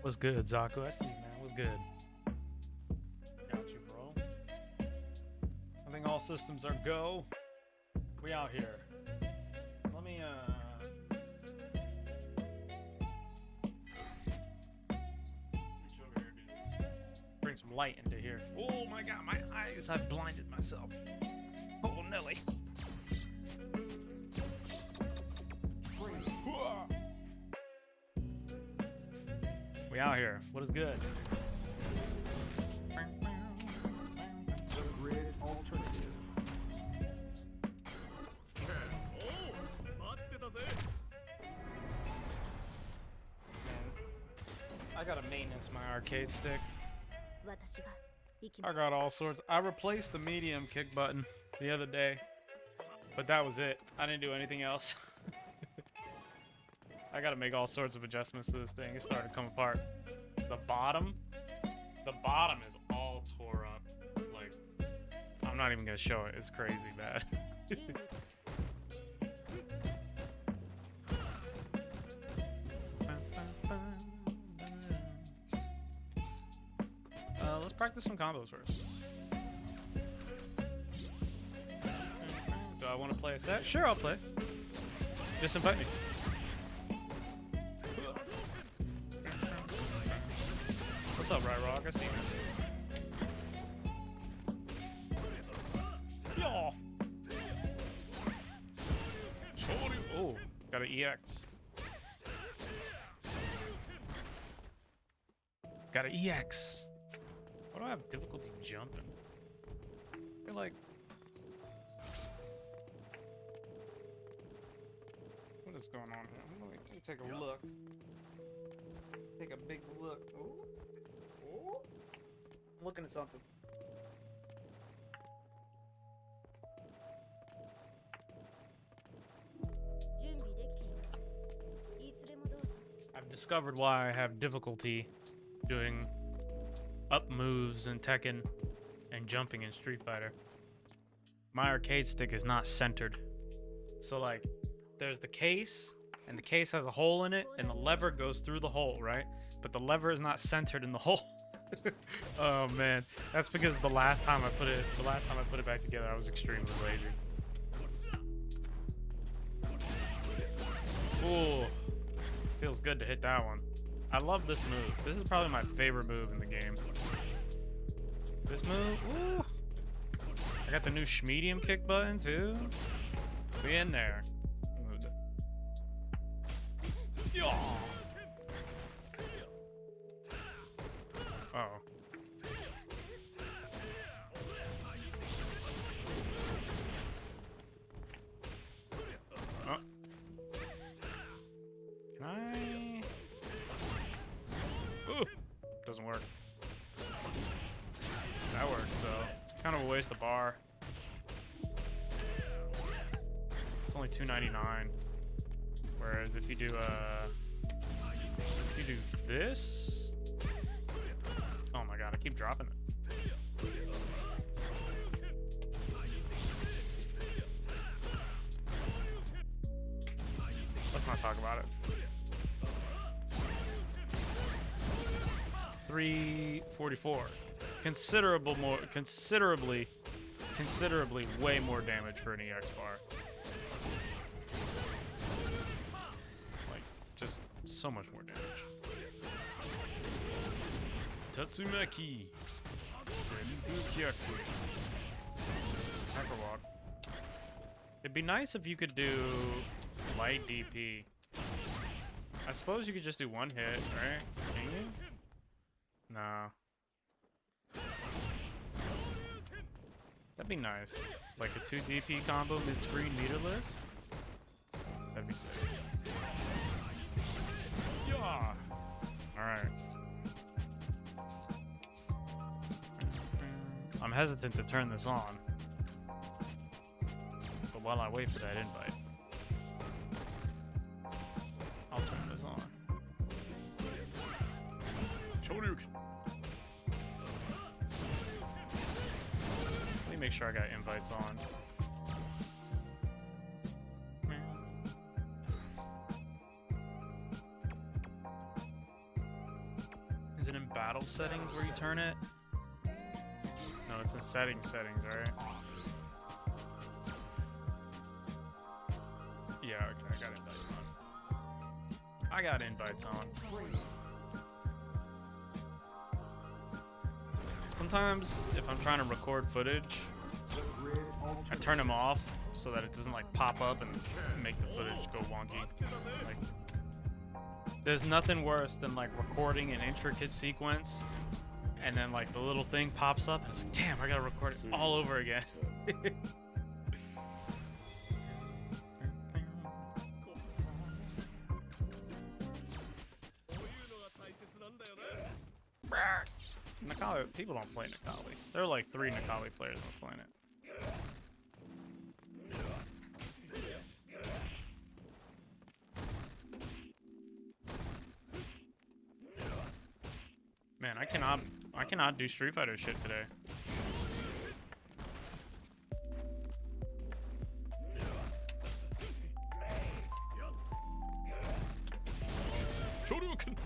What's good, Zaku? I see you, man. What's good? Got you, bro. I think all systems are go. We out here. Let me, reach over here, dudes. Bring some light into here. Oh my god, my eyes. I blinded myself. Oh, Nelly. We out here. What is good? The grid alternative. I gotta maintenance my arcade stick. 私が行き I ます got all sorts. I replaced the medium kick button the other day, but that was it. I didn't do anything else. I gotta make all sorts of adjustments to this thing. It started to come apart. The bottom is all tore up. Like, I'm not even gonna show it. It's crazy bad. 準備 Let's practice some combos first. Do I want to play a set? Sure, I'll play. Just invite me. What's up, Right Rock? I see you. Yo! Oh, got an EX. Got an EX. Why do I have difficulty jumping? I feel like... What is going on here? Let me take a look. Take a big look. Ooh. Ooh. I'm looking at something. 準備できていますいつでもどうぞ I've discovered why I have difficulty doing up moves in Tekken and jumping in Street Fighter. My arcade stick is not centered. So like, there's the case, and the case has a hole in it, and the lever goes through the hole, right? But the lever is not centered in the hole. Oh man, that's because the last time I put it back together, I was extremely lazy. Ooh, feels good to hit that one. I love this move. This is probably my favorite move in the game. This move, ooh. I got the new medium kick button too. We in there. Moved it. Yaw. Uh-oh. Oh. Can I? Ooh, doesn't work. That works though. Kind of a waste of bar. It's only $2.99. Whereas if you do this, oh my god, I keep dropping it. Let's not talk about it. 344. Considerably way more damage for an EX bar. Like, just so much more damage. Tatsumaki. Senbukyaku. Hyper walk. It'd be nice if you could do light DP. I suppose you could just do one hit, right? Can you? No. That'd be nice. Like a 2 DP combo mid-screen meterless. That'd be sick. Yeah. Alright. I'm hesitant to turn this on. But while I wait for that invite, I'll turn this on. Shoryuken. Let me make sure I got invites on. battle settings where you turn it? No, it's in settings, right? Yeah, okay, I got invites on. I got invites on. Sometimes, if I'm trying to record footage, I turn them off so that it doesn't like pop up and make the footage go wonky. Like, there's nothing worse than like recording an intricate sequence and then like the little thing pops up and it's like, damn, I gotta record it all over again. Nikali, people don't play Nikali. There are like 3 Nikali players on the planet. Man, I cannot do Street Fighter shit today. Shoryuken.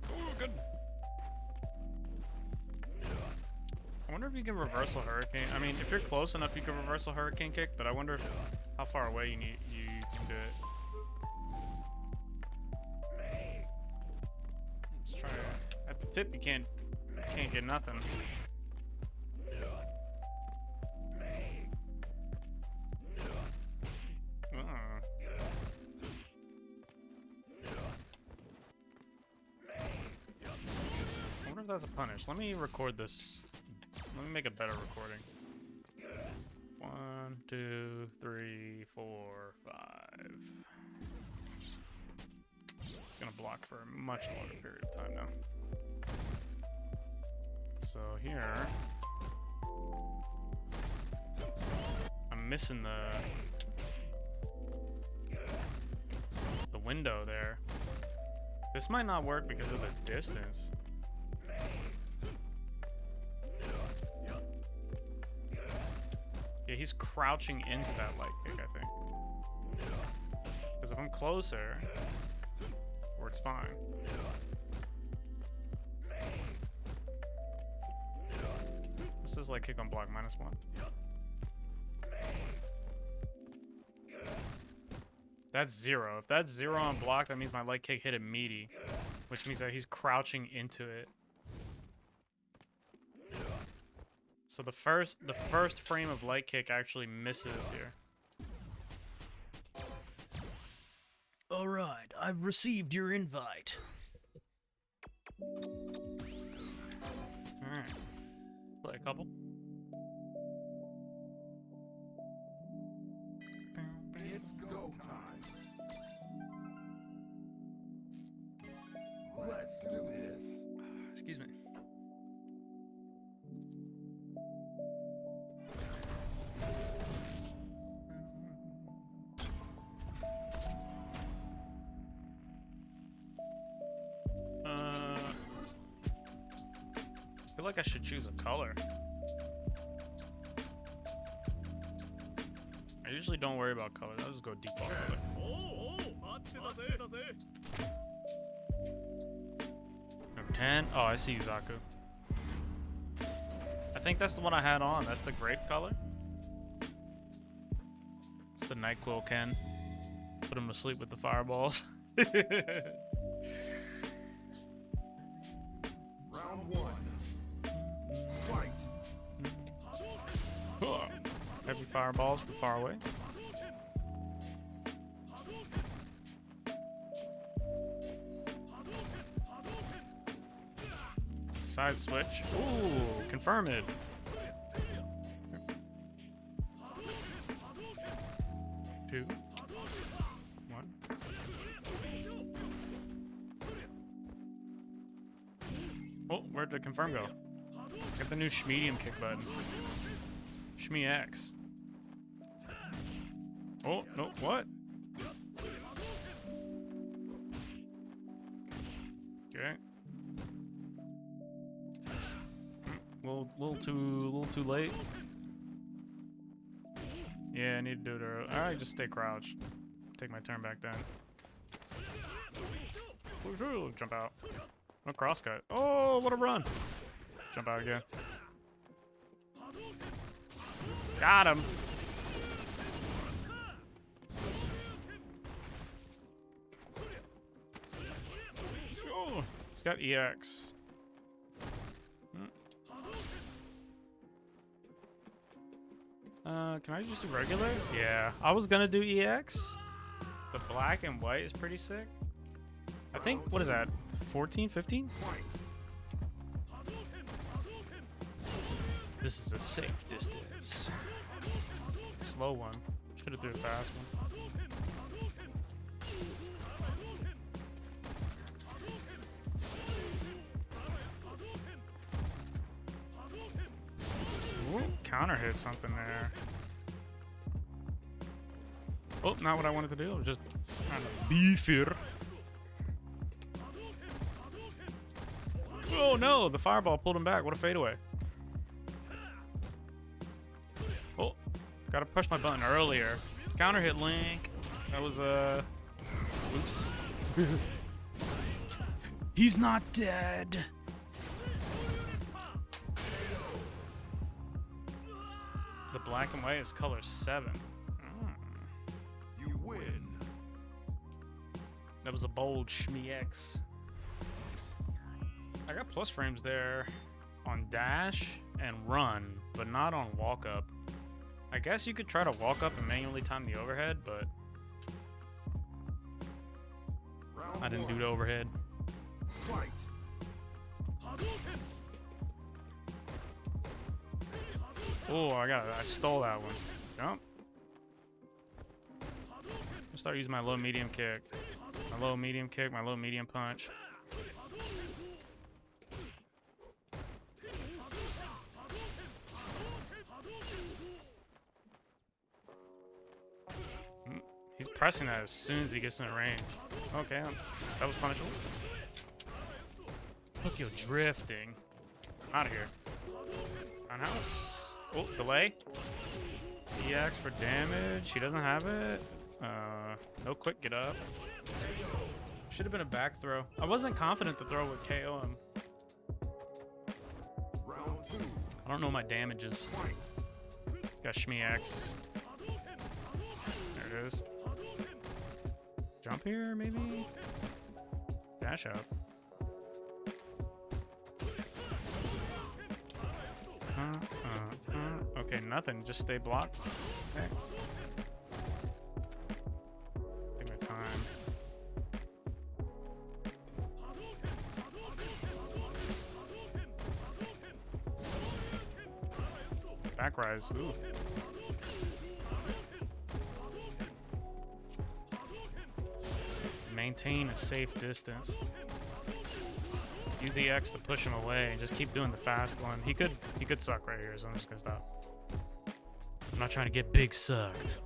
Shoryuken. I wonder if you can reversal hurricane. I mean, if you're close enough, you can reversal hurricane kick. But I wonder if, how far away you can do it. Let's try it. At the tip, you can't get nothing. I wonder if that's a punish. Let me record this. Let me make a better recording. 1, 2, 3, 4, 5. Gonna block for a much longer period of time now. So here, I'm missing the window there. This might not work because of the distance. Yeah, he's crouching into that light kick, I think. Because if I'm closer, works fine. What's this light kick on block? -1. That's 0. If that's 0 on block, that means my light kick hit a meaty, which means that he's crouching into it. So the first frame of light kick actually misses here. All right, I've received your invite. All right, play a couple. It's go time. Let's do this. Excuse me. I feel like I should choose a color. I usually don't worry about colors. I'll just go default color. Number 10. Oh, I see Yuzaku. I think that's the one I had on. That's the grape color. It's the NyQuil Ken. Put him to sleep with the fireballs. Round 1. Fight. Heavy fireballs from far away. Side switch. Ooh, confirm it. Two. 1. Oh, where'd the confirm go? Get the new Schmedium kick button. Shmee X. Oh, no, what? Okay. Little too late. Yeah, I need to do it early. Alright, just stay crouched. Take my turn back then. Jump out. No crosscut. Oh, what a run. Jump out again. Got him. Oh, he's got EX. Can I just do regular? Yeah, I was gonna do EX. The black and white is pretty sick. I think, what is that? 14, 15? This is a safe distance. Slow one. Should have threw a fast one. Ooh, counter hit something there. Oh, not what I wanted to do. I was just trying to beef here. Oh no, the fireball pulled him back. What a fadeaway. Oh, gotta push my button earlier. Counter hit Link. That was oops. He's not dead. The black and white is color 7. You win. That was a bold Shmee X. I got plus frames there on dash and run, but not on walk up. I guess you could try to walk up and manually time the overhead, but I didn't do the overhead. Fight. Oh, I stole that one. Jump. I'll start using my low medium kick. My low medium kick, my low medium punch. He's pressing that as soon as he gets in range. Okay, that was punishable. Look, you're drifting. Out of here. On house. Oh, delay. EX for damage. He doesn't have it. No quick get up. Should have been a back throw. I wasn't confident the throw would KO him. Round 2. I don't know my damages. He's got Shmee X. There it is. Jump here, maybe? Dash up. Okay, nothing. Just stay blocked. Okay. Take my time. Back rise. Ooh. Maintain a safe distance. Use the X to push him away and just keep doing the fast one. He could suck right here, so I'm just gonna stop. I'm not trying to get big sucked.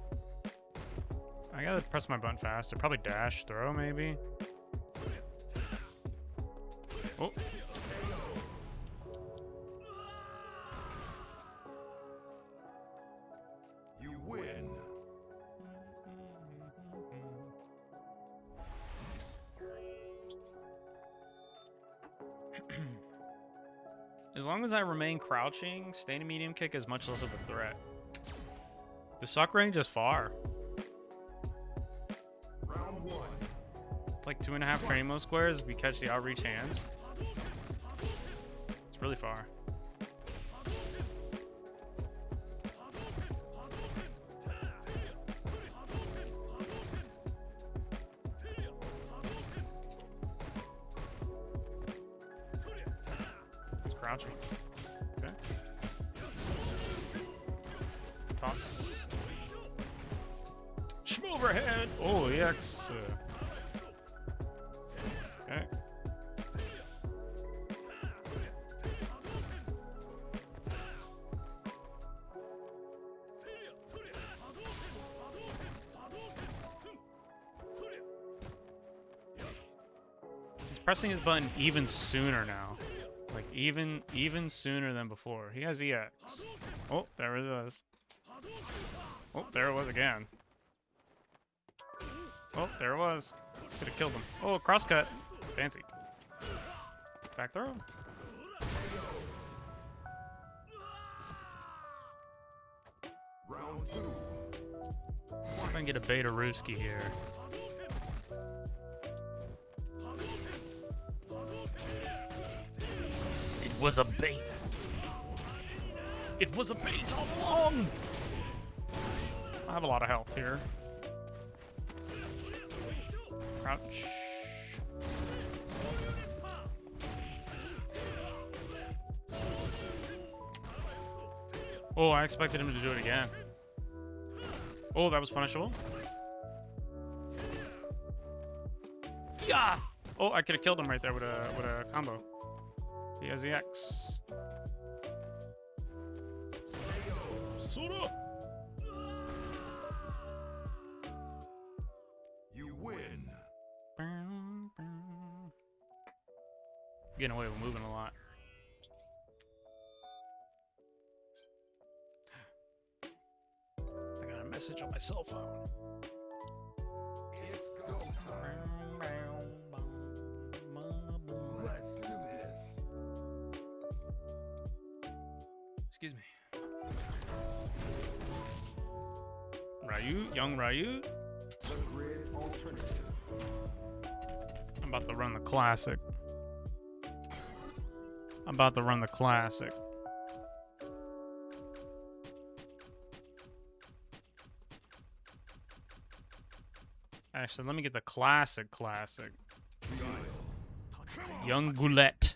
I gotta press my button faster. Probably dash, throw maybe. Oh. You win. As long as I remain crouching, staying in medium kick is much less of a threat. The suck range is far. Round 1. It's like 2.5 training mode squares if we catch the outreach hands. It's really far. He's crouching. Okay. Toss. Overhead. Oh, EX. Okay. He's pressing his button even sooner now. Like even sooner than before. He has EX. Oh, there it is. Oh, there it was again. Oh, there it was. Could have killed him. Oh, crosscut. Fancy. Back throw. Round 2. Let's see if I can get a beta Ruski here. It was a bait. It was a bait all along. I have a lot of health here. Crouch. Oh, I expected him to do it again. Oh, that was punishable. Yeah. Oh, I could have killed him right there with a combo. He has the X. Sora. You win. Getting away with moving a lot. I got a message on my cell phone. It's go time. Let's do this. Excuse me. Ryu, young Ryu. The grid alternative. I'm about to run the classic. I'm about to run the classic. Actually, let me get the classic. Young Goulet.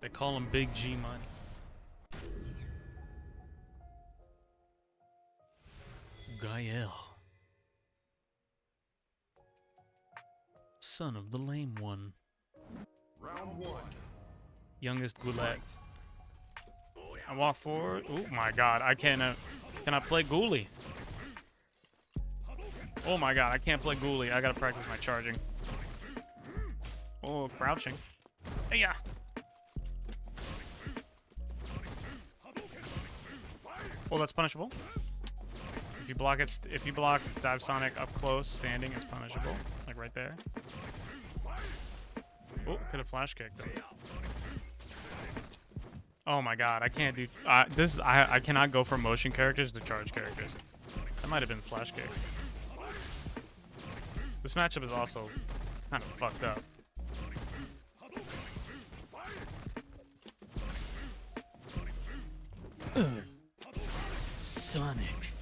They call him Big G Money. Gael. Son of the lame one. Round 1. Youngest Goulet. I walk forward. Oh my god, I cannot play Ghoulie. Oh my god, I can't play Ghoulie. I gotta practice my charging. Oh, crouching. Hey, yeah. Oh, that's punishable. If you block Dive Sonic up close, standing is punishable. Like right there. Oh, could have flash kicked him. Oh my god, I can't do I cannot go from motion characters to charge characters. That might have been flash kick. This matchup is also kind of fucked up. Sonic.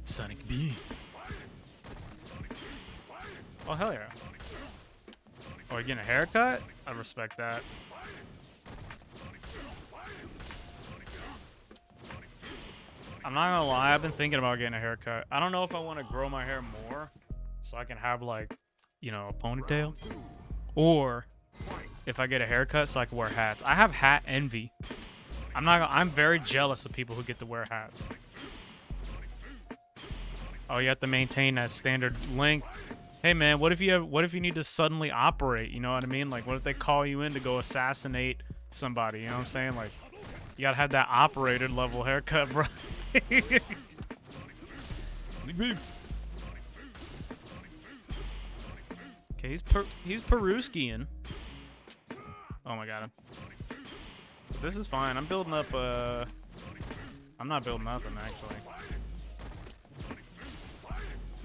Sonic B. Oh, hell yeah. Oh, you getting a haircut? I respect that. I'm not gonna lie, I've been thinking about getting a haircut. I don't know if I want to grow my hair more so I can have, like, you know, a ponytail. Or if I get a haircut so I can wear hats. I have hat envy. I'm very jealous of people who get to wear hats. Oh, you have to maintain that standard length. Hey man, what if you need to suddenly operate? You know what I mean? Like, what if they call you in to go assassinate somebody? You know what I'm saying? Like, you gotta have that operator level haircut, bro. Okay, he's Peruskian. Oh my god. This is fine. I'm building up. I'm not building nothing actually.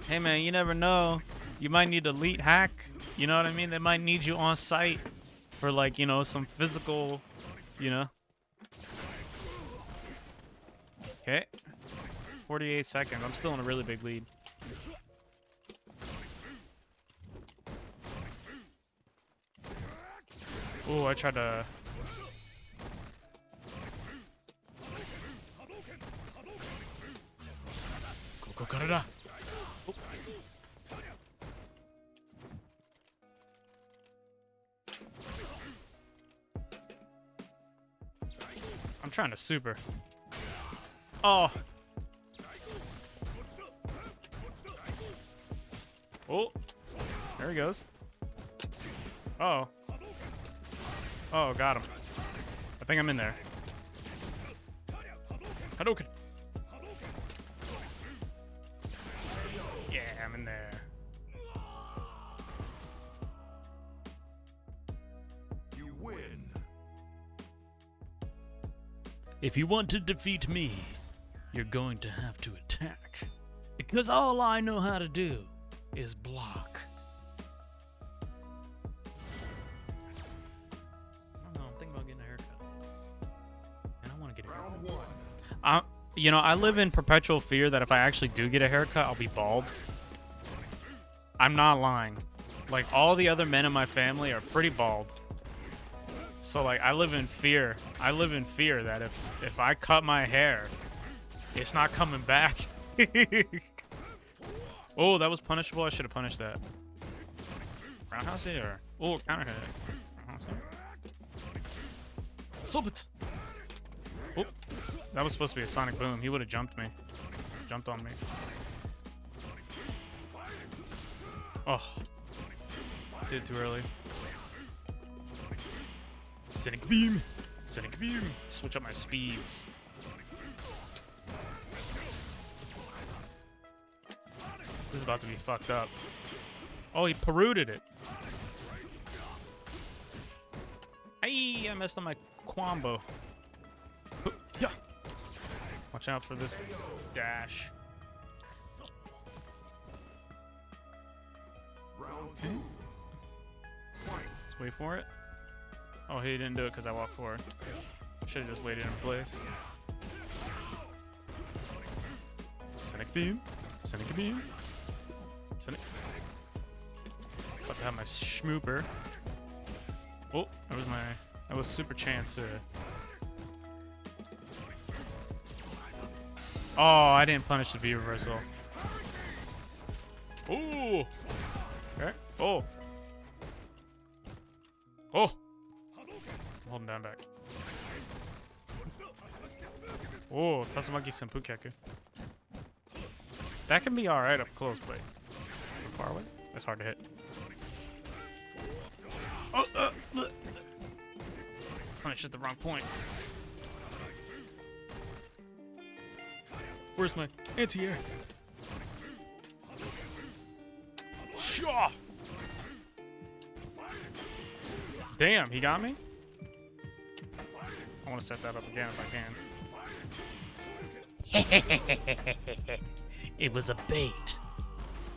Hey man, you never know. You might need elite hack. You know what I mean? They might need you on site for, like, you know, some physical, you know. Okay. 48 seconds. I'm still in a really big lead. Oh, I tried to... Go, Karada! Oh. I'm trying to super. Oh. Oh. There he goes. Oh. Oh, got him. I think I'm in there. Hadouken. If you want to defeat me, you're going to have to attack. Because all I know how to do is block. I don't know, I'm thinking about getting a haircut. And I want to get a haircut. Round one. You know, I live in perpetual fear that if I actually do get a haircut, I'll be bald. I'm not lying. Like, all the other men in my family are pretty bald. So, like, I live in fear. I live in fear that if I cut my hair, it's not coming back. Oh, that was punishable. I should have punished that. Roundhouse hit or... Oh, counter hit. Roundhouse hit. Stop it! Oh, that was supposed to be a sonic boom. He would have jumped me. Jumped on me. Oh. Did it too early. Sonic beam! Sonic beam! Switch up my speeds. This is about to be fucked up. Oh, he peruded it. Hey, I messed up my combo. Yeah. Watch out for this dash. Round two. Let's wait for it. Oh, he didn't do it because I walked forward. Should have just waited in place. Sonic beam. Sonic beam. Sonic. About to have my schmooper. Oh, that was super chance to. Oh, I didn't punish the V reversal. Ooh. Okay. Oh. Oh. I'm holding down back. Oh, Tatsumaki Senpukyaku. That can be alright up close, but far away? That's hard to hit. Oh, punished at the wrong point. Where's my anti-air? Shaw! Damn, he got me? I want to set that up again if I can. It was a bait.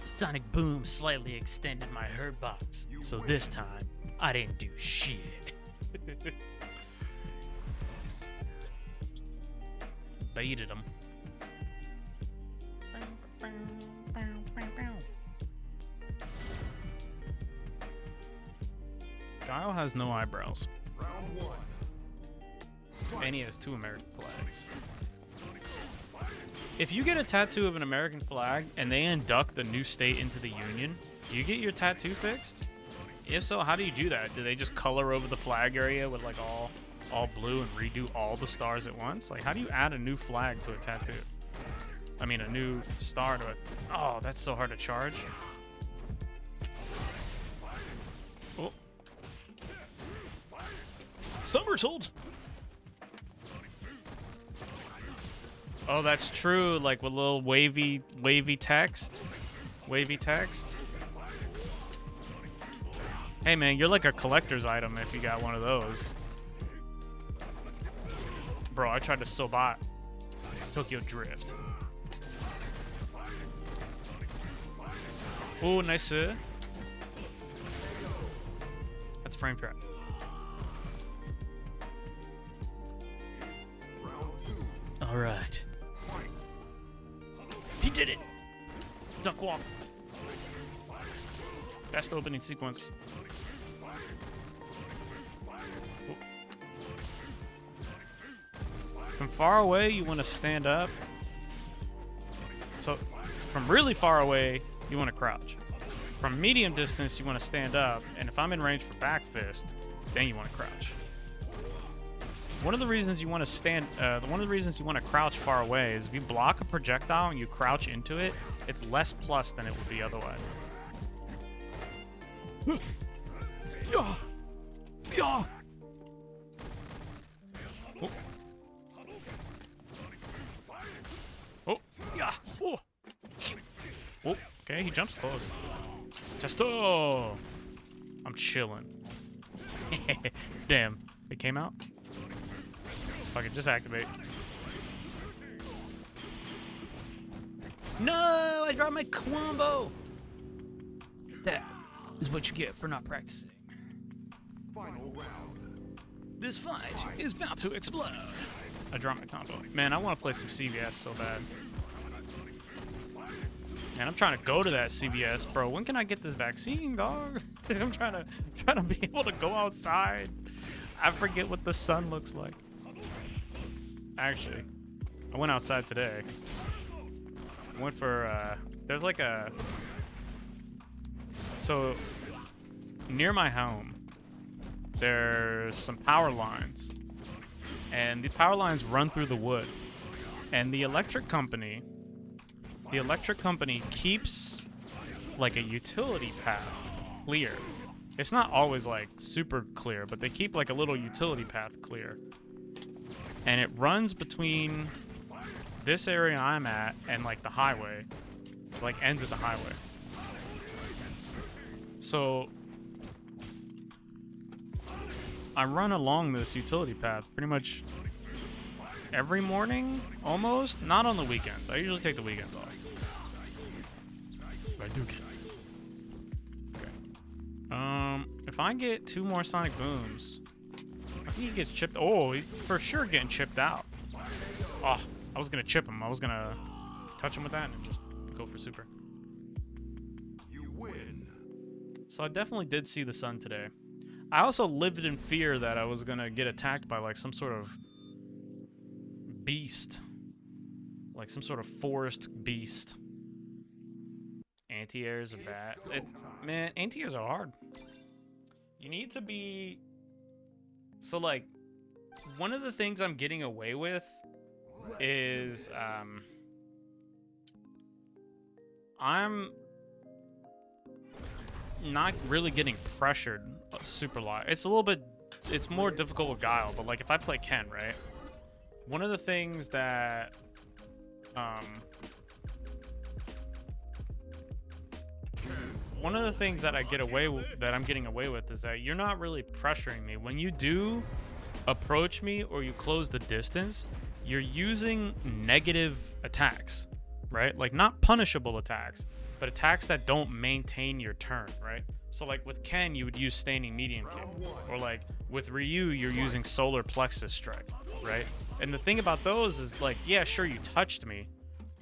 Sonic Boom slightly extended my hurt box, so this time I didn't do shit. Baited him. Guile has no eyebrows. Round one. And he has 2 American flags. If you get a tattoo of an American flag and they induct the new state into the Union, do you get your tattoo fixed? If so, how do you do that? Do they just color over the flag area with like all blue and redo all the stars at once? Like, how do you add a new flag to a tattoo? I mean, a new star to it. Oh, that's so hard to charge. Oh. Somersault! Oh, that's true. Like with little wavy text. Wavy text. Hey man, you're like a collector's item if you got one of those. Bro, I tried to Sobat Tokyo Drift. Oh, nice. That's a frame trap. All right. He did it. Duck walk. Best opening sequence. Oh. From far away, you want to stand up. So, from really far away, you want to crouch. From medium distance, you want to stand up. And if I'm in range for back fist, then you want to crouch. One of the reasons you want to one of the reasons you want to crouch far away is if you block a projectile and you crouch into it, it's less plus than it would be otherwise. Yeah. Yeah. Oh. Oh. Yeah. Oh. Oh. Okay, he jumps close. Testo. I'm chilling. Damn. It came out? Fuck it, just activate. No, I dropped my combo. That is what you get for not practicing. Final round. This fight is about to explode. I dropped my combo. Man, I want to play some CVS so bad. Man, I'm trying to go to that CVS, bro. When can I get this vaccine, dog? I'm trying to be able to go outside. I forget what the sun looks like. Actually, I went outside today. I went for there's like a, so near my home there's some power lines, and the power lines run through the wood, and the electric company keeps like a utility path clear. It's not always like super clear, but they keep like a little utility path clear, and it runs between this area I'm at and like the highway, like ends at the highway. So I run along this utility path pretty much every morning, almost. Not on the weekends. I usually take the weekends off. But I do get. Okay. If I get 2 more sonic booms, I think he gets chipped. Oh, he's for sure getting chipped out. Oh, I was gonna chip him. I was gonna touch him with that and just go for super. You win. So I definitely did see the sun today. I also lived in fear that I was gonna get attacked by like some sort of beast, like some sort of forest beast. Anti-airs are bad. Man, anti-airs are hard. You need to be. So like, one of the things I'm getting away with is I'm not really getting pressured super live. It's a little bit, it's more difficult with Guile, but like if I play Ken, right? One of the things that I get away with, that I'm getting away with, is that you're not really pressuring me. When you do approach me or you close the distance, you're using negative attacks, right? Like not punishable attacks, but attacks that don't maintain your turn, right? So like with Ken, you would use standing medium kick, or like with Ryu, you're using solar plexus strike, right? And the thing about those is like, yeah, sure, you touched me,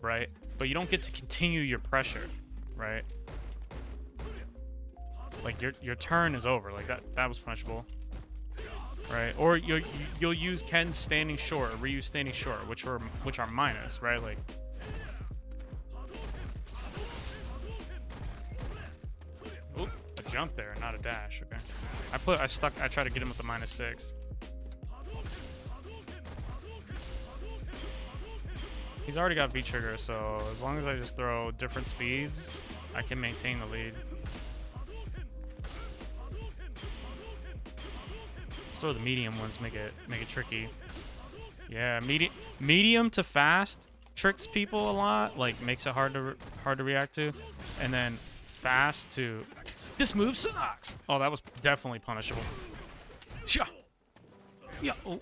right? But you don't get to continue your pressure, right? Like your turn is over. Like that was punishable, right? Or you'll use Ken standing short, or Ryu standing short, which are minus, right? Like. Oop, a jump there, not a dash. Okay. I tried to get him with the -6. He's already got V-trigger, so as long as I just throw different speeds, I can maintain the lead. So the medium ones make it tricky. Yeah, medium to fast tricks people a lot, like makes it hard to react to, and then fast to this move sucks. Oh, that was definitely punishable. Yeah. Oh.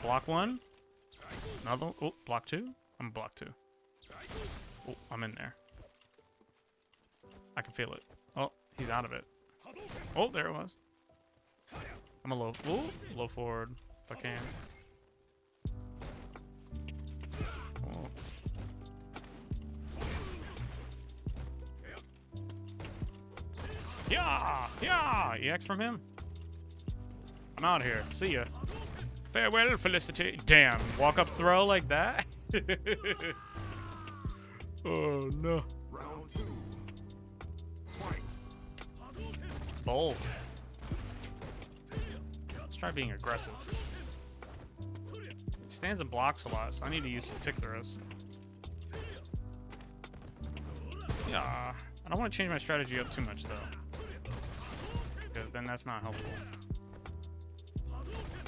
Block 1. Another. Oh, block 2. I'm block 2. Oh, I'm in there. I can feel it. Oh, he's out of it. Oh, there it was. I'm a low forward if I can. Oh. Yeah, EX from him. I'm out here. See ya. Farewell, Felicity. Damn, walk up throw like that. Oh no. Round 2. Fight. Bold. Let's try being aggressive. He stands and blocks a lot, so I need to use some tick throws. Yeah. I don't want to change my strategy up too much though, because then that's not helpful.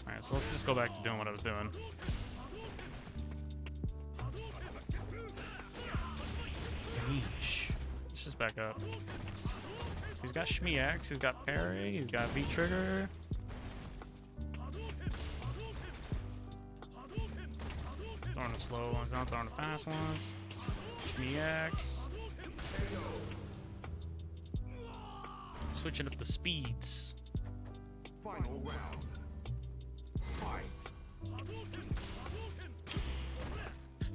Alright, so let's just go back to doing what I was doing. Yeesh. Let's just back up. He's got Shmi X, he's got parry, he's got V-trigger. Throwing the slow ones, not throwing the fast ones. EX. Switching up the speeds. Final round. Fight.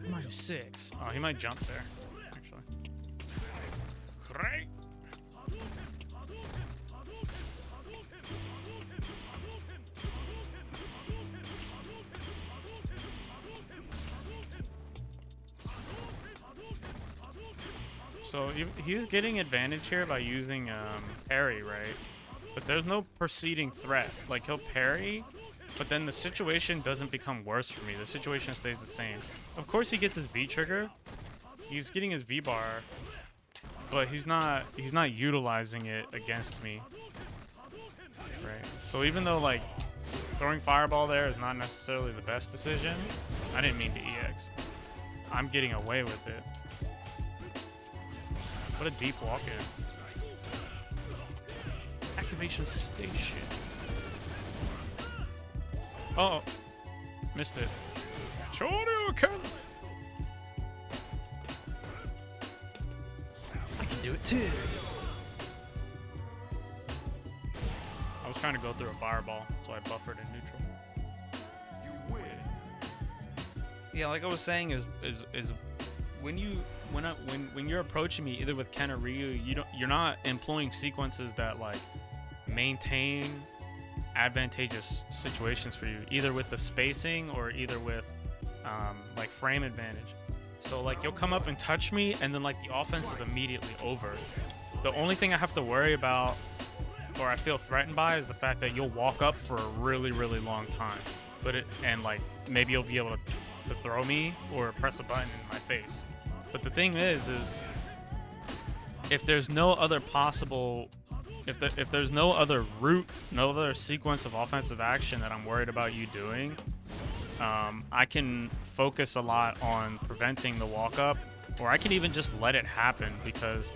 -6. Oh, he might jump there, actually. Great. So he's getting advantage here by using parry, right? But there's no preceding threat. Like, he'll parry, but then the situation doesn't become worse for me. The situation stays the same. Of course he gets his V trigger. He's getting his V bar, but he's not utilizing it against me. Right? So even though, like, throwing fireball there is not necessarily the best decision, I didn't mean to EX. I'm getting away with it. What a deep walk in. Activation station. Oh, missed it. Shoryuken! I can do it too. I was trying to go through a fireball, so I buffered in neutral. You win. Yeah, like I was saying, is when you're approaching me either with Ken or Ryu, you're not employing sequences that like maintain advantageous situations for you, either with the spacing or either with like frame advantage. So like you'll come up and touch me, and then like the offense is immediately over. The only thing I have to worry about, or I feel threatened by, is the fact that you'll walk up for a really, really long time, and like maybe you'll be able to throw me or press a button in my face. But the thing is if there's no other possible, if there's no other route, no other sequence of offensive action that I'm worried about you doing, I can focus a lot on preventing the walk up, or I can even just let it happen because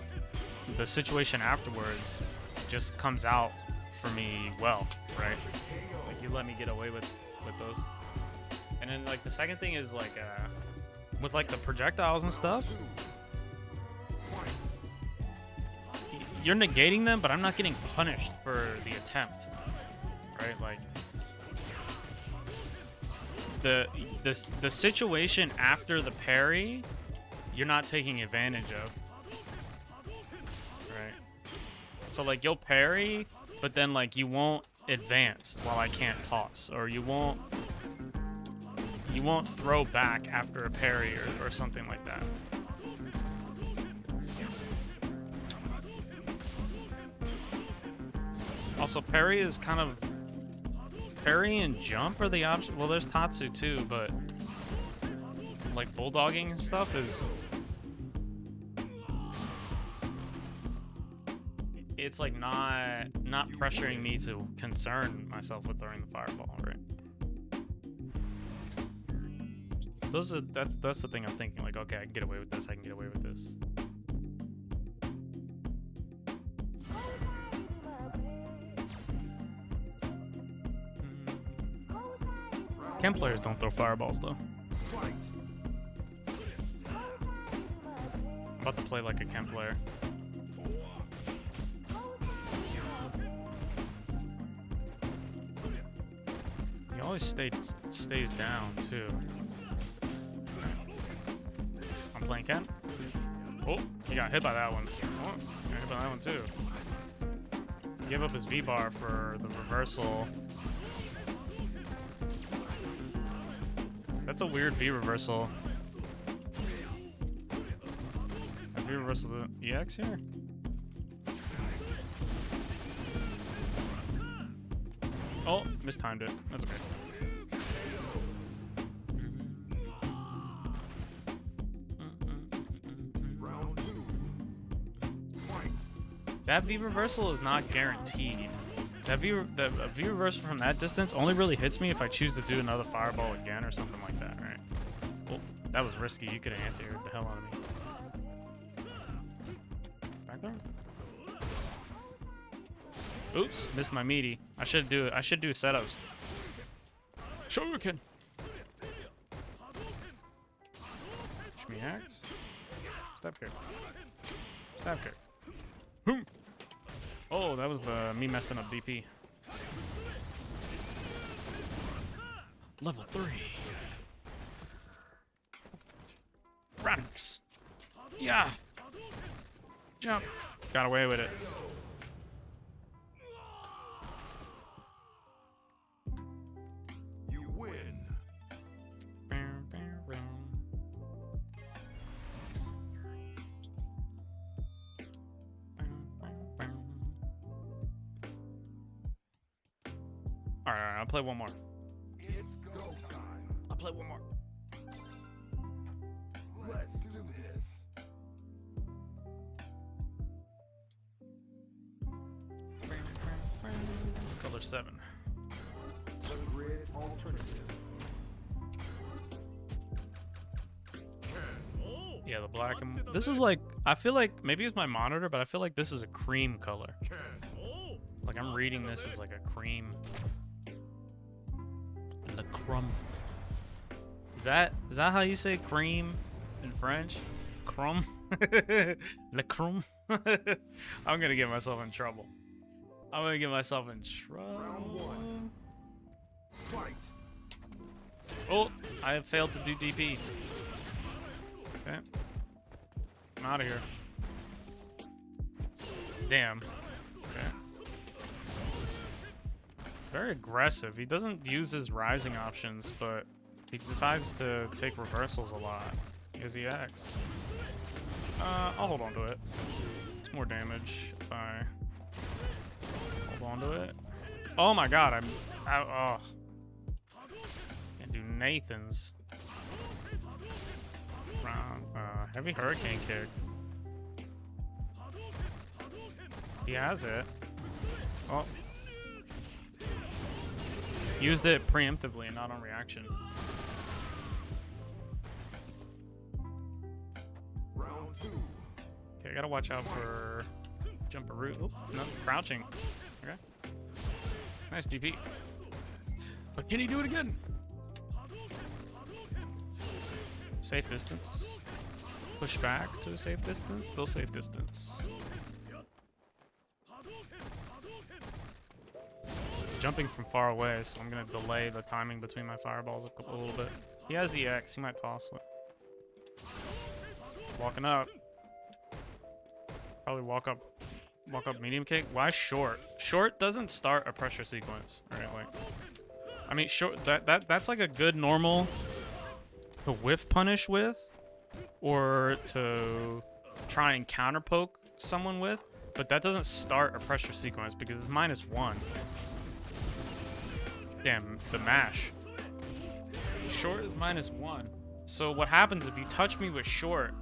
the situation afterwards just comes out for me well, right? Like you let me get away with those. And then like the second thing is like with like the projectiles and stuff, you're negating them, but I'm not getting punished for the attempt, right? Like the situation after the parry, you're not taking advantage of, right? So like you'll parry, but then like you won't advance while I can't toss, or you won't throw back after a parry or something like that. Also, parry is kind of... Parry and jump are the option. Well, there's Tatsu too, but... Like, bulldogging and stuff is... It's like not pressuring me to concern myself with throwing the fireball, right? That's the thing I'm thinking, like, okay, I can get away with this, I can get away with this. Ken players don't throw fireballs, though. I'm about to play like a Ken player. He always stays down, too. I'm playing Ken. Oh, he got hit by that one. Oh, he got hit by that one, too. Give up his V-bar for the reversal. That's a weird V reversal. A V reversal to EX here? Oh, mistimed it. That's okay. That V reversal is not guaranteed. The V reversal from that distance only really hits me if I choose to do another fireball again or something like that, right? Oh, that was risky. You could have anti-aired the hell out of me. Back there? Oops, missed my meaty. I should do setups. Shoryuken. Catch me, Axe. Step kick. Step kick. Boom. Oh, that was me messing up DP. Level 3. Radix. Yeah. Jump. Got away with it. You win. Alright, I'll play one more. It's go time. I'll play one more. Let's do this. Color 7. The grid alternative. Yeah, the black and this is like, I feel like maybe it's my monitor, but I feel like this is a cream color. Like I'm reading this as like a cream. Le crumb. Is that how you say cream in French? Crumb? Le crumb? I'm gonna get myself in trouble. I'm gonna get myself in Round trouble. 1. Fight. Oh, I have failed to do DP. Okay. I'm out of here. Damn. Okay. Very aggressive. He doesn't use his rising options, but he decides to take reversals a lot. Because he acts. I'll hold on to it. It's more damage if I hold on to it. Oh my god, oh. Can't do Nathan's. Heavy hurricane kick. He has it. Oh. Used it preemptively and not on reaction. Round 2. Okay, I gotta watch out for jump a root. Oh, no, crouching. Okay. Nice DP. But can he do it again? Safe distance. Push back to a safe distance. Still safe distance. Jumping from far away, so I'm gonna delay the timing between my fireballs a little bit. He has EX. He might toss it. Walking up. Probably walk up medium kick. Why short? Short doesn't start a pressure sequence, right? Like, I mean, short. That's like a good normal to whiff punish with, or to try and counter poke someone with, but that doesn't start a pressure sequence because it's -1. Damn, the mash. Short is -1. So what happens if you touch me with short,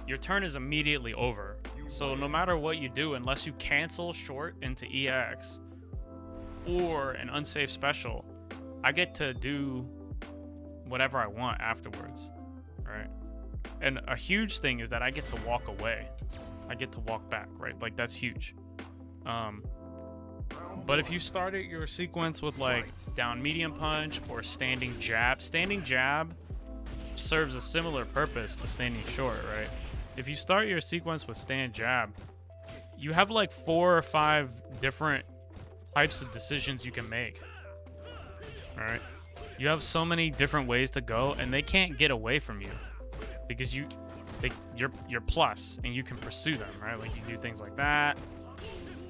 your turn is immediately over. So no matter what you do, unless you cancel short into EX or an unsafe special, I get to do whatever I want afterwards, right? And a huge thing is that I get to walk away. I get to walk back, right? Like, that's huge. But if you started your sequence with like down medium punch or standing jab serves a similar purpose to standing short, right? If you start your sequence with stand jab, you have like 4 or 5 different types of decisions you can make. All right? You have so many different ways to go, and they can't get away from you because you're plus, and you can pursue them, right? Like, you can do things like that.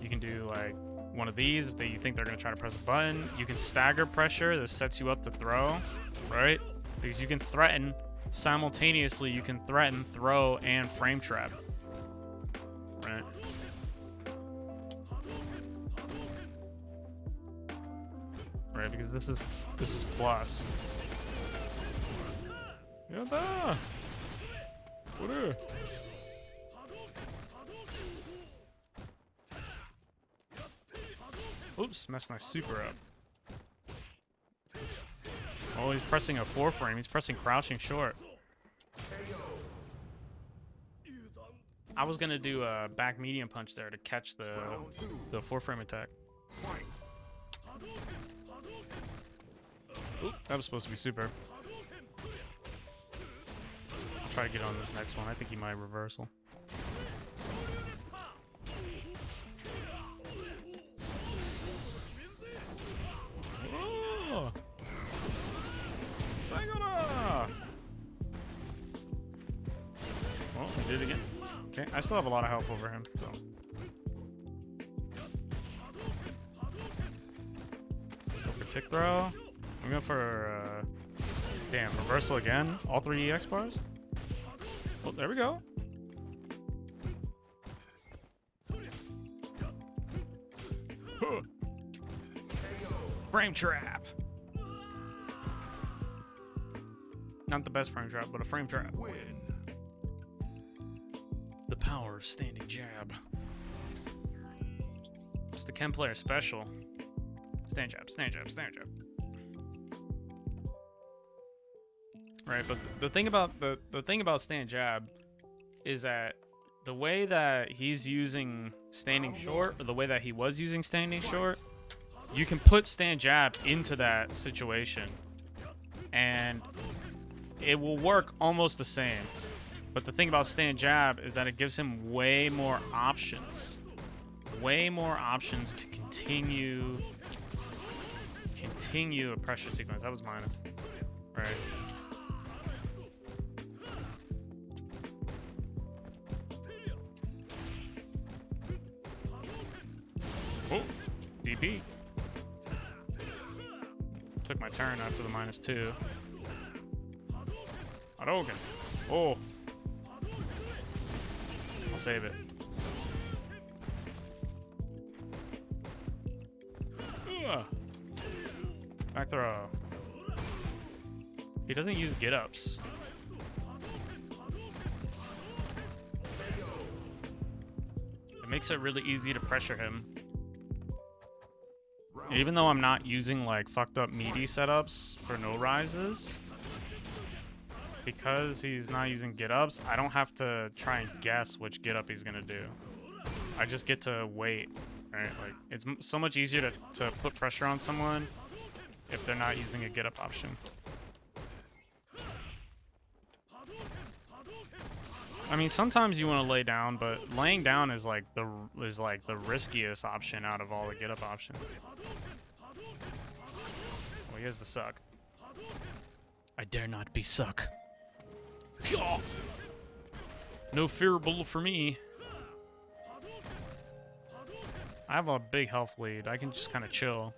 You can do like one of these if you think they're gonna try to press a button. You can stagger pressure. This sets you up to throw, right? Because you can threaten simultaneously. You can threaten, throw, and frame trap, right? Right, because this is plus. Yada! What are? Oops, messed my super up. Oh, he's pressing a 4-frame. He's pressing crouching short. I was gonna do a back medium punch there to catch the 4-frame attack. Oop, that was supposed to be super. try to get on this next one. I think he might reversal. Oh! Sayonara! Well, we did it again. Okay, I still have a lot of health over him, so. Let's go for tick throw. I'm going for, damn, reversal again. All 3 EX bars. Oh, there we go. Huh. Frame trap. Not the best frame trap, but a frame trap. Win. The power of standing jab. It's the Ken player special. Stand jab, stand jab, stand jab. Right, but the thing about the thing about stand jab is that the way that he's using standing short, or the way that he was using standing short, you can put stand jab into that situation, and it will work almost the same. But the thing about stand jab is that it gives him way more options. Way more options to continue a pressure sequence. That was minus. Right. Oh, DP. Took my turn after the -2. Hadouken. Oh. I'll save it. Ugh. Back throw. He doesn't use get-ups. It makes it really easy to pressure him. Even though I'm not using like fucked up meaty setups for no rises, because he's not using get-ups, I don't have to try and guess which get-up he's gonna do. I just get to wait, right? Like, it's so much easier to put pressure on someone if they're not using a get-up option. I mean, sometimes you want to lay down, but laying down is like the riskiest option out of all the get-up options. Well, he has the suck. I dare not be suck. No fearable for me. I have a big health lead. I can just kind of chill.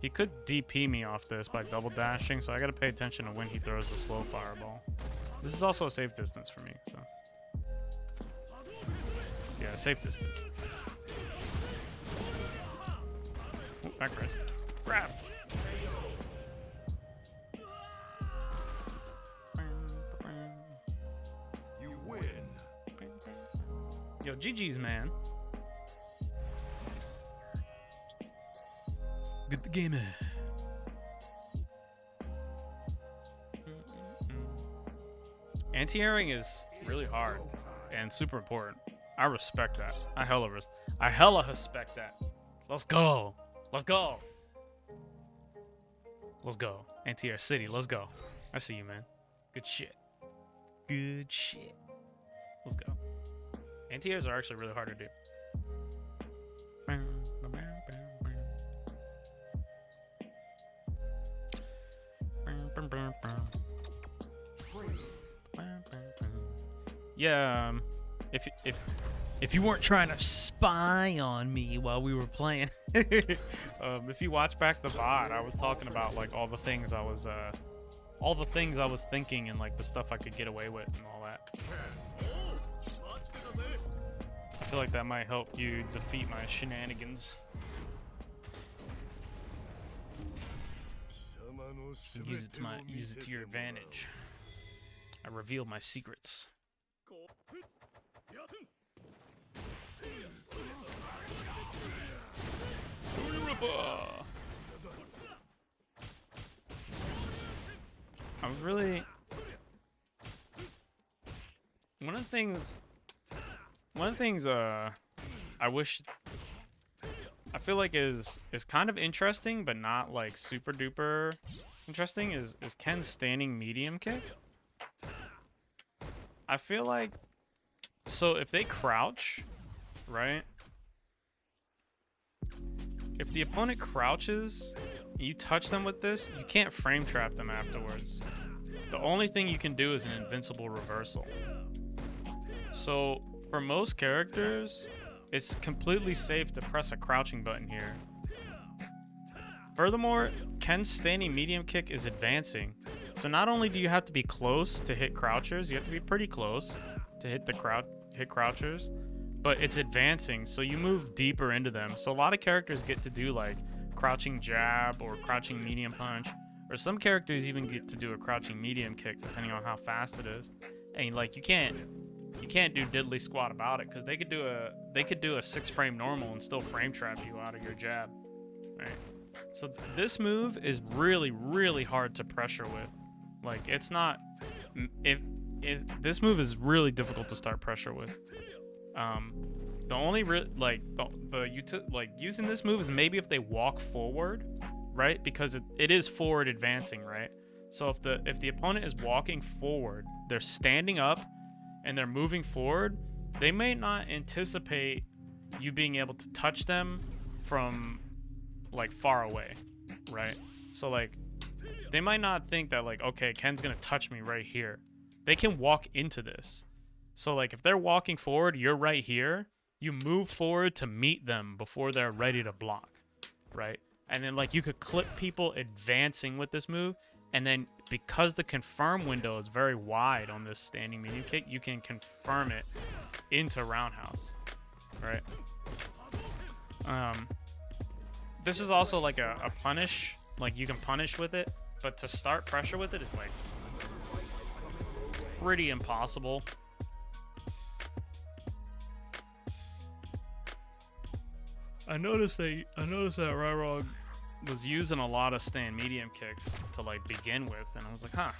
He could DP me off this by double dashing, so I gotta pay attention to when he throws the slow fireball. This is also a safe distance for me, so. Yeah, safe distance. Oh, back press. Grab! You win. Yo, GG's, man. Get the game in. Anti-airing is really hard and super important. I respect that. I hella respect that. Let's go. Let's go. Let's go. Anti-air City, let's go. I see you, man. Good shit. Good shit. Let's go. Anti-airs are actually really hard to do. Yeah, if you weren't trying to spy on me while we were playing, if you watch back the VOD, I was talking about like all the things I was thinking and like the stuff I could get away with and all that. I feel like that might help you defeat my shenanigans. Use it to your advantage. I reveal my secrets. I was really one of the things I feel like is kind of interesting but not like super duper interesting is Ken's standing medium kick. I feel like, so if they crouch, right? If the opponent crouches, you touch them with this, you can't frame trap them afterwards. The only thing you can do is an invincible reversal. So for most characters, it's completely safe to press a crouching button here. Furthermore, Ken's standing medium kick is advancing. So not only do you have to be close to hit crouchers, you have to be pretty close to hit crouchers, but it's advancing, so you move deeper into them. So a lot of characters get to do like crouching jab or crouching medium punch, or some characters even get to do a crouching medium kick depending on how fast it is. And like you can't do diddly squat about it, because they could do a 6-frame normal and still frame trap you out of your jab, right? So this move is really, really hard to pressure with. Like it's not, this move is really difficult to start pressure with. The only using this move is maybe if they walk forward, right? Because it is forward advancing, right? So if the opponent is walking forward, they're standing up and they're moving forward, they may not anticipate you being able to touch them from like far away, right? So like they might not think that like, okay, Ken's gonna touch me right here. They can walk into this. So like if they're walking forward, you're right here, you move forward to meet them before they're ready to block, right? And then like you could clip people advancing with this move, and then because the confirm window is very wide on this standing medium kick, you can confirm it into roundhouse, right? This is also like a punish, like you can punish with it, but to start pressure with it is like pretty impossible. I noticed that Ryrog was using a lot of stand medium kicks to like begin with, and I was like, huh,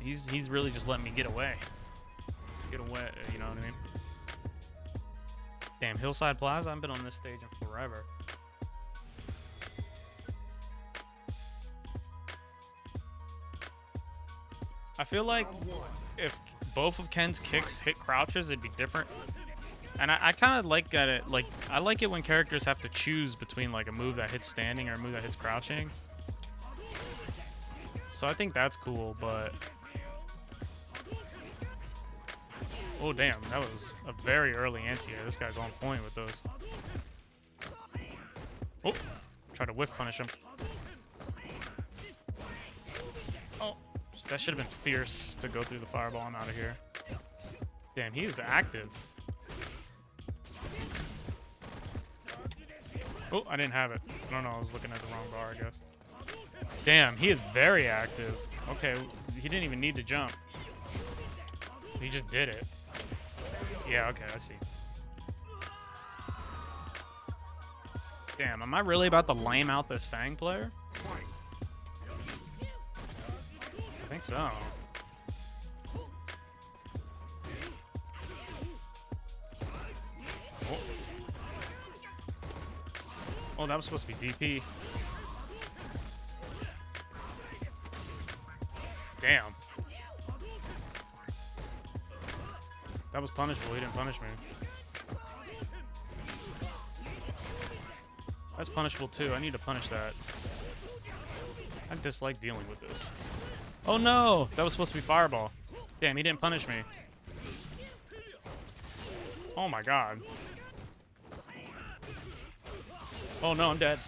he's really just letting me get away, you know what I mean? Damn, Hillside Plaza, I've been on this stage in forever. I feel like if both of Ken's kicks hit crouches, it'd be different. And I kind of like that. I like it when characters have to choose between like a move that hits standing or a move that hits crouching. So I think that's cool, but oh damn, that was a very early anti-air. This guy's on point with those. Oh, try to whiff punish him. Oh, that should have been fierce to go through the fireball and out of here. Damn, he is active. Oh, I didn't have it. I don't know, I was looking at the wrong bar, I guess. Damn, he is very active. Okay, he didn't even need to jump. He just did it. Yeah, okay, I see. Damn, am I really about to lame out this Fang player? I think so. Oh, that was supposed to be DP. Damn. That was punishable. He didn't punish me. That's punishable too. I need to punish that. I dislike dealing with this. Oh no! That was supposed to be fireball. Damn, he didn't punish me. Oh my god. Oh no, I'm dead.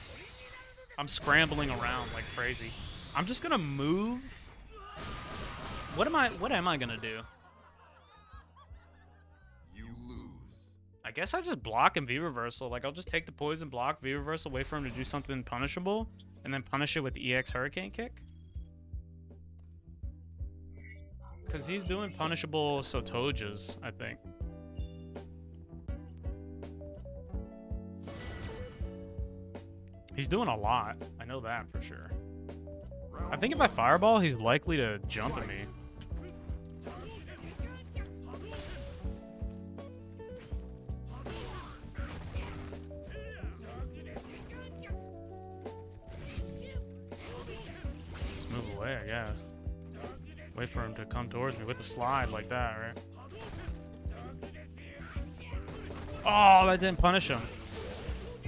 I'm scrambling around like crazy. I'm just gonna move. What am I gonna do? You lose. I guess I just block and V-reversal. Like, I'll just take the poison, block, V-reversal, wait for him to do something punishable, and then punish it with the EX Hurricane Kick. Because he's doing punishable Sotojas, I think. He's doing a lot. I know that for sure. I think if I fireball, he's likely to jump at me. Just move away, I guess. Wait for him to come towards me with the slide like that, right? Oh, that didn't punish him.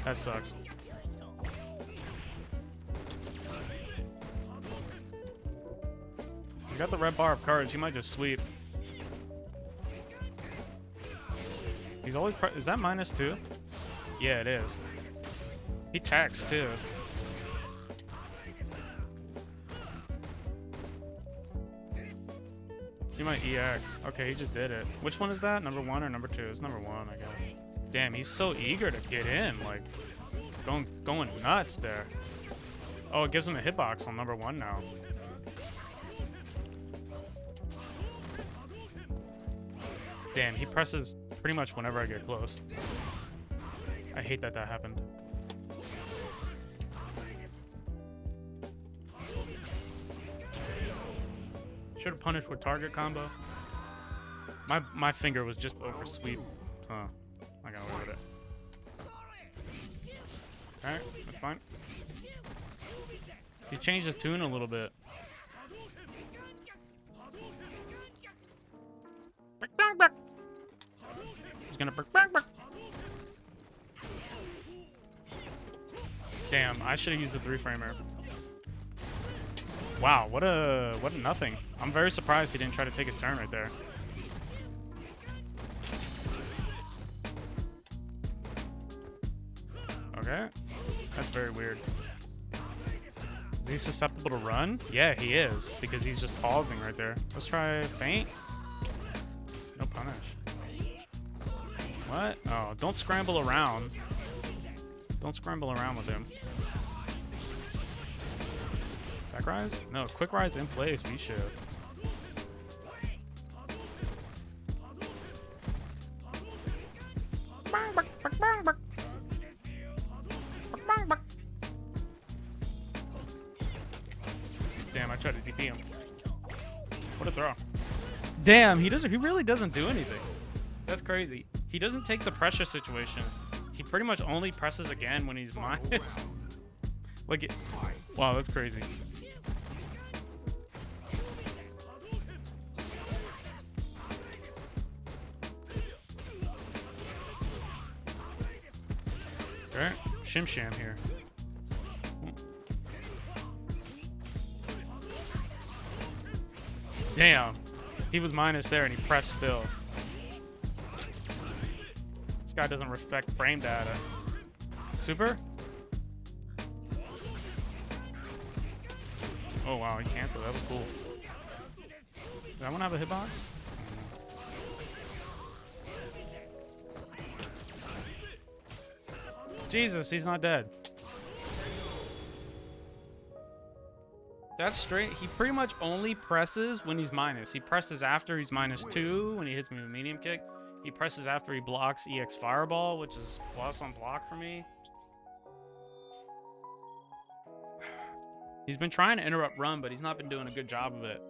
That sucks. He got the red bar of courage. He might just sweep. He's always... Is that -2? Yeah, it is. He tacks, too. He might EX. Okay, he just did it. Which one is that? Number 1 or number 2? It's number 1, I guess. Damn, he's so eager to get in. Like, going nuts there. Oh, it gives him a hitbox on number 1 now. Damn, he presses pretty much whenever I get close. I hate that happened. Should have punished with target combo. My finger was just over sweep. Huh. I got away with it. Alright, that's fine. He changed his tune a little bit. He's gonna Damn, I should have used the 3-framer. Wow, what a nothing. I'm very surprised he didn't try to take his turn right there. Okay. That's very weird. Is he susceptible to run? Yeah, he is, because he's just pausing right there. Let's try feint. No punish. What? Oh, don't scramble around. Don't scramble around with him. Back rise? No, quick rise in place, we should. Damn, I tried to DP him. What a throw. Damn, he really doesn't do anything. That's crazy. He doesn't take the pressure situations. He pretty much only presses again when he's minus. Like, wow, that's crazy. Alright, Shim Sham here. Damn. He was minus there and he pressed still. This guy doesn't respect frame data. Super? Oh wow, he canceled. That was cool. Does that one have a hitbox? Jesus, he's not dead. That's straight. He pretty much only presses when he's minus. He presses after he's -2 when he hits me with a medium kick. He presses after he blocks EX Fireball, which is plus on block for me. He's been trying to interrupt run, but he's not been doing a good job of it.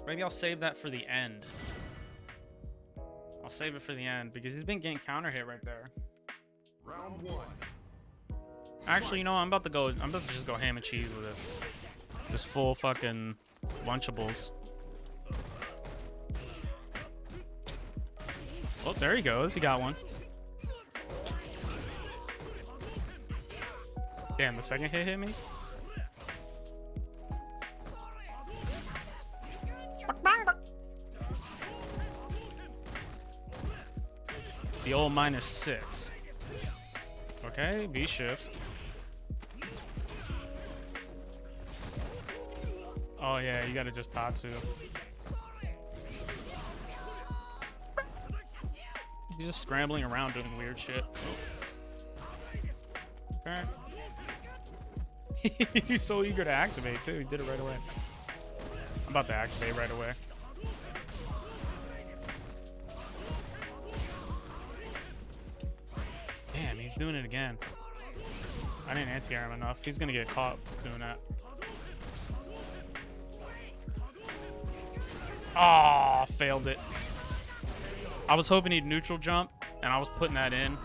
Maybe I'll save that for the end. I'll save it for the end because he's been getting counter hit right there. Round 1. Actually, you know, I'm about to just go ham and cheese with it. Just full fucking Lunchables. Oh, there he goes. He got one. Damn, the second hit me. The old -6. Okay, V shift. Oh yeah, you gotta just Tatsu. He's just scrambling around doing weird shit. Okay. He's so eager to activate too. He did it right away. I'm about to activate right away. Damn, he's doing it again. I didn't anti-air him enough. He's gonna get caught doing that. Oh, failed it. I was hoping he'd neutral jump, and I was putting that in.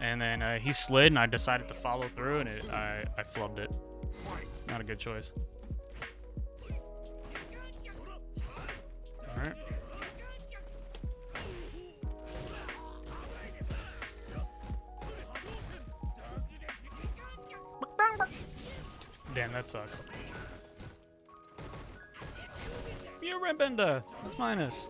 And then he slid, and I decided to follow through, and I flubbed it. Not a good choice. Alright. Damn, that sucks. You red bender. That's minus.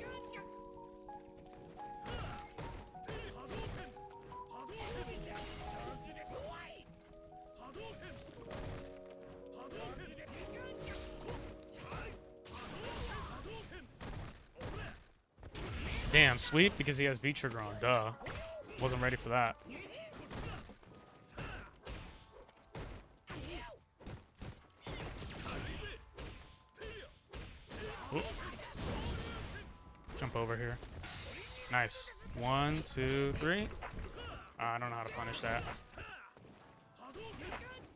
Damn, sweep because he has V trigger on. Duh. Wasn't ready for that. Oop. Jump over here. Nice. 1, 2, 3. I don't know how to punish that.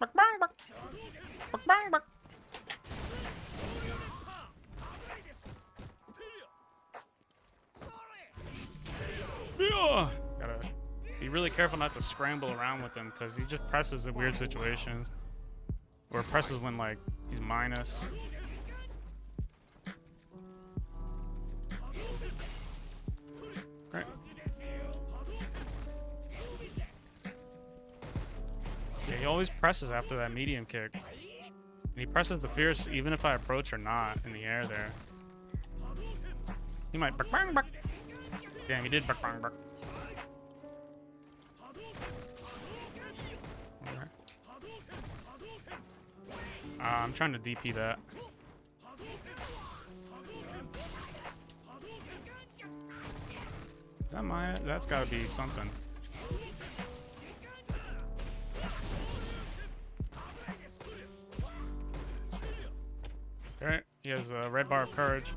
Buck, bang, buck. Buck, bang, buck. Yeah. Gotta be really careful not to scramble around with him because he just presses in weird situations. Or presses when like he's minus. Right. Yeah, he always presses after that medium kick. And he presses the fierce even if I approach or not in the air there. He might buck, bang, buck. Damn, he did buck, bang, buck. Alright. I'm trying to DP that. Is that my? That's gotta be something. Alright, he has a red bar of courage.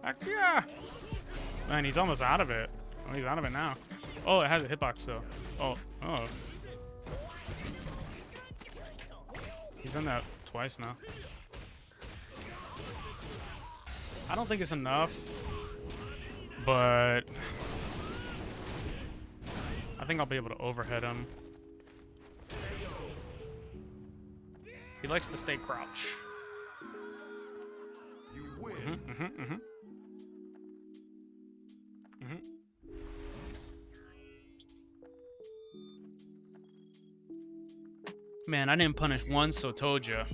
Heck yeah! Man, he's almost out of it. Oh, he's out of it now. Oh, it has a hitbox still. Oh. He's done that twice now. I don't think it's enough, but I think I'll be able to overhead him. He likes to stay crouch. You win. Man, I didn't punish one, so told ya.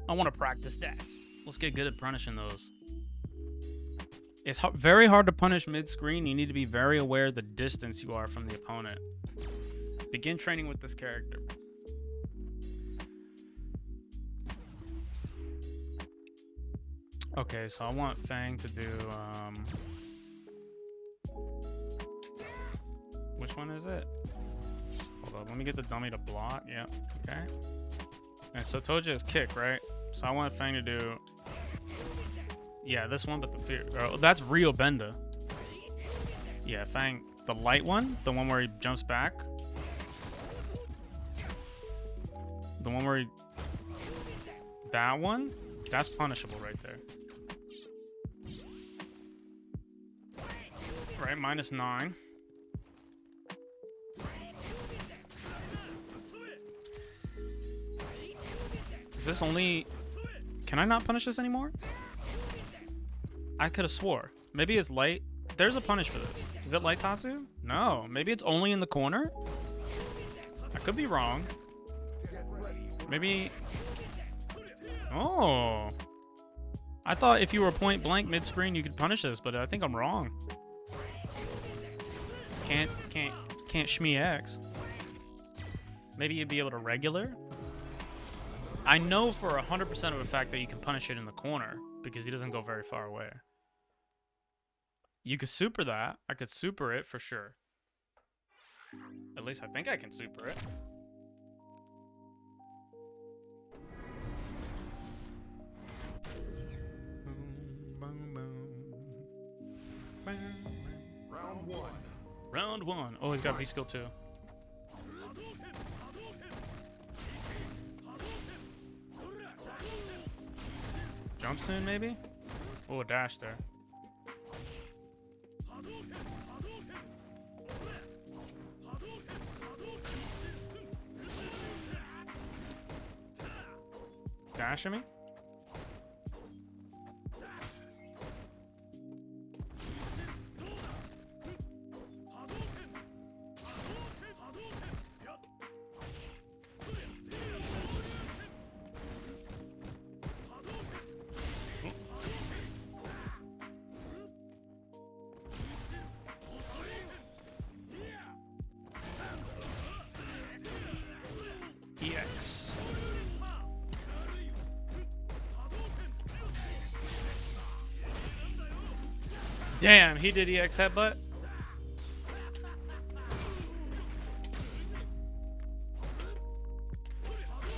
I want to practice that. Let's get good at punishing those. It's very hard to punish mid-screen. You need to be very aware of the distance you are from the opponent. Begin training with this character. Okay, so I want Fang to do, which one is it? Hold on, let me get the dummy to block. Yeah, okay. And so Toja is kick, right? So I want Fang to do, yeah, this one, but the fear. Oh, that's Rio Benda. Yeah, Fang, the light one, the one where he jumps back. The one where he, that one, that's punishable right there. Right, -9. Is this only... Can I not punish this anymore? I could have swore. Maybe it's light. There's a punish for this. Is it light Tatsu? No. Maybe it's only in the corner? I could be wrong. Maybe... Oh. I thought if you were point blank mid-screen you could punish this, but I think I'm wrong. Can't shmee X. Maybe you'd be able to regular? I know for 100% of a fact that you can punish it in the corner because he doesn't go very far away. You could super that. I could super it for sure. At least I think I can super it. Round 1. Round 1. Oh, he's got V skill too. Jump soon, maybe? Oh, dash there. dashing me? EX. Damn, he did EX headbutt.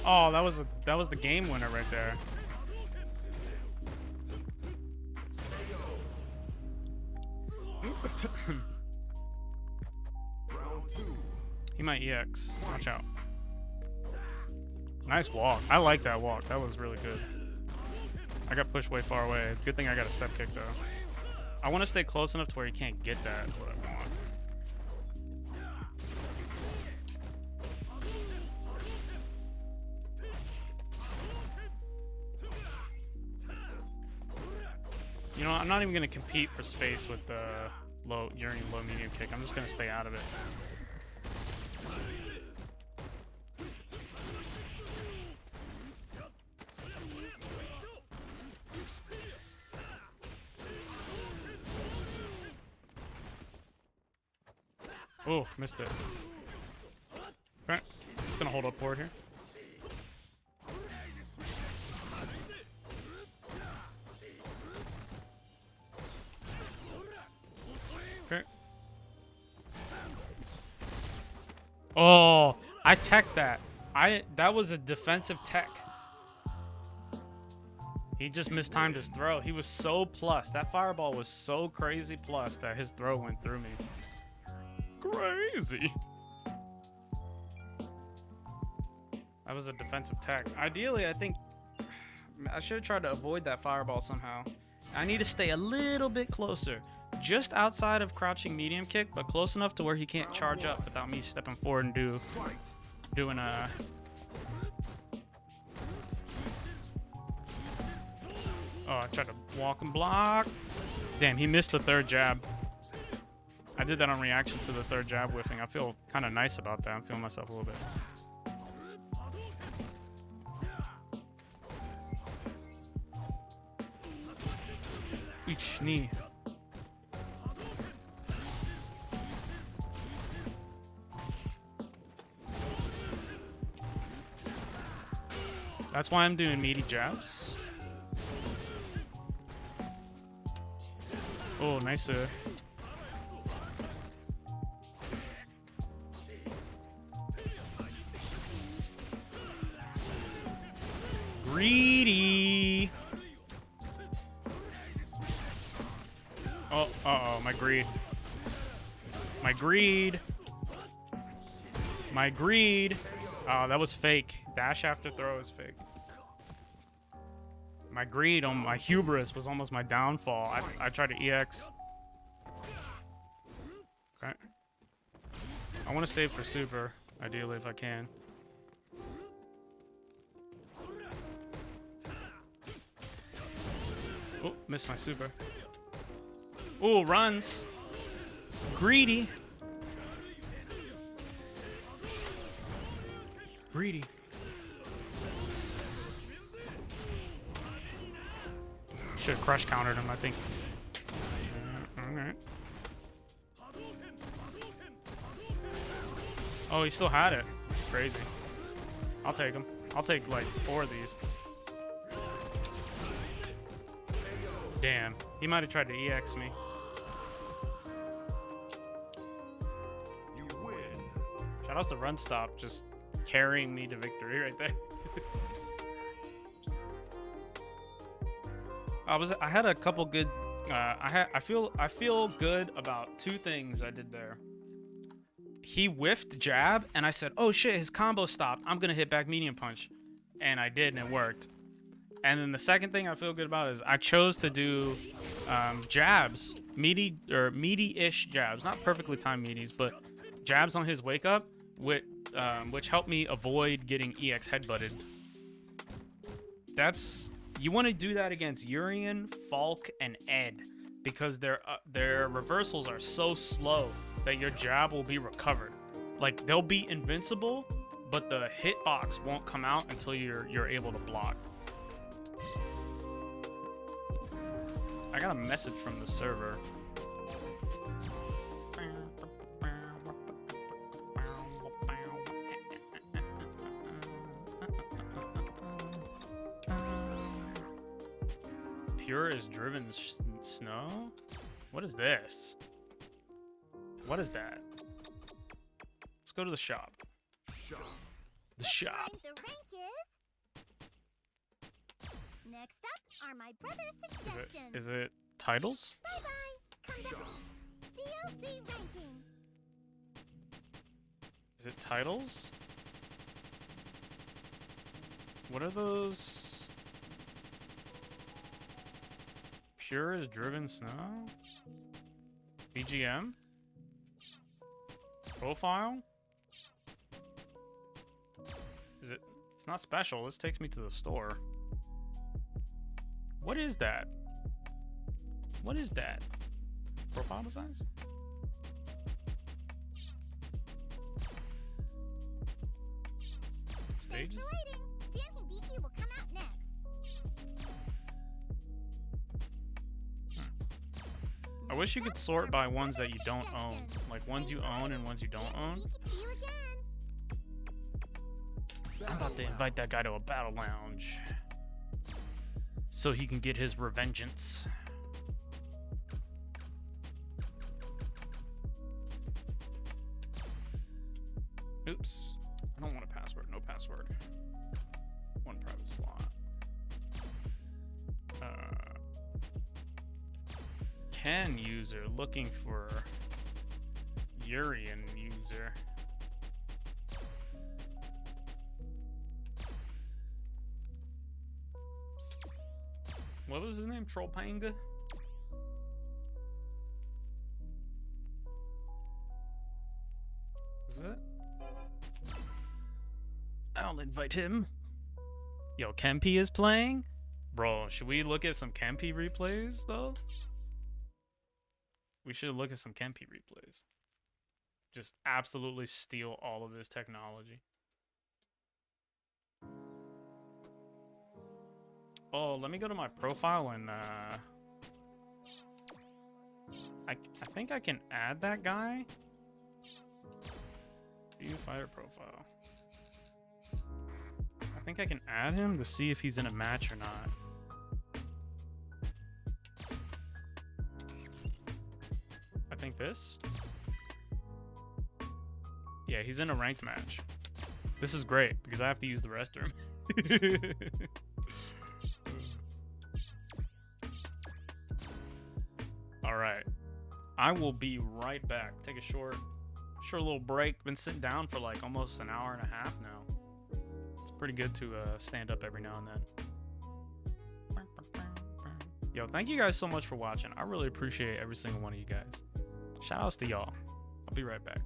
Oh, that was the game winner right there. He might EX. Watch out. Nice walk. I like that walk. That was really good. I got pushed way far away. Good thing I got a step kick though. I want to stay close enough to where he can't get that. Is what I want. You know, I'm not even going to compete for space with the low medium kick. I'm just going to stay out of it. Oh, missed it. Okay, just gonna hold up forward here. Okay. Oh, I teched that. That was a defensive tech. He just mistimed his throw. He was so plus. That fireball was so crazy plus that his throw went through me. Crazy. That was a defensive tech. Ideally, I think I should have tried to avoid that fireball somehow. I need to stay a little bit closer. Just outside of crouching medium kick, but close enough to where he can't charge up without me stepping forward and doing a... Oh, I tried to walk and block. Damn, he missed the third jab. I did that on reaction to the third jab whiffing. I feel kind of nice about that. I'm feeling myself a little bit. Each knee. That's why I'm doing meaty jabs. Oh, nice. Greedy. Oh, uh-oh, my greed. My greed. My greed. Oh, that was fake. Dash after throw is fake. My greed on my hubris was almost my downfall. I tried to EX. Okay. I want to save for super, ideally, if I can. Oh, missed my super. Oh, runs. Greedy. Greedy. Should have crush countered him, I think. Alright. Oh, he still had it. Crazy. I'll take him. I'll take like 4 of these. Damn. He might have tried to EX me. You win. Shout out to Run Stop, just carrying me to victory right there. I had a couple good I feel good about 2 things I did there. He whiffed jab and I said, "Oh shit, his combo stopped. I'm going to hit back medium punch." And I did and it worked. And then the second thing I feel good about is I chose to do jabs, meaty-ish jabs, not perfectly timed meaties, but jabs on his wake up, which helped me avoid getting EX headbutted. That's you want to do that against Urian, Falk, and Ed because their reversals are so slow that your jab will be recovered. Like they'll be invincible, but the hitbox won't come out until you're able to block. I got a message from the server. Pure is driven snow? What is this? What is that? Let's go to the shop. The shop. The rank is. Next up are my brother's suggestions. Is it titles? Bye bye. Come back. DLC ranking. Is it titles? What are those? Pure is driven snow? BGM? Profile? Is it? It's not special. This takes me to the store. What is that? What is that? Profile designs? Thanks Stages? for waiting. Dancing BP will come out next. I wish you could sort by ones that you don't own. Like ones you own and ones you don't own. See you again. I'm about to invite that guy to a battle lounge. So he can get his revengeance. Oops. I don't want a password. No password. One private slot. Ken user looking for Urian user. What was his name? Trollpanga? Is it? I'll invite him. Yo, Kempi is playing? Bro, should we look at some Kempi replays, though? We should look at some Kempi replays. Just absolutely steal all of his technology. Oh, let me go to my profile and I think I can add that guy. View fighter profile. I think I can add him to see if he's in a match or not. I think this. Yeah, he's in a ranked match. This is great because I have to use the restroom. All right, I will be right back. Take a short little break. Been sitting down for like almost an hour and a half now. It's pretty good to stand up every now and then. Yo, thank you guys so much for watching. I really appreciate every single one of you guys. Shout outs to y'all. I'll be right back.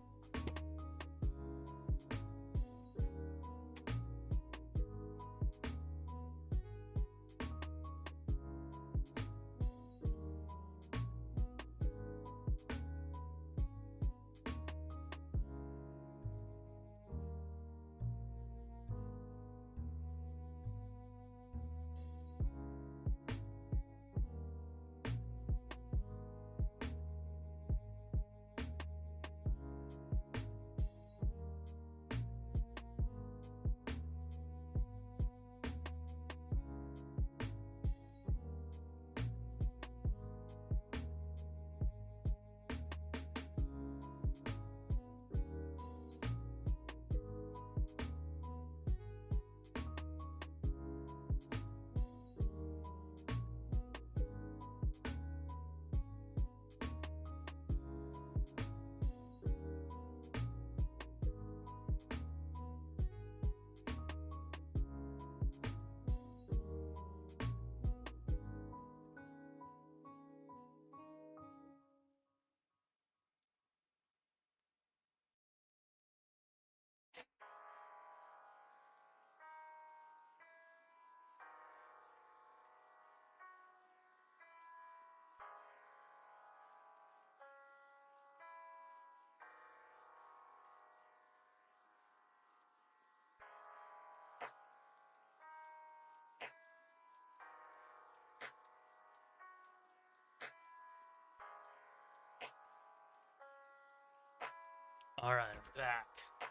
All right, I'm back.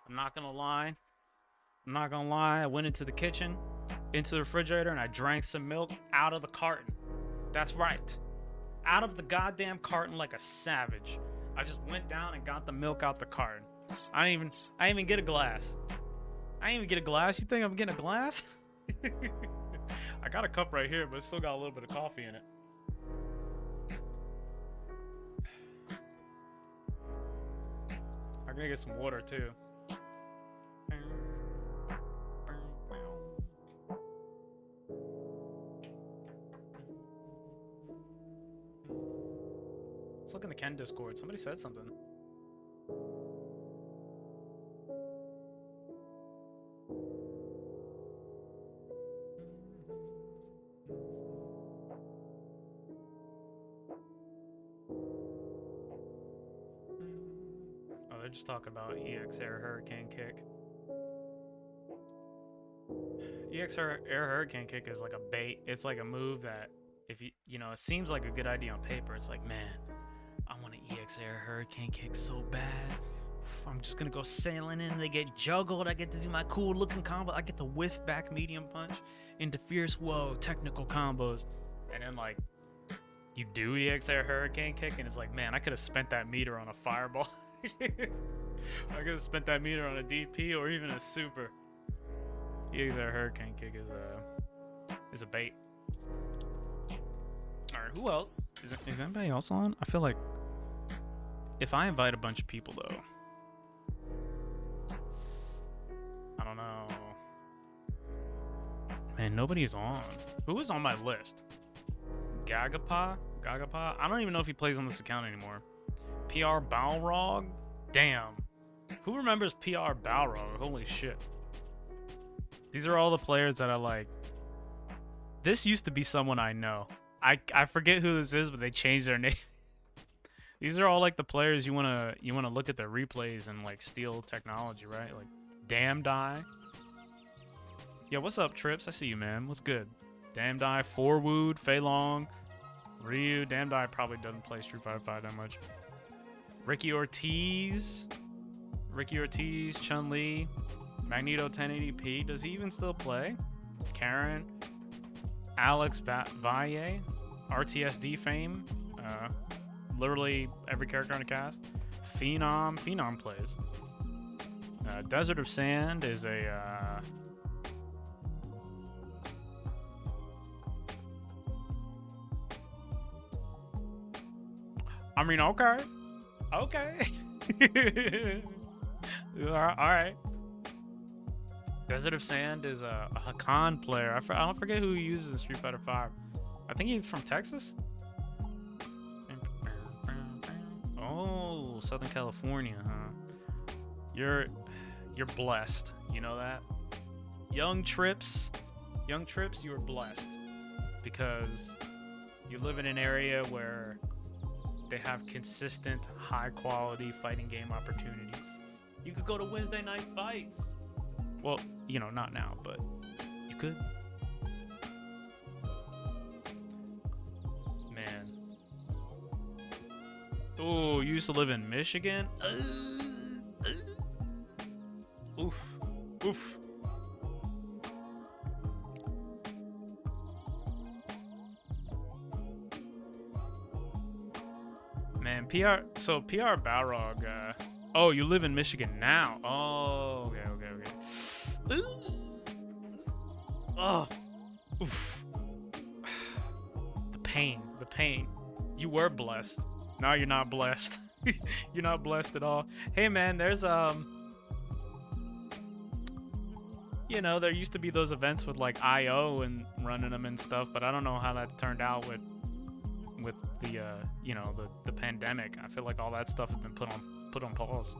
I'm not gonna lie. I went into the kitchen, into the refrigerator, and I drank some milk out of the carton. That's right. Out of the goddamn carton like a savage. I just went down and got the milk out the carton. I didn't even get a glass. You think I'm getting a glass? I got a cup right here, but it still got a little bit of coffee in it. I'm gonna get some water too. Let's look in the Ken Discord. Somebody said something. Oh, they're just talking about EX Air Hurricane Kick. EX Air Hurricane Kick is like a bait. It's like a move that if you know, it seems like a good idea on paper. It's like, man, I want an EX Air Hurricane Kick so bad. I'm just gonna go sailing in. They get juggled. I get to do my cool looking combo. I get to whiff back medium punch into fierce technical combos. And then like you do EX Air Hurricane Kick and it's like, man, I could have spent that meter on a fireball. I could have spent that meter on a DP or even a super. EX Air Hurricane Kick is a bait. Alright, who else? Is anybody else on? I feel like if I invite a bunch of people though, I don't know. Man, nobody's on. Who is on my list? Gagapa? I don't even know if he plays on this account anymore. PR Balrog? Damn. Who remembers PR Balrog? Holy shit. These are all the players that I like. This used to be someone I know. I forget who this is, but they changed their name. These are all like the players you wanna look at their replays and like steal technology, right? Like Damn Die. Yeah, what's up, Trips? I see you, man. What's good? Damn Die, Forwood, Fei Long, Ryu. Damn Die probably doesn't play Street Fighter 5 that much. Ricky Ortiz, Chun Li, Magneto 1080p. Does he even still play? Karen, Alex Valle, RTSD fame. Literally every character on the cast. Phenom plays. Desert of Sand is a I mean, okay. All right. Desert of Sand is a Hakan player. I don't forget who he uses in Street Fighter 5. I think he's from Texas. Oh, Southern California, huh? You're blessed. You know that? Young Trips, you are blessed because you live in an area where they have consistent, high-quality fighting game opportunities. You could go to Wednesday night fights. Well, you know, not now, but you could. Man. Oh, you used to live in Michigan? Oof. Man, PR Balrog, oh, you live in Michigan now. Oh, okay. Oh, oof. The pain. You were blessed. Now you're not blessed. You're not blessed at all. Hey, man, there's you know, there used to be those events with like IO and running them and stuff, but I don't know how that turned out with the you know, the pandemic. I feel like all that stuff has been put on pause.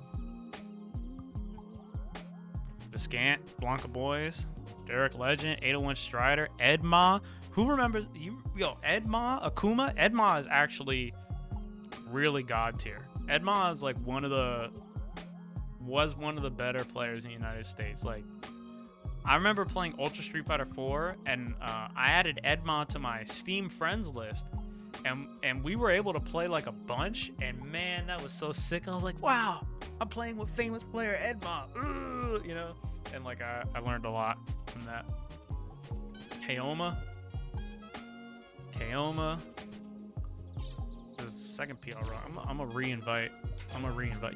The Scant, Blanca Boys, Derek Legend, 801 Strider, Edma. Who remembers Edma, Akuma? Edma is actually really god tier. Edma is like one of the better players in the United States. Like, I remember playing Ultra Street Fighter 4 and I added Edma to my Steam friends list. And we were able to play like a bunch, and man, that was so sick. I was like, wow, I'm playing with famous player Edma, you know, and like I learned a lot from that. Kaoma. This is the second PR run. I'm a reinvite.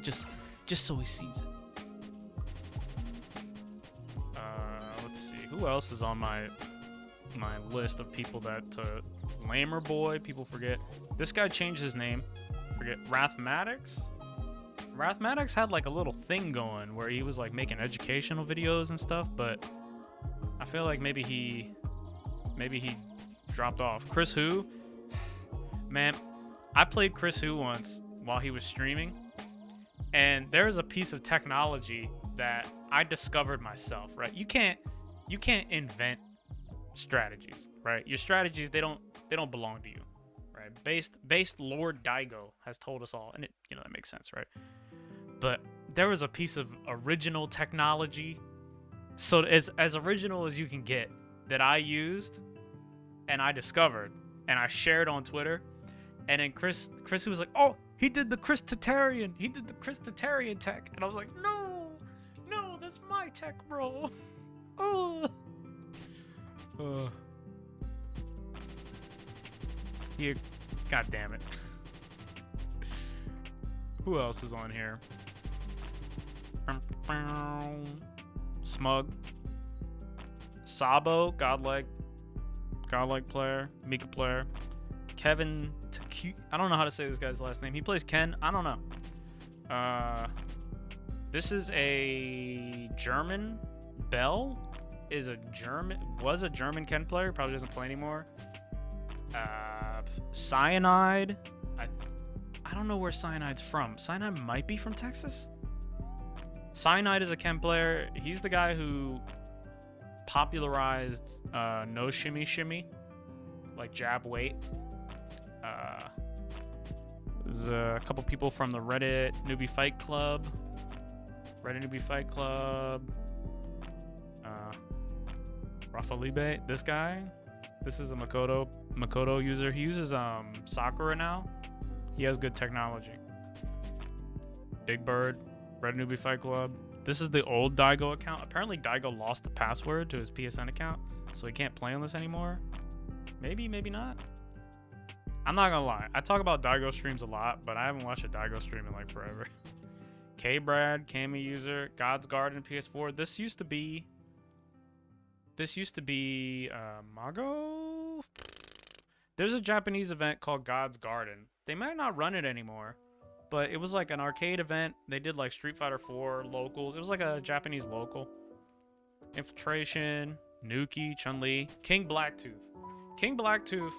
Just so he sees it. Let's see. Who else is on my list of people that Lamer Boy, people forget. This guy changed his name. Forget. Rathmatics had like a little thing going where he was like making educational videos and stuff, but I feel like maybe he dropped off. Chris Who, man, I played Chris Who once while he was streaming, and there's a piece of technology that I discovered myself, right? You can't invent strategies, right? Your strategies, they don't belong to you, right? Based Lord Daigo has told us all, and it, you know, that makes sense, right? But there was a piece of original technology, so as original as you can get, that I used and I discovered and I shared on Twitter, and then Chris was like, oh, he did the Chris Tatarian tech, and I was like, no, that's my tech, bro. Here, god damn it. Who else is on here? Smug, Sabo, godlike player, Mika player, Kevin. I don't know how to say this guy's last name. He plays Ken. I don't know. This is a German. Bell was a German Ken player. Probably doesn't play anymore. Cyanide. I don't know where Cyanide's from. Cyanide might be from Texas. Cyanide is a Ken player. He's the guy who popularized no shimmy shimmy, like jab weight. There's a couple people from the Reddit Newbie Fight Club. Rafalibe, this guy. This is a Makoto user. He uses Sakura now. He has good technology. Big Bird, Red Newbie Fight Club. This is the old Daigo account. Apparently Daigo lost the password to his PSN account, so he can't play on this anymore. Maybe not. I'm not gonna lie. I talk about Daigo streams a lot, but I haven't watched a Daigo stream in like forever. K-Brad, Kami user, God's Garden PS4. This used to be Mago? There's a Japanese event called God's Garden. They might not run it anymore, but it was like an arcade event. They did like Street Fighter 4 locals. It was like a Japanese local. Infiltration, Nuki, Chun-Li, King Blacktooth. King Blacktooth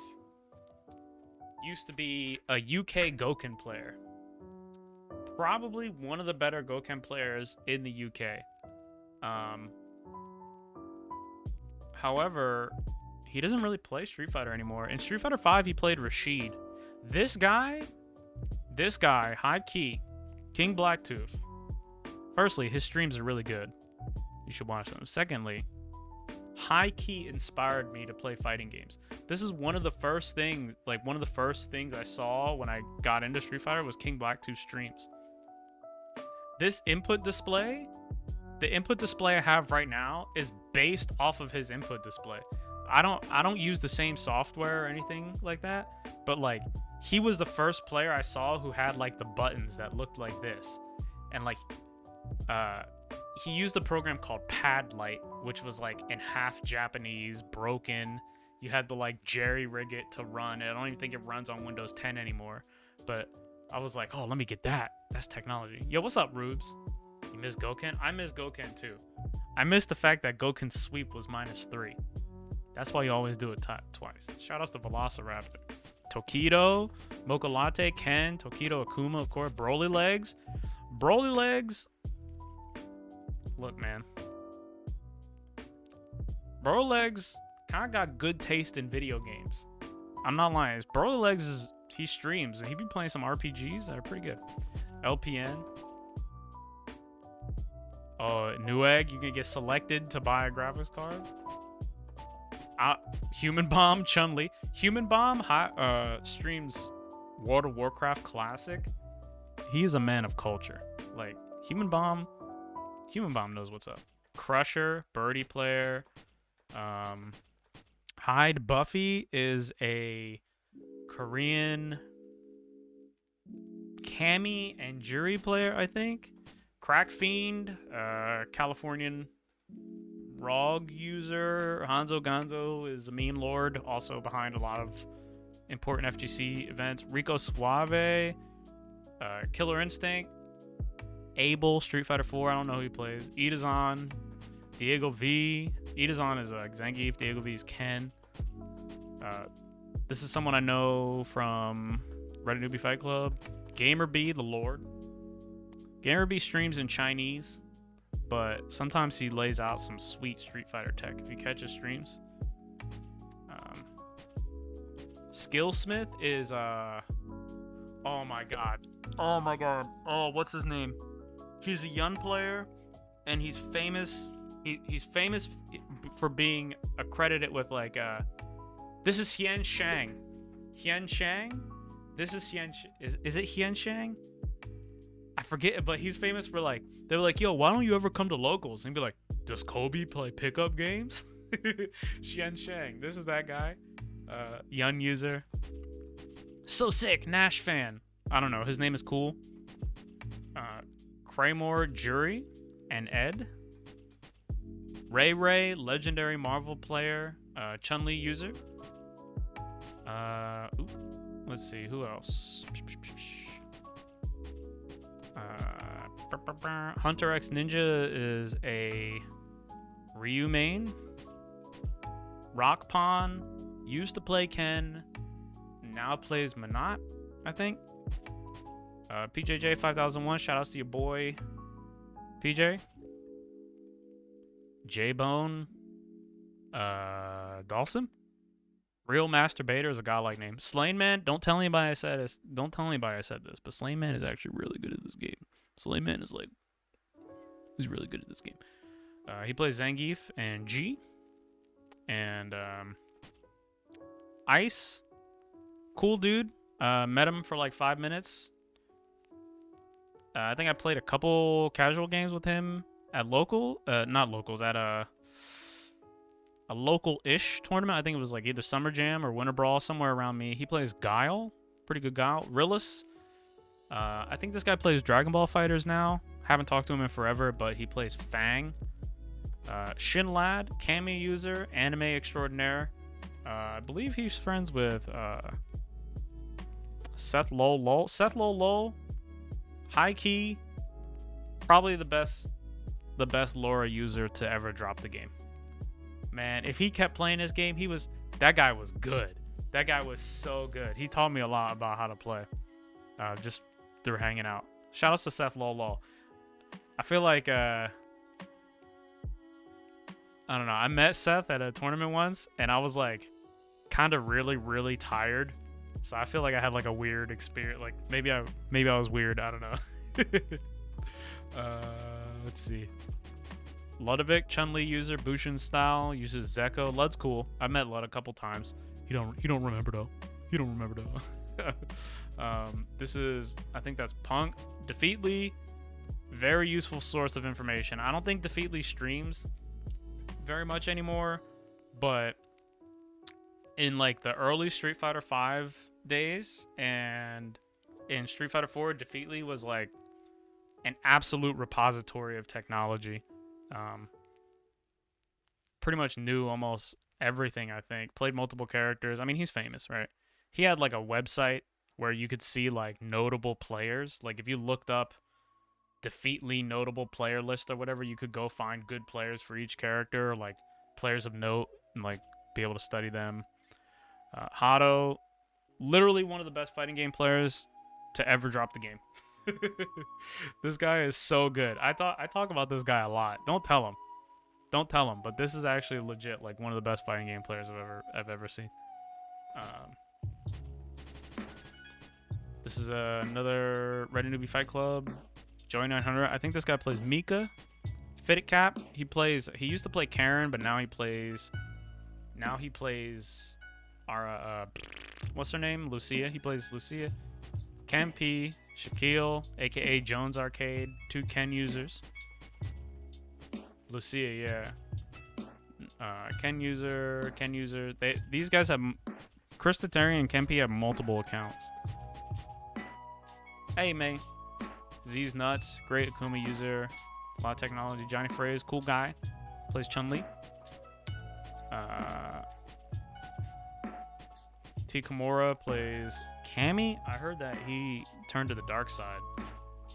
used to be a UK Goken player. Probably one of the better Goken players in the UK. However, he doesn't really play Street Fighter anymore. In Street Fighter 5, he played Rashid. This guy, high key, King Blacktooth. Firstly, his streams are really good. You should watch them. Secondly, high key inspired me to play fighting games. This is one of the first things I saw when I got into Street Fighter was King Blacktooth streams. This input display, the input display I have right now is based off of his input display. I don't use the same software or anything like that, but like he was the first player I saw who had like the buttons that looked like this, and like he used a program called Padlight, which was like in half Japanese, broken. You had to like jerry rig it to run. I don't even think it runs on Windows 10 anymore, but I was like, oh, let me get that. That's technology. Yo, what's up, Rubes? You miss Goken? I miss Goken too. I miss the fact that Goken's sweep was -3. That's why you always do it twice. Shout outs to Velociraptor. Tokido, Mocha Latte, Ken, Tokido, Akuma, of course. Broly Legs. Broly Legs. Look, man. Broly Legs kind of got good taste in video games. I'm not lying. Broly Legs he streams and he be playing some RPGs that are pretty good. LPN. Oh, Newegg, you can get selected to buy a graphics card. Human Bomb, Chun-Li. Human Bomb streams World of Warcraft Classic. He is a man of culture. Like, Human Bomb knows what's up. Crusher, Birdie player. Hyde Buffy is a Korean Kami and Jury player, I think. Crack Fiend, Californian ROG user. Hanzo Gonzo is a meme lord, also behind a lot of important FGC events. Rico Suave, Killer Instinct, Abel, Street Fighter 4. I don't know who he plays. Idazan, Diego V. Idazan is Zangief. Diego V is Ken. This is someone I know from Reddit Newbie Fight Club. Gamer B, the Lord. Gamer B streams in Chinese, but sometimes he lays out some sweet Street Fighter tech if you catch his streams. Skillsmith is oh my god. Oh, what's his name? He's a young player, and he's famous. He's famous for being accredited with like this is Hien Shang. Hien Shang? This is Hien. Is it Hien Shang? I forget, but he's famous for like, they were like, yo, why don't you ever come to locals? And be like, does Kobe play pickup games? Hien Shang. This is that guy. Young user. So sick. Nash fan. I don't know. His name is cool. Kramer, Jury, and Ed. Ray, legendary Marvel player. Chun-Li user. Let's see, who else? Hunter X Ninja is a Ryu main. Rock Pond used to play Ken, now plays Manat, I think. PJJ 5001, shout outs to your boy PJ. J-Bone, Dawson. Real Masturbator is a godlike name. Slain Man, don't tell anybody I said this. Don't tell anybody I said this, but Slain Man is actually really good at this game. Slain Man is like, he's really good at this game. He plays Zangief and G. And Ice, cool dude. Met him for like 5 minutes. I think I played a couple casual games with him at not locals, at a local-ish tournament. I think it was like either Summer Jam or Winter Brawl, somewhere around me. He plays Guile, pretty good Guile. Rillis, I think this guy plays Dragon Ball Fighters now. Haven't talked to him in forever, but he plays Fang. Shin Lad, Kami user, anime extraordinaire. I believe he's friends with Seth Lol. Seth Lol, high key, probably the best Laura user to ever drop the game. Man, if he kept playing this game, that guy was good. That guy was so good. He taught me a lot about how to play, just through hanging out. Shout outs to Seth Lol. I feel like I don't know. I met Seth at a tournament once, and I was like, kind of really, really tired. So I feel like I had like a weird experience. Like maybe I was weird. I don't know. Let's see. Ludovic, Chun-Li user, Bushin style, uses Zeko. Lud's cool. I met Lud a couple times. He don't remember though. This is, I think that's Punk. Defeatly, very useful source of information. I don't think Defeatly streams very much anymore, but in like the early Street Fighter 5 days and in Street Fighter 4, Defeatly was like an absolute repository of technology. Pretty much knew almost everything, I think. Played multiple characters. I mean, he's famous, right? He had like a website where you could see like notable players. Like if you looked up Defeatly notable player list or whatever, you could go find good players for each character, or like players of note, and like be able to study them. Hato, literally one of the best fighting game players to ever drop the game. This guy is so good. I talk about this guy a lot. Don't tell him, but this is actually legit like one of the best fighting game players I've ever seen. This is another Reddit Newbie Fight Club. Joy 900. I think this guy plays Mika. Fitted Cap. He used to play Karen, but now he plays our what's her name? Lucia. He plays Lucia. Cam P. Shaquille, aka Jones Arcade. 2 Ken users. Lucia, yeah. Ken user. These guys have... Chris Tatarian and Kempi have multiple accounts. Hey, May. Z's Nuts. Great Akuma user. A lot of technology. Johnny Phrase. Cool guy. Plays Chun-Li. T. Kimura plays Cammy. I heard that he turned to the dark side.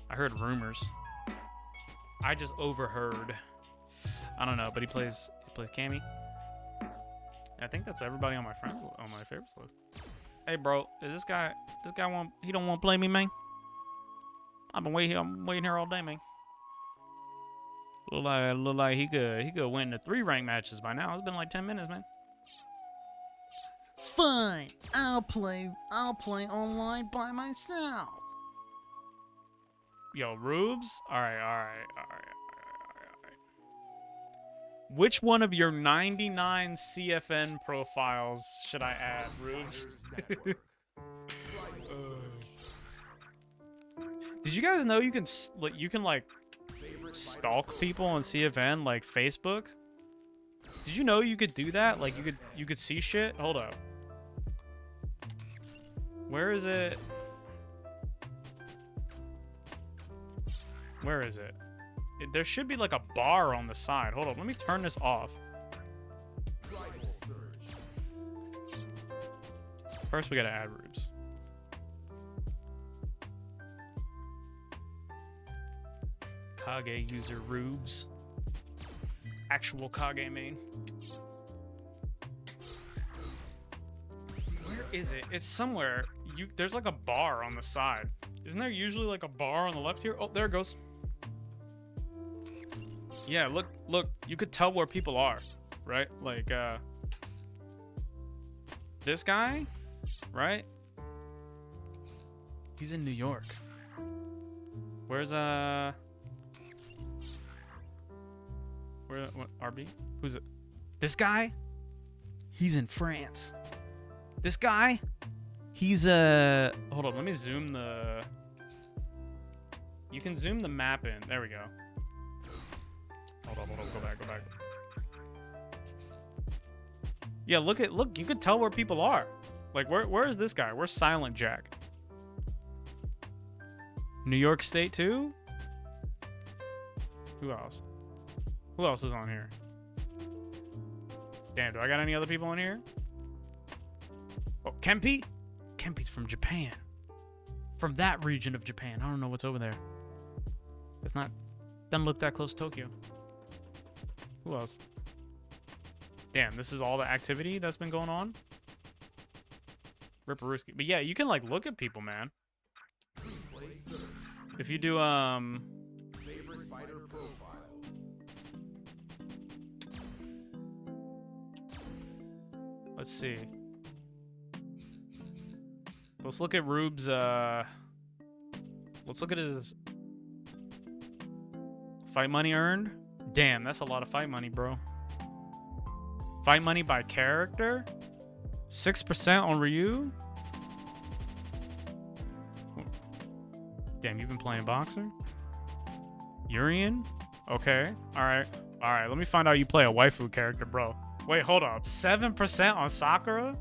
I heard rumors. I just overheard. I don't know, but he plays Cammy. I think that's everybody on my favorites list. Hey, bro, is this guy he don't want to play me, man? I'm waiting here all day, man. Look like he could win the 3 rank matches by now. It's been like 10 minutes, man. Fine, I'll play online by myself. Yo, Rubes? All right. Which one of your 99 CFN profiles should I add, Rubes? Did you guys know you can like stalk people on CFN like Facebook? Did you know you could do that? Like you could see shit? Hold up. Where is it? Where is it? There should be like a bar on the side. Hold on, let me turn this off. First, we gotta add Rubes. Kage user Rubes. Actual Kage main. Where is it? It's somewhere. There's like a bar on the side. Isn't there usually like a bar on the left here? Oh, there it goes. Yeah, look, you could tell where people are, right? Like, this guy, right? He's in New York. Where's, what, RB? Who's it? This guy? He's in France. This guy? He's, hold on, let me zoom you can zoom the map in. There we go. Hold on, go back. Yeah, look, you could tell where people are. Like, where is this guy? Where's Silent Jack? New York State too? Who else? Who else is on here? Damn, do I got any other people on here? Oh, Kempi? Kempi's from Japan. From that region of Japan. I don't know what's over there. It's not... Doesn't look that close to Tokyo. Who else? Damn, this is all the activity that's been going on? Ripperooski. But yeah, you can, like, look at people, man. If you do, Favorite fighter profile. let's see. Let's look at Rube's, let's look at his fight money earned. Damn, that's a lot of fight money, bro. Fight money by character? 6% on Ryu? Damn, you've been playing boxer? Urian? Okay. Alright, let me find out you play a waifu character, bro. Wait, hold up. 7% on Sakura?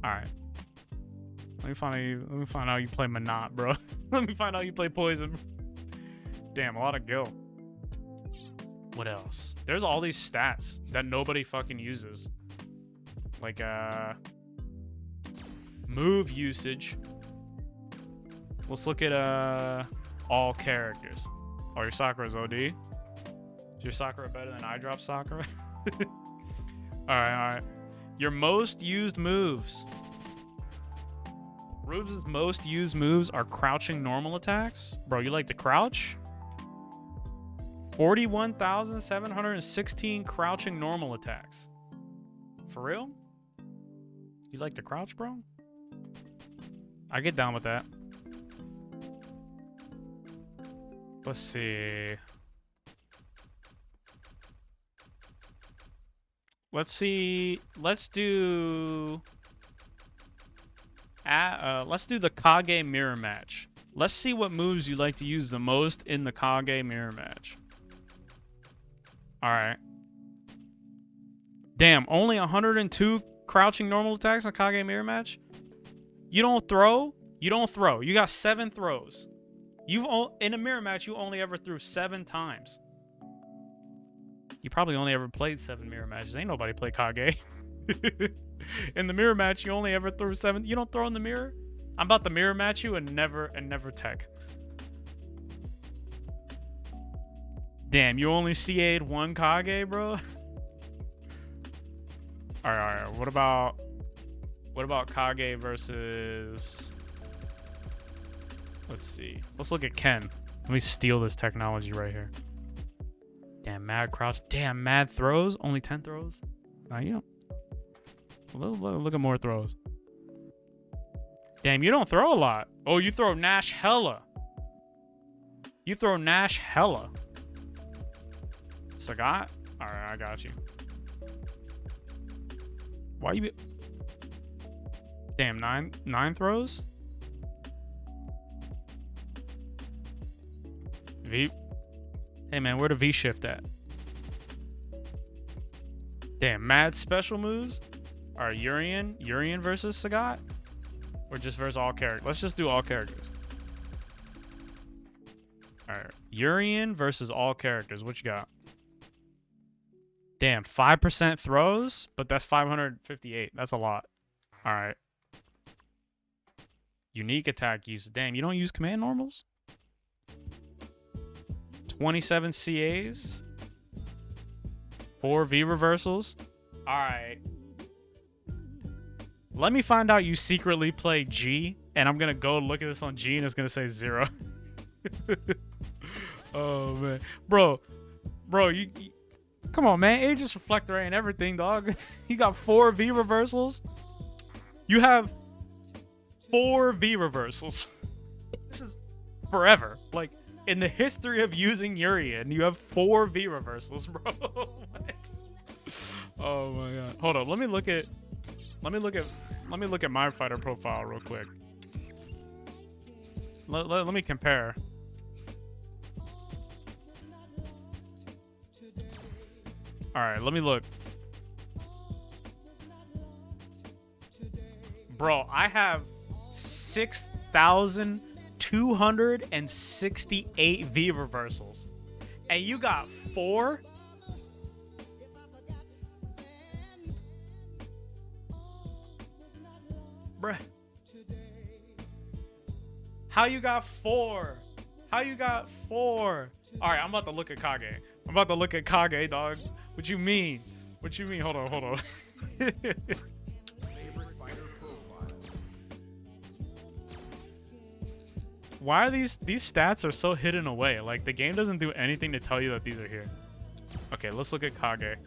Alright. Let me find out you play Manat, bro. Let me find out you play Poison. Damn, a lot of gil. What else? There's all these stats that nobody fucking uses. Like, move usage. Let's look at, all characters. Oh, your Sakura's OD? Is your Sakura better than I drop Sakura? Alright. Your most used moves. Rubes' most used moves are crouching normal attacks. Bro, you like to crouch? 41,716 crouching normal attacks. For real? You like to crouch, bro? I get down with that. Let's see. Let's do... Let's do the Kage mirror match. Let's see what moves you like to use the most in the Kage mirror match. All right. Damn, only 102 crouching normal attacks in a Kage mirror match? You don't throw? You don't throw. You got 7 throws. In a mirror match, you only ever threw 7 times. You probably only ever played 7 mirror matches. Ain't nobody play Kage. In the mirror match, you only ever threw 7. You don't throw in the mirror? I'm about to mirror match you and never tech. Damn, you only CA'd 1 Kage, bro? Alright. What about Kage versus... Let's see. Let's look at Ken. Let me steal this technology right here. Damn, mad crouch. Damn, mad throws. Only 10 throws. Nah, you don't. Look at more throws. Damn, you don't throw a lot. Oh, you throw Nash hella. You throw Nash hella. Sagat? Alright, I got you. Why you... Damn, 9 throws? V... Hey, man, where the V shift at? Damn, mad special moves? Alright, Urian versus Sagat? Or just versus all characters? Let's just do all characters. Alright, Urian versus all characters. What you got? Damn, 5% throws? But that's 558. That's a lot. Alright. Unique attack use. Damn, you don't use command normals? 27 CAs? 4 V reversals? Alright. Let me find out you secretly play G, and I'm gonna go look at this on G, and it's gonna say 0. Oh, man. Bro, you come on, man. Aegis Reflector ain't everything, dog. You got 4 V reversals? You have 4 V reversals. This is forever. Like, in the history of using Urian, you have 4 V reversals, bro. What? Oh my god. Hold on. Let me look at my fighter profile real quick. Let me compare. Alright, let me look. Bro, I have 6,268 V reversals. And you got 4? Bruh. How you got 4? How you got 4? Alright, I'm about to look at Kage. I'm about to look at Kage, dog. What you mean? What you mean? Hold on. Favorite fighter profile. Why are these stats are so hidden away? Like, the game doesn't do anything to tell you that these are here. Okay, let's look at Kage.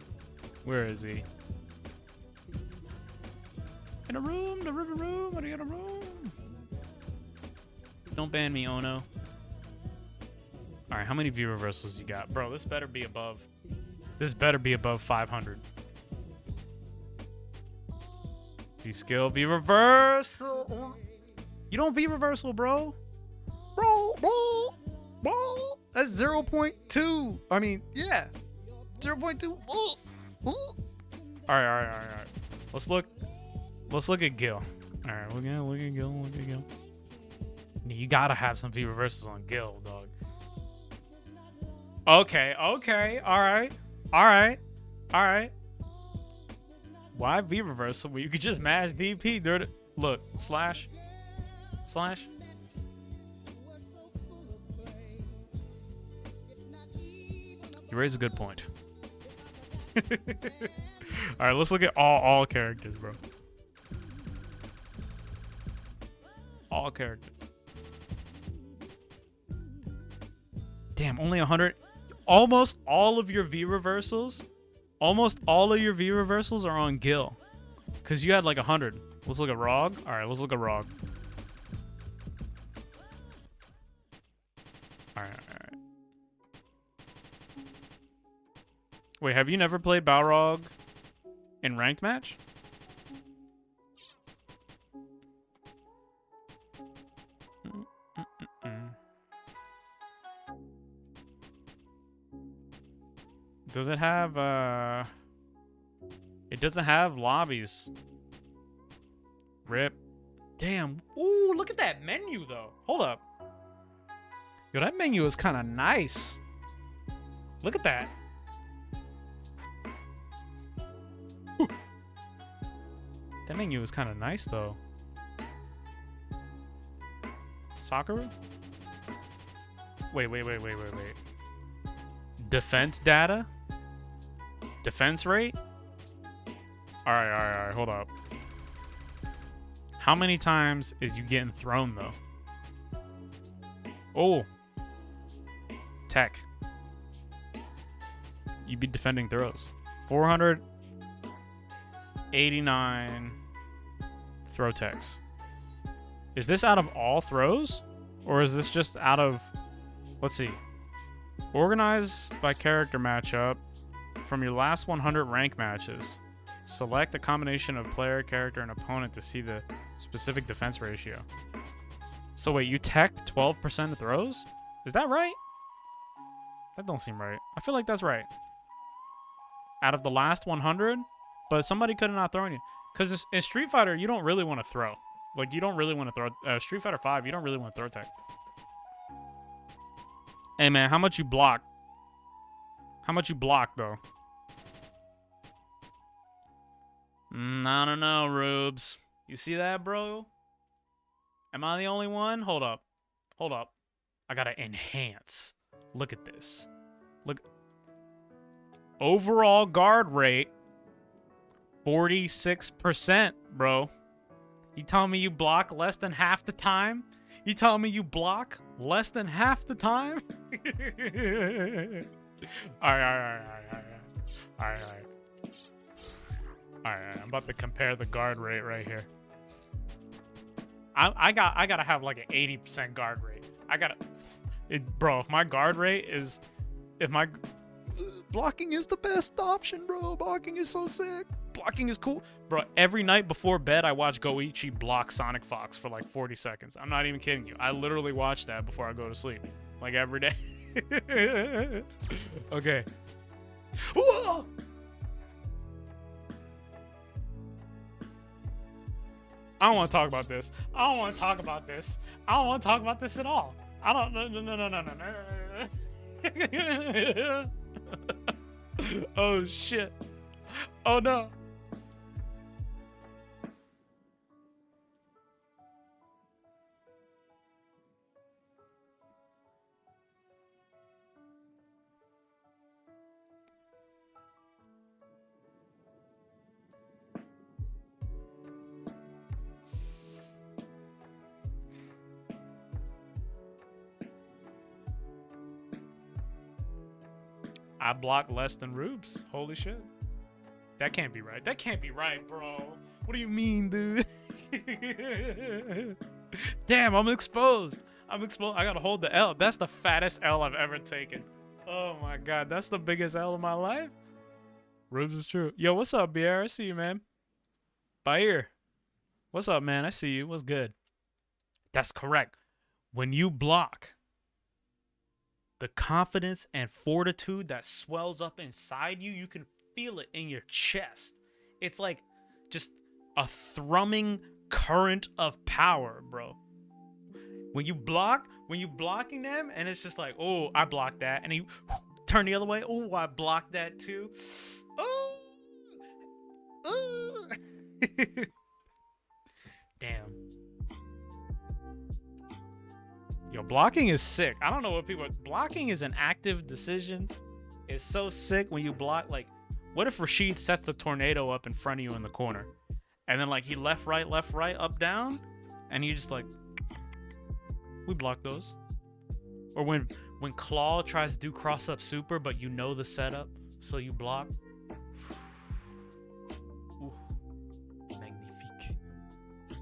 Where is he? In a room, the river room. Are you in a room? Don't ban me, Ono. Alright, how many V reversals you got? Bro, this better be above. This better be above 500. V skill, V reversal. You don't V reversal, bro. Bro. That's 0.2. I mean, yeah. 0.2. Alright. Let's look at Gil. Alright, look at Gil. You gotta have some V reversals on Gil, dog. Okay. Alright. Why V reversal? Well, you could just mash DP. Look, slash. You raise a good point. Alright, let's look at all characters, bro. All characters. Damn, only 100. Almost all of your V reversals are on Gil. Because you had like 100. Let's look at Rog. Alright, let's look at Rog. Alright. Wait, have you never played Balrog in ranked match? Does it have it doesn't have lobbies. Rip. Damn. Ooh, look at that menu though. Hold up. Yo, that menu is kind of nice. Look at that. Whew. That menu is kind of nice though. Sakura? Wait. Defense data? Defense rate? Alright, hold up. How many times is you getting thrown though? Oh. Tech. You be defending throws. 489 throw techs. Is this out of all throws? Or is this just out of... Let's see. Organized by character matchup from your last 100 rank matches. Select a combination of player, character, and opponent to see the specific defense ratio. So wait, you tech 12% of throws? Is that right? That don't seem right. I feel like that's right. Out of the last 100? But somebody could have not thrown you. Because in Street Fighter, you don't really want to throw. Like, you don't really want to throw... Street Fighter 5, you don't really want to throw tech. Hey, man, how much you block? How much you block, though? I don't know, Rubes. You see that, bro? Am I the only one? Hold up. Hold up. I gotta enhance. Look at this. Look. Overall guard rate, 46%, bro. You telling me you block less than half the time? You telling me you block less than half the time? Alright. I'm about to compare the guard rate right here. I gotta have like an 80% guard rate. Bro, if my guard rate is... Blocking is the best option, bro. Blocking is so sick. Blocking is cool. Bro, every night before bed, I watch Goichi block Sonic Fox for like 40 seconds. I'm not even kidding you. I literally watch that before I go to sleep. Like every day. Okay. Whoa! I don't want to talk about this. I don't want to talk about this. I don't want to talk about this at all. I don't... No. Oh, shit. Oh, no. I block less than Rubes. Holy shit. That can't be right. That can't be right, bro. What do you mean, dude? Damn, I'm exposed. I'm exposed. I gotta hold the L. That's the fattest L I've ever taken. Oh my god, that's the biggest L of my life. Rubes is true. Yo, what's up, BR? I see you, man. Bayer. What's up, man? I see you. What's good? That's correct. When you block, the confidence and fortitude that swells up inside you, you can feel it in your chest. It's like just a thrumming current of power, bro. When you blocking them, and it's just like, oh, I blocked that. And you turn the other way. Oh, I blocked that too. Oh. Damn. Yo, blocking is sick. I don't know what people... Blocking is an active decision. It's so sick when you block. Like, what if Rashid sets the tornado up in front of you in the corner? And then, like, he left, right, up, down. And you just, like... We block those. Or when Claw tries to do cross-up super, but you know the setup, so you block. Ooh. Magnifique.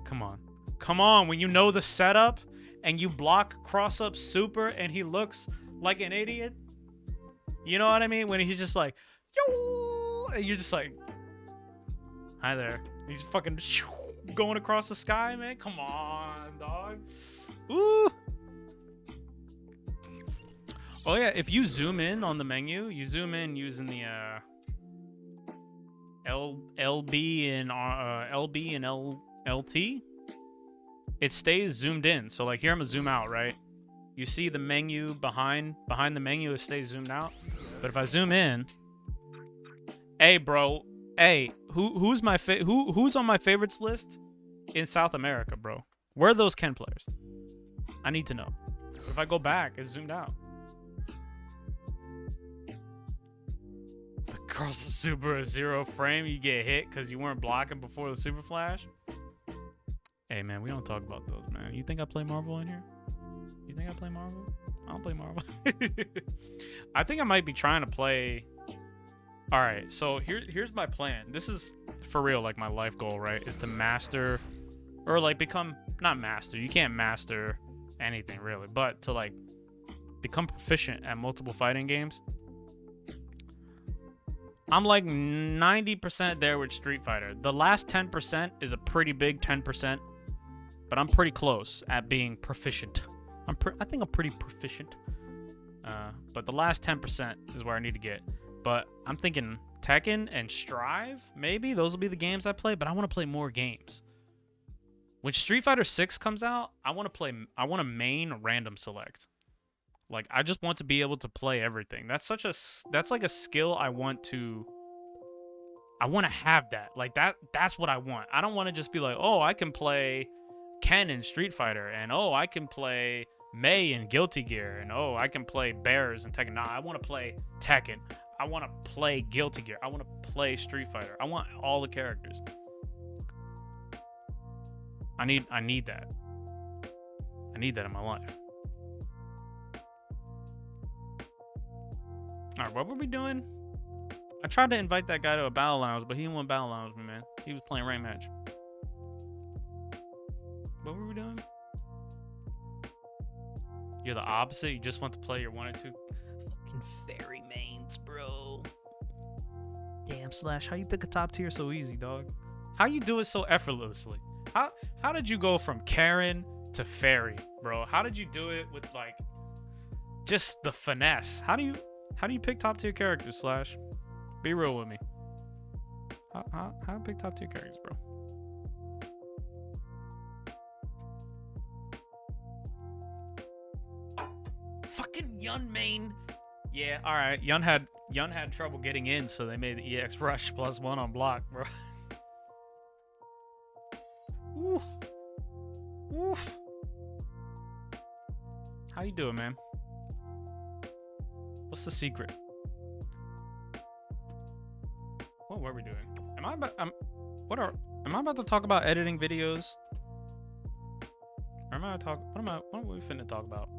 Come on. Come on, when you know the setup... and you block cross-up super and he looks like an idiot. You know what I mean? When he's just like, yo, and you're just like, hi there. He's fucking going across the sky, man. Come on, dog. Ooh. Oh yeah, if you zoom in on the menu, you zoom in using the LB and LT. It stays zoomed in. So like here, I'm gonna zoom out, right? You see the menu behind the menu, it stays zoomed out. But if I zoom in, hey bro, hey, who's on my favorites list in South America, bro? Where are those Ken players? I need to know. If I go back, it's zoomed out. Across the super zero frame, you get hit because you weren't blocking before the super flash. Hey man, we don't talk about those, man. You think I play Marvel in here? You think I play Marvel? I don't play Marvel. I think I might be trying to play. All right, so here's my plan. This is for real, like my life goal, right? Is to master, or like become, not master. You can't master anything really, but to like become proficient at multiple fighting games. I'm like 90% there with Street Fighter. The last 10% is a pretty big 10%, but I'm pretty close at being proficient. I think I'm pretty proficient. But the last 10% is where I need to get. But I'm thinking Tekken and Strive, maybe those will be the games I play. But I want to play more games. When Street Fighter 6 comes out, I want to main random select. Like I just want to be able to play everything. That's like a skill I want to have that. Like that's what I want. I don't want to just be like, "Oh, I can play Ken in Street Fighter," and "Oh, I can play Mei in Guilty Gear," and "Oh, I can play Bears in Tekken." Nah, I want to play Tekken. I want to play Guilty Gear. I want to play Street Fighter. I want all the characters. I need that. I need that in my life. All right, what were we doing? I tried to invite that guy to a battle lounge, but he didn't want battle lounge with me, man. He was playing rank match. What were we doing? You're the opposite. You just want to play your 1 or 2 fucking fairy mains, bro. Damn, Slash, how you pick a top tier so easy, dog? How you do it so effortlessly? How did you go from Karen to fairy, bro? How did you do it with like just the finesse? How do you pick top tier characters, Slash? Be real with me. How do you pick top tier characters, bro? Fucking Yun main. Yeah, all right. Yun had trouble getting in, so they made the EX rush +1 on block, bro. Oof. Oof. How you doing, man? What's the secret? What were we doing? Am I about to talk about editing videos? Or what are we finna talk about?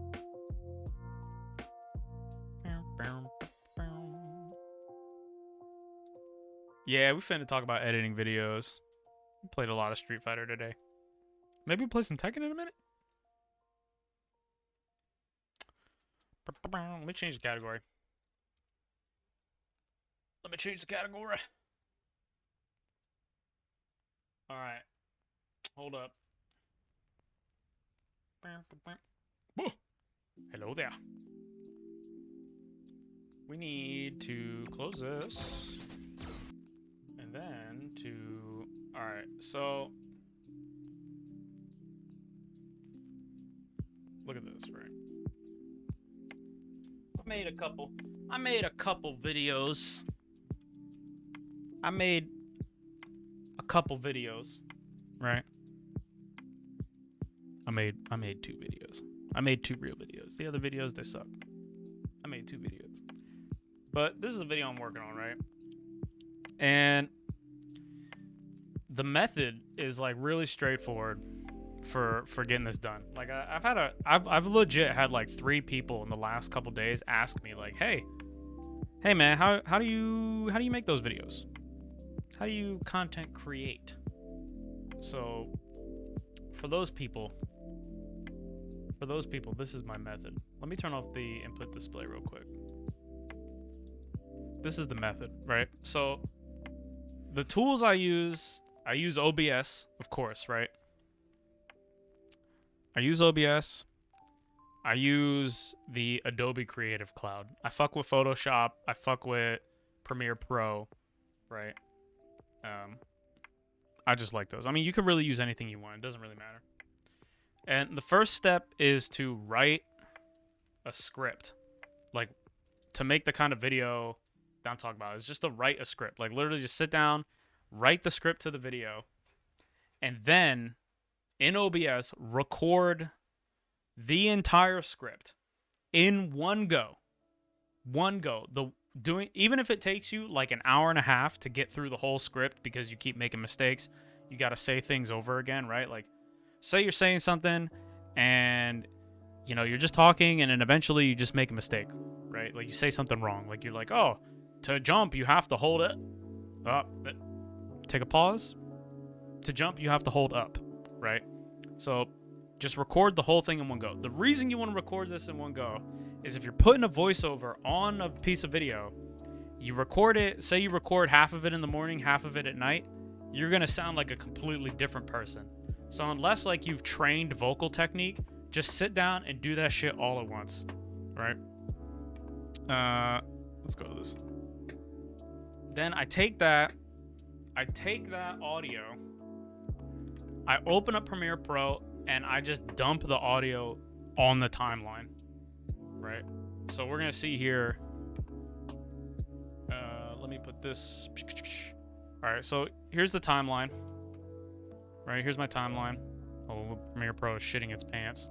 Yeah, we finna talk about editing videos. Played a lot of Street Fighter today. Maybe play some Tekken in a minute? Let me change the category. Alright. Hold up. Hello there. We need to close this. And then to... Alright, so... Look at this, right? I made a couple videos. I made a couple videos, right? I made 2 videos. I made 2 real videos. The other videos, they suck. I made 2 videos. But this is a video I'm working on, right? And the method is like really straightforward for getting this done. Like I've legit had like 3 people in the last couple days ask me like, hey man, how do you make those videos? How do you content create? So for those people, this is my method. Let me turn off the input display real quick. This is the method, right? So the tools I use OBS, of course, right? I use OBS. I use the Adobe Creative Cloud. I fuck with Photoshop. I fuck with Premiere Pro, right? I just like those. I mean, you can really use anything you want. It doesn't really matter. And the first step is to write a script. Like, to make the kind of video that I'm talking about. It's just to write a script. Like, literally just sit down, write the script to the video, and then, in OBS, record the entire script in one go. One go. Even if it takes you like an hour and a half to get through the whole script because you keep making mistakes, you got to say things over again, right? Like, say you're saying something and, you know, you're just talking and then eventually you just make a mistake, right? Like, you say something wrong. Like, you're like, oh, to jump, you have to hold it up. Take a pause. To jump, you have to hold up, right? So just record the whole thing in one go. The reason you want to record this in one go is if you're putting a voiceover on a piece of video, you record it, say you record half of it in the morning, half of it at night, you're going to sound like a completely different person. So unless like you've trained vocal technique, just sit down and do that shit all at once, right? Let's go to this. Then I take that audio, I open up Premiere Pro, and I just dump the audio on the timeline, right? So we're going to see here. Let me put this. All right, so here's the timeline. Right, here's my timeline. Oh, Premiere Pro is shitting its pants.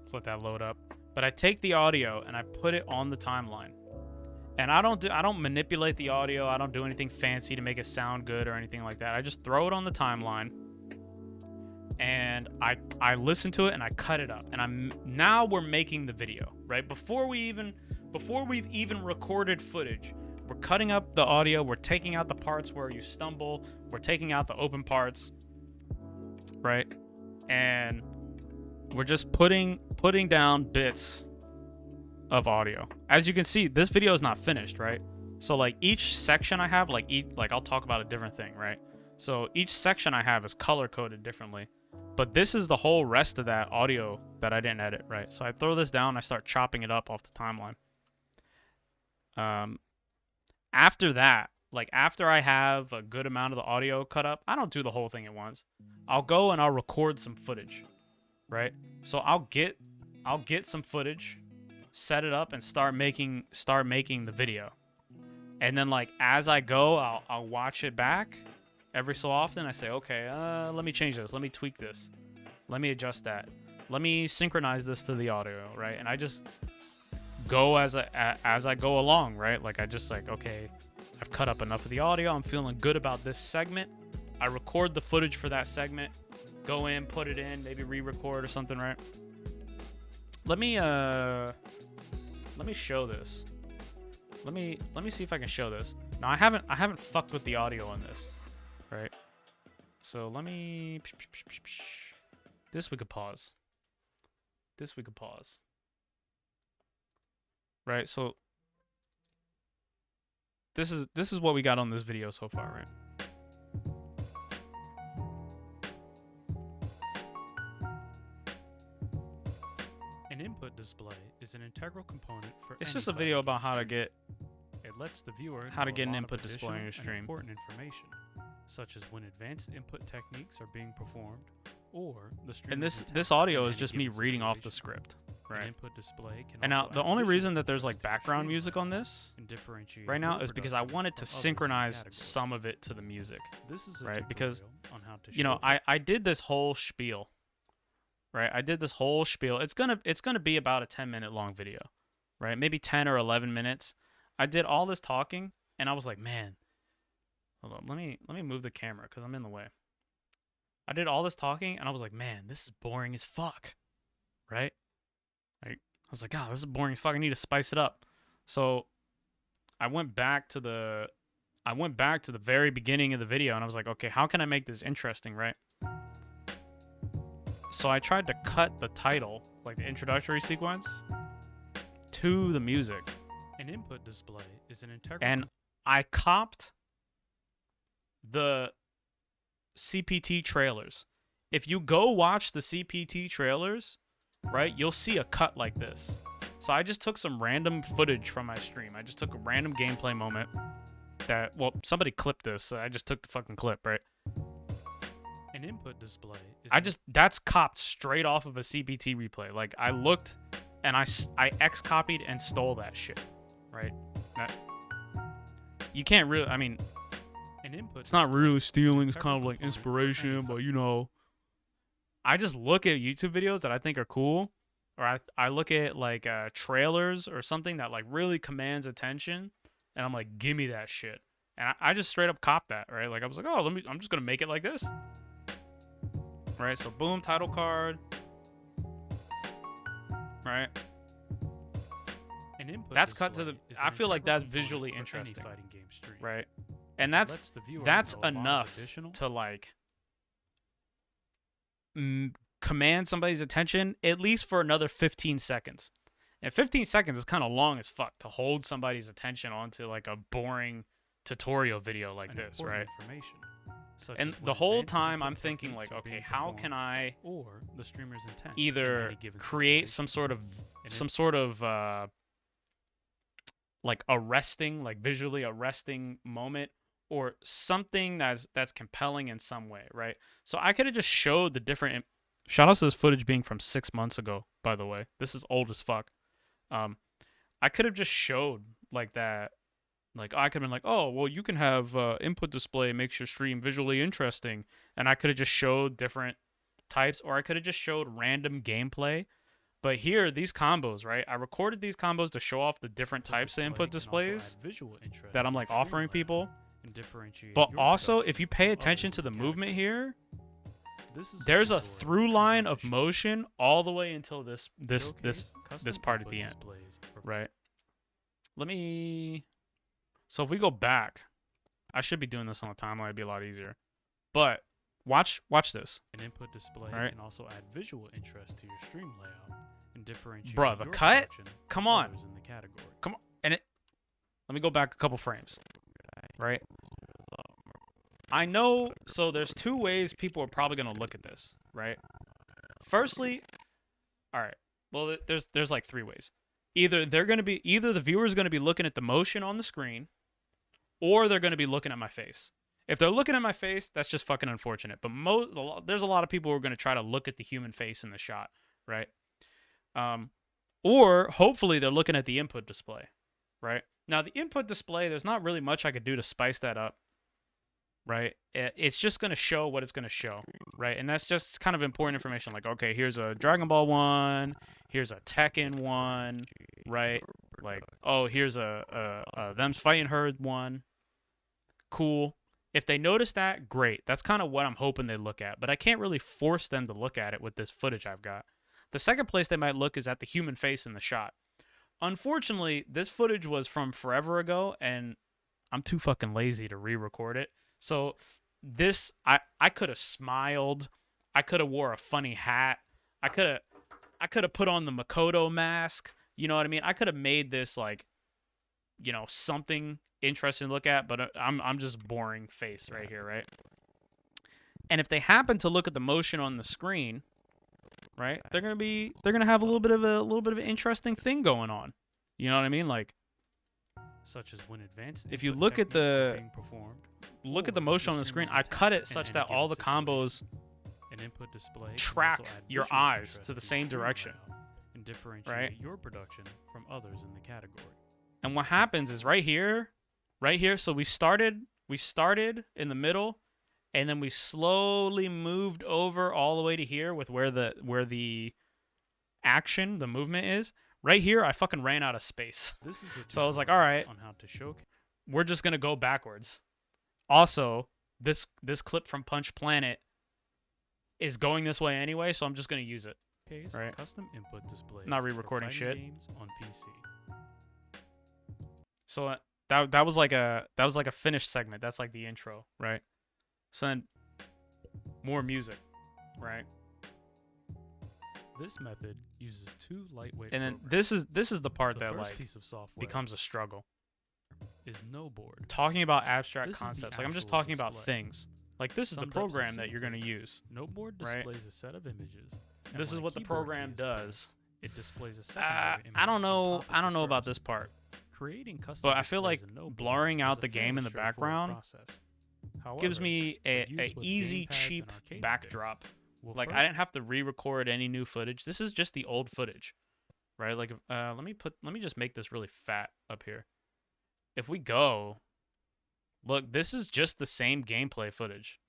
Let's let that load up. But I take the audio and I put it on the timeline. And I don't manipulate the audio. I don't do anything fancy to make it sound good or anything like that. I just throw it on the timeline. And I listen to it and I cut it up. And now we're making the video, right? Before we've even recorded footage, we're cutting up the audio, we're taking out the parts where you stumble, we're taking out the open parts, right? And we're just putting down bits of audio. As you can see, this video is not finished, right? So like each section I have, like I'll talk about a different thing, right? So each section I have is color coded differently. But this is the whole rest of that audio that I didn't edit, right? So I throw this down, I start chopping it up off the timeline. After that, like after I have a good amount of the audio cut up, I don't do the whole thing at once. I'll go and I'll record some footage, right? So I'll get some footage, set it up, and start making the video. And then like as I go, I'll watch it back. Every so often, I say, okay, let me change this. Let me tweak this. Let me adjust that. Let me synchronize this to the audio, right? And I just go as I go along, right? Like I just like, okay, I've cut up enough of the audio. I'm feeling good about this segment. I record the footage for that segment. Go in, put it in, maybe re-record or something, right? Let me show this. Let me see if I can show this. Now I haven't fucked with the audio on this. Right, so let me. This we could pause. Right, so this is what we got on this video so far, right? An input display is an integral component for. It's just a video about how to get. It lets the viewer how to know get a an lot input of display on your additional and stream. Important information, such as when advanced input techniques are being performed, or the stream. And this audio is just me reading off the script, An right? input display can And now also the add only visual reason that there's details like to your background stream music on this and differentiate right now your is because I production wanted to from others in the synchronize category. some of it to the music, This is a right? Because tutorial on how to you know showcase I did this whole spiel, right? I did this whole spiel. It's gonna be about a 10-minute long video, right? Maybe 10 or 11 minutes. I did all this talking, and I was like, man, hold on, let me move the camera because I'm in the way. I did all this talking, and I was like, man, this is boring as fuck, right? Like I was like, God, this is boring as fuck. I need to spice it up. So I went back to the very beginning of the video, and I was like, okay, how can I make this interesting, right? So I tried to cut the title, like the introductory sequence, to the music. an input display is an integral. And I copped the CPT trailers. If you go watch the CPT trailers, right, you'll see a cut like this. So I just took some random footage from my stream. I just took a random gameplay moment that, well, somebody clipped this. So I just took the fucking clip, right? An input display is That's copped straight off of a CPT replay. Like, I looked and I X-copied and stole that shit, right? You can't really, I mean, an input. it's not really stealing. It's kind of entirely like performed for inspiration, any but fun- you know, I just look at YouTube videos that I think are cool, or I look at like trailers or something that like really commands attention, and I'm like, give me that shit, and I just straight up cop that, right? Like I was like, oh, I'm just gonna make it like this, right? So boom, title card, right? An input That's cut to display the. is I an feel like integral that's visually component for any interesting, fighting game stream. right? And It that's lets the viewer that's handle a lot of enough additional to like command somebody's attention at least for another 15 seconds. And 15 seconds is kind of long as fuck to hold somebody's attention onto like a boring tutorial video like and this, important right? information, such And as the when whole advanced time input I'm thinking techniques like, are okay, being how performed, can I or the streamer's intent in either any given create situation. some sort of like arresting, like visually arresting moment, or something that's compelling in some way, right? So I could have just showed the different. Shout out to this footage being from 6 months ago, by the way. This is old as fuck. I could have just showed like that. Like I could have been like, oh, well, you can have input display makes your stream visually interesting, and I could have just showed different types, or I could have just showed random gameplay. But here, these combos, right? I recorded these combos to show off the different The types of display input can also add displays visual interest that I'm to like your stream offering layout people. and differentiate But your also, production if you pay from attention others to in the the movement category. here, This is there's a tutorial through to line how of to motion all the way until this showcase custom part at input the end, displays for right? Let me. So if we go back, I should be doing this on the timeline. It'd be a lot easier. But watch this, An input display Right. can also add visual interest to your stream layout and differentiate Bruh, the your cut? production Come from on. others in the category. and it. Let me go back a couple frames, right? I know. So there's two ways people are probably gonna look at this, right? Firstly, all right. Well, there's like three ways. Either the viewer's gonna be looking at the motion on the screen, or they're gonna be looking at my face. If they're looking at my face, that's just fucking unfortunate. But there's a lot of people who are gonna try to look at the human face in the shot, right? Or hopefully they're looking at the input display, right? Now the input display, there's not really much I could do to spice that up, right? It's just gonna show what it's gonna show, right? And that's just kind of important information. Like, okay, here's a Dragon Ball one, here's a Tekken one, right? Like, oh, here's a Them's Fighting Herd one. Cool. If they notice that, great. That's kind of what I'm hoping they look at. But I can't really force them to look at it with this footage I've got. The second place they might look is at the human face in the shot. Unfortunately, this footage was from forever ago, and I'm too fucking lazy to re-record it. So this, I could have smiled. I could have wore a funny hat. I could have put on the Makoto mask. You know what I mean? I could have made this like, you know, something interesting to look at, but I'm just boring face right here, right? And if they happen to look at the motion on the screen, right, they're gonna have a little bit of an interesting thing going on. You know what I mean? Like, such as when advanced if you input look at techniques are the being performed, look at or the motion on the streamer's screen, I intent cut it in such any that all given the combos situation. An input display can track also add your visual eyes interest to the your same stream direction, layout and differentiate right? your production from others in the category. And what happens is right here. So we started in the middle, and then we slowly moved over all the way to here with where the action, the movement is. Right here, I fucking ran out of space. This is a So I was like, tutorial all right. on how to showcase We're just gonna go backwards. Also, this clip from Punch Planet is going this way anyway, so I'm just gonna use it. Right. custom input displays. Not for re-recording fighting shit. games on PC. So that was like a finished segment. That's like the intro, right? So then more music, right? This method uses two lightweight And then programs. this is the part The that first like piece of software becomes a struggle. is no board. Talking about abstract This is the concepts. Like I'm just actual talking about display. things. Like, this is the Summed up program that you're going to succinctly, use. Noteboard Right. displays a set of images. and This is when a what the keyboard program key is does. pressed, it displays a secondary image I don't on know. top of I don't the know about first. this part. Creating custom But I feel like displays in Noteboard blurring is out a the game in fairly the straightforward background process. gives However, me for a use with easy, gamepads and cheap arcade sticks, backdrop. we'll Like, first I didn't have to re-record any new footage. This is just the old footage, right? Like, let me just make this really fat up here. If we go, look, this is just the same gameplay footage,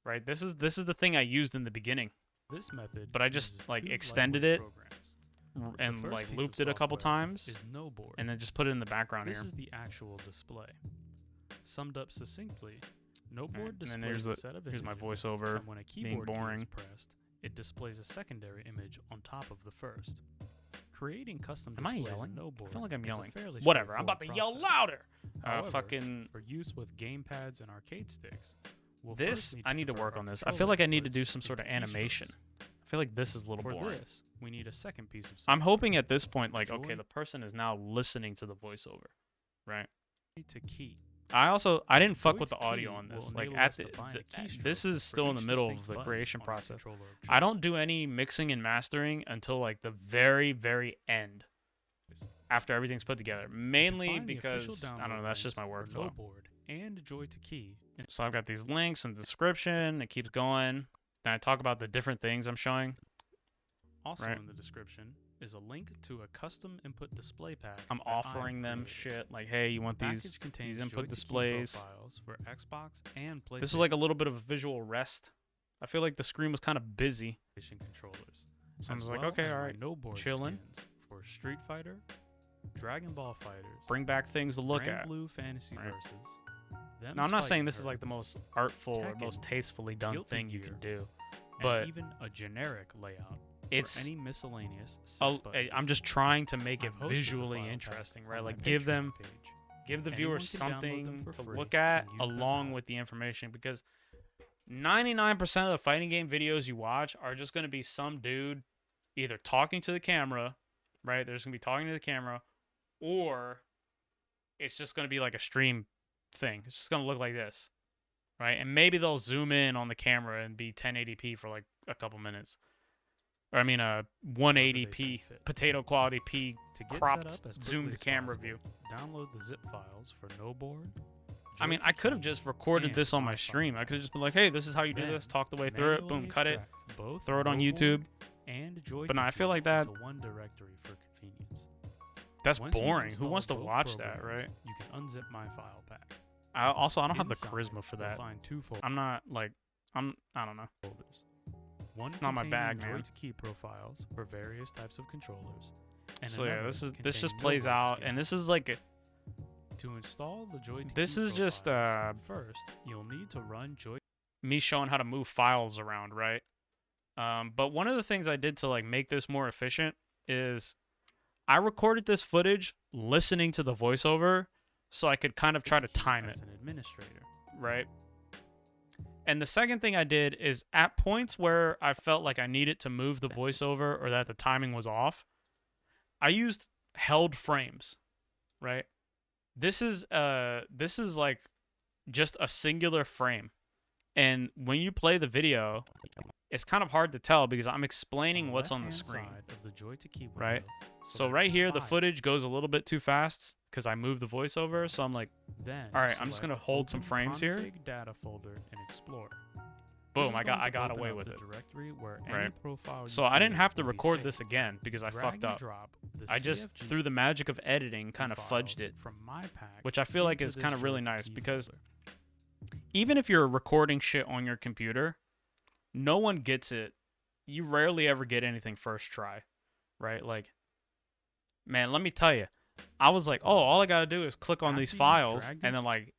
right? This is the thing I used in the beginning, this method, but I just, uses like, two extended lightweight it programs. and The first like piece looped of it a couple software times, is Noteboard. and then just put it in the background This here. is the actual display. Summed up succinctly, Noteboard And then displays there's a set of here's my images, voiceover. and when a keyboard boring. key is pressed, it displays a secondary image on top of the first. Creating custom Am I displays yelling? in Noteboard I feel like I'm is a yelling. fairly Whatever. I'm about to straightforward yell process. louder. However, Fucking for use with gamepads and arcade sticks, we'll this. first I need to convert work our on this. I feel controller like I need to inputs do some sort of into animation. keystrokes. I feel like this is a little For boring. this, we need a second piece of I'm software. hoping at this point, like, okay, Joy- the person is now listening to the voiceover, right? to key. I didn't fuck Joy with to the audio key on will this. Like, enable at us to bind a keystroke this is for still in the each middle of distinct the button creation on our process. controller of I choice. don't do any mixing and mastering until like the very, very end, after everything's put together. To Mainly find the official because I don't know. download That's just my links for workflow. Noteboard and Joy to key. So I've got these links in the description. It keeps going. Then I talk about the different things I'm showing. Also Right. in the description is a link to a custom input display pack. I'm that I've offering them created. shit like, hey, you want The these? package contains input Joy to key displays. profiles for Xbox and PlayStation This is like a little bit of a visual rest. I feel like the screen was kind of busy. controllers. So I as was like, well okay, as all my right, Noteboard chilling. skins for Street Fighter, Dragon Ball Fighters, Bring back things to look Grand at. Blue Fantasy Right. Versus. Them's Now I'm not Fighting saying this is like the Turtles, most artful or Tekken, most tastefully done Guilty thing you Gear, can do, and but even a generic layout it's. for any miscellaneous I'm just trying to make it I've hosted the visually file pack interesting, on right? my Like give Patreon page. the Anyone viewers can download them something for to free look at and use them along out. with the information, because 99% of the fighting game videos you watch are just going to be some dude either talking to the camera, right? There's going to be talking to the camera, or it's just going to be like a stream thing. It's just going to look like this, right? And maybe they'll zoom in on the camera and be 1080p for like a couple minutes. Or I mean, a However they 180p see fit. potato quality P To get cropped set up as zoomed quickly as camera possible, view. Download the zip files for Noteboard. I mean, Joy I to could have key, just recorded and this on my Wi-Fi. stream. I could have just been like, hey, this is how you do Then this, talk the way through it, boom, manually cut it, extract both throw it on Noteboard YouTube. And Joy But to no, I feel key like that- into one directory for convenience. That's Once you've boring. Who installed wants to both watch that, programs, right? You can unzip my file pack. I don't have the Inside, charisma for you'll that. Find two I'm not like, I don't know. folders. One not my containing bag, Joy man. to key profiles for various types of controllers. And So yeah, another this containing just plays Noteboard out, and skins. this is like, To install the Joy to this key is just profiles, first you'll need to run Joy. me showing how to move files around, right? But one of the things I did to like make this more efficient is I recorded this footage listening to the voiceover so I could kind of try to key time as it, an administrator. right? And the second thing I did is at points where I felt like I needed to move the voiceover or that the timing was off, I used held frames, right? This is like just a singular frame. And when you play the video, it's kind of hard to tell because I'm explaining what's on the left-hand screen. side of the Joy to key Right. window, So select right here, the File. footage goes a little bit too fast because I moved the voiceover. So I'm like, Then all right, I'm just select gonna hold some Open frames here. Config data folder and explore. boom, This is I going to got open away up with the it. Directory where any Right. profile So you I didn't create have to will be record saved. this again because I Drag fucked and up. drop the I just, CFG through the magic of editing, kind of files fudged it, from my pack which I feel like into is this kind of really Joy to nice key because folder. even if you're recording shit on your computer, no one gets it. You rarely ever get anything first try, right? Like, man, let me tell you, I was like, oh, all I gotta do is click on After these you've files, dragged and it- then like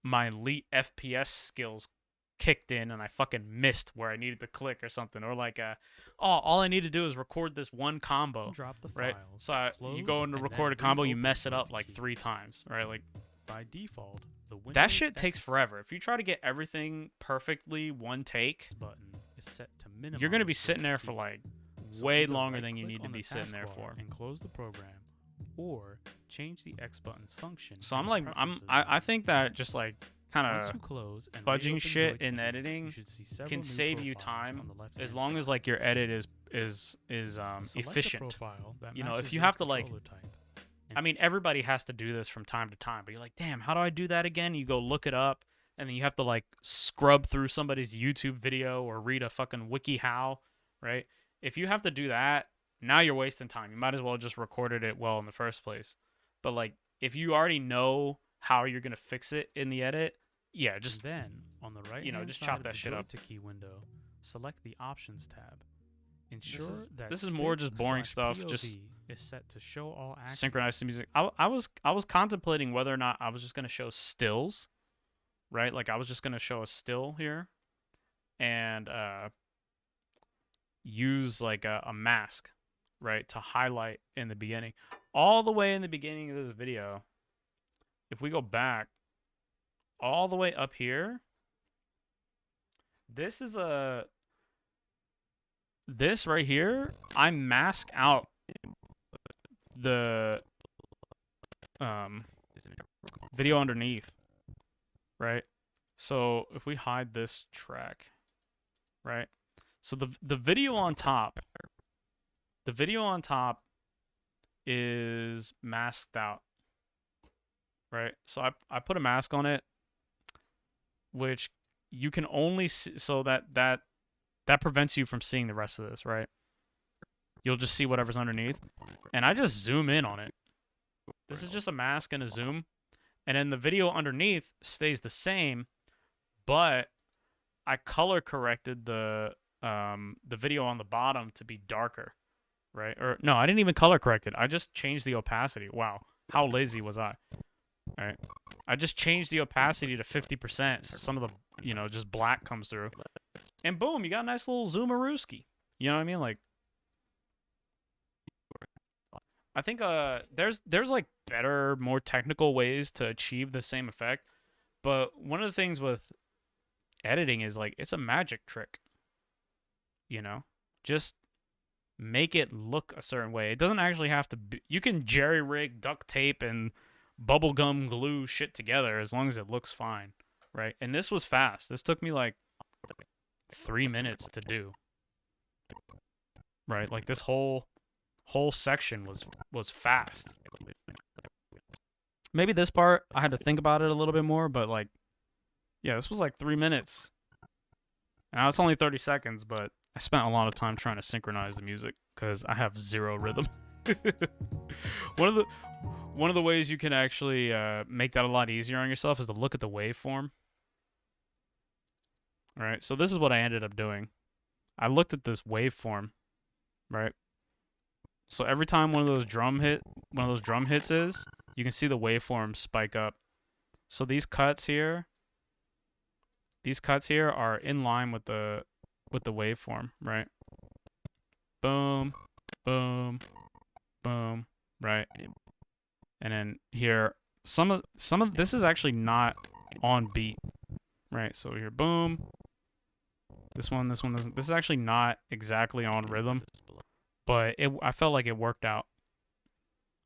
my elite FPS skills kicked in, and I fucking missed where I needed to click or something, or like, all I need to do is record this one combo, Drop the right? files. So you go close, in to and record a then combo, you reopen mess it Joy up to like key. 3 times, right? Like By default, the that Windows shit takes X forever. If you try to get everything perfectly one take, button is set to minimize. you're gonna be Joy sitting to there key. for like So way either longer than you right-click need to on the be sitting there taskbar for. and close the program, or change the X button's function. So in I'm the like, Preferences I menu. think that just like kind Once of you close and fudging reopen shit Joy in TV, editing you should see several can new save you profiles time on the left-hand as long as side. like your edit is Select a efficient. profile that You know, if matches you your have to like, controller type. I mean, everybody has to do this from time to time, but you're like, damn, how do I do that again? You go look it up, and then you have to like scrub through somebody's YouTube video or read a fucking wiki how, right? If you have to do that, now you're wasting time. You might as well just recorded it well in the first place. But like, if you already know how you're gonna fix it in the edit, yeah, And just then, on the right just side chop of that the shit up. Joy to key window, select the Options tab. Ensure that this is more just boring stuff, POV just is set to show all action. synchronize the music. I was contemplating whether or not I was just gonna show stills, right? Like I was just gonna show a still here, and use like a mask, right, to highlight in the beginning, all the way in the beginning of this video. If we go back, all the way up here, this right here. I mask out the video underneath, right? So if we hide this track, right? So the video on top is masked out, right? So I put a mask on it, which you can only see, so that prevents you from seeing the rest of this, right? You'll just see whatever's underneath, and I just zoom in on it. This is just a mask and a zoom, and then the video underneath stays the same, but I color corrected the video on the bottom to be darker, right? Or no, I didn't even color correct it. I just changed the opacity. Wow, how lazy was I? All right, I just changed the opacity to 50%, so some of the just black comes through, and boom, you got a nice little zoomarooski. You know what I mean? Like, I think there's like better, more technical ways to achieve the same effect, but one of the things with editing is like it's a magic trick. Just make it look a certain way. It doesn't actually have to be. You can jerry rig, duct tape, and bubblegum glue shit together as long as it looks fine, right? And this was fast. This took me like 3 minutes to do, right? Like this whole section was fast. Maybe this part I had to think about it a little bit more, but like, yeah, this was like 3 minutes. Now it's only 30 seconds, but I spent a lot of time trying to synchronize the music because I have zero rhythm. One of the ways you can actually make that a lot easier on yourself is to look at the waveform. All right, so this is what I ended up doing. I looked at this waveform, right? So every time one of those drum hits is, you can see the waveform spike up. So these cuts here are in line with the waveform, right? Boom, boom, boom, right? And then here, some of this is actually not on beat, right? So here, boom. This one. This is actually not exactly on rhythm, but I felt like it worked out.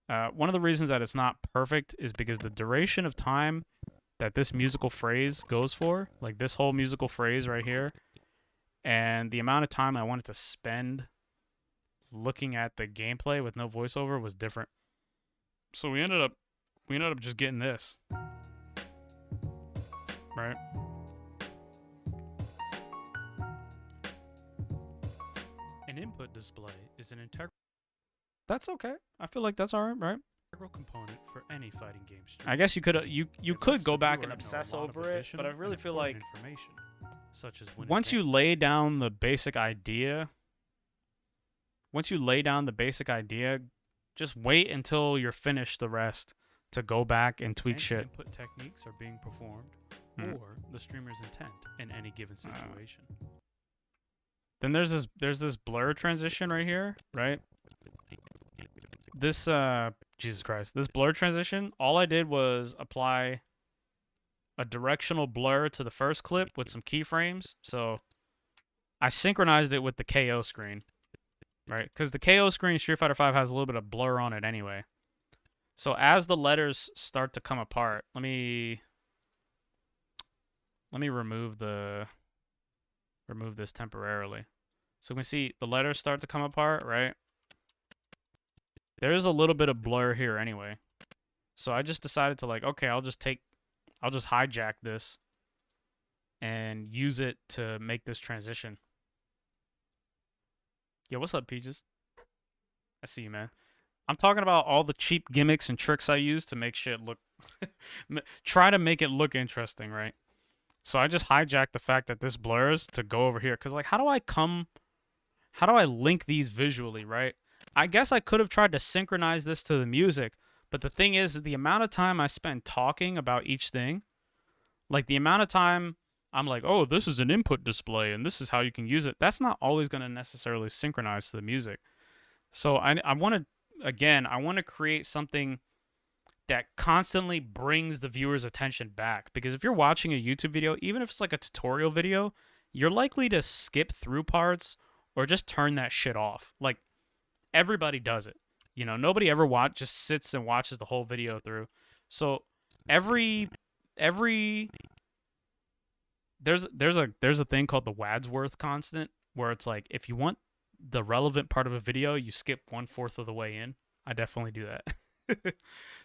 One of the reasons that it's not perfect is because the duration of time that this musical phrase goes for, like this whole musical phrase right here, and the amount of time I wanted to spend looking at the gameplay with no voiceover was different. So we ended up just getting this, right? An input display is an integral That's okay. I feel like that's all right? component for any fighting game stream. I guess you could you It could lets go the back viewer and know obsess a lot of over it, additional but I really and feel like important information, such as when once you lay down the basic idea, just wait until you're finished the rest to go back and tweak advanced shit. input techniques are being performed, Hmm. or the streamer's intent in any given situation. Then there's this blur transition right here, right? This Jesus Christ, this blur transition, all I did was apply a directional blur to the first clip with some keyframes. So I synchronized it with the KO screen, right? Because the KO screen Street Fighter V has a little bit of blur on it anyway. So as the letters start to come apart, let me let me remove this temporarily. So we can see the letters start to come apart, right? There's a little bit of blur here anyway. So I just decided to like, okay, I'll just hijack this and use it to make this transition. Yo, what's up, Peaches? I see you, man. I'm talking about all the cheap gimmicks and tricks I use to make shit look try to make it look interesting, right? So I just hijacked the fact that this blurs to go over here. Cause like how do I link these visually, right? I guess I could have tried to synchronize this to the music, but the thing is the amount of time I spend talking about each thing, like the amount of time I'm like, oh, this is an input display and this is how you can use it. That's not always going to necessarily synchronize to the music. So I want to create something that constantly brings the viewer's attention back. Because if you're watching a YouTube video, even if it's like a tutorial video, you're likely to skip through parts or just turn that shit off. Like, everybody does it. You know, nobody ever just sits and watches the whole video through. So there's a thing called the Wadsworth constant, where it's like if you want the relevant part of a video, you skip 1/4 of the way in. I definitely do that.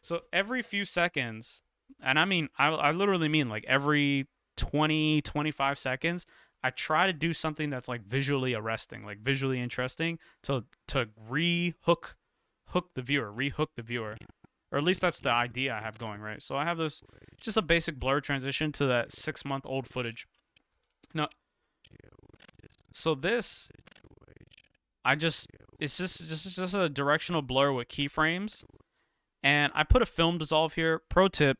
So every few seconds, and I mean, I literally mean like every 20, 25 seconds, I try to do something that's like visually arresting, like visually interesting to rehook the viewer. Or at least that's the idea I have going, right? So I have this, just a basic blur transition to that 6-month-old footage. Now, so this, it's just a directional blur with keyframes. And I put a film dissolve here. Pro tip,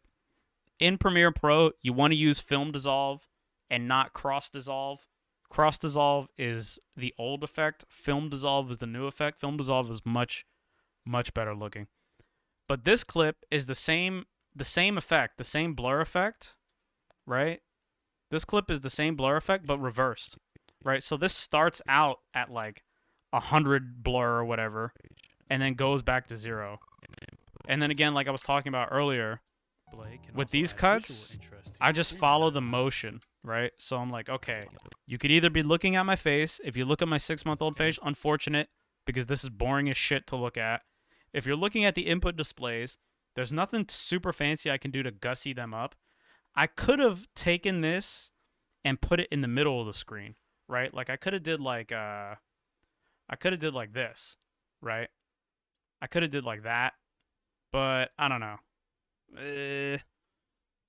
in Premiere Pro, you want to use film dissolve and not cross dissolve. Cross dissolve is the old effect. Film dissolve is the new effect. Film dissolve is much, much better looking. But this clip is the same effect, the same blur effect, right? This clip is the same blur effect, but reversed, right? So this starts out at like 100 blur or whatever, and then goes back to 0. And then again, like I was talking about earlier, with these cuts, I just follow the motion, right? So I'm like, okay, you could either be looking at my face. If you look at my 6-month-old face, unfortunate, because this is boring as shit to look at. If you're looking at the input displays, there's nothing super fancy I can do to gussy them up. I could have taken this and put it in the middle of the screen, right? Like I could have did like this, right? I could have did like that, but I don't know.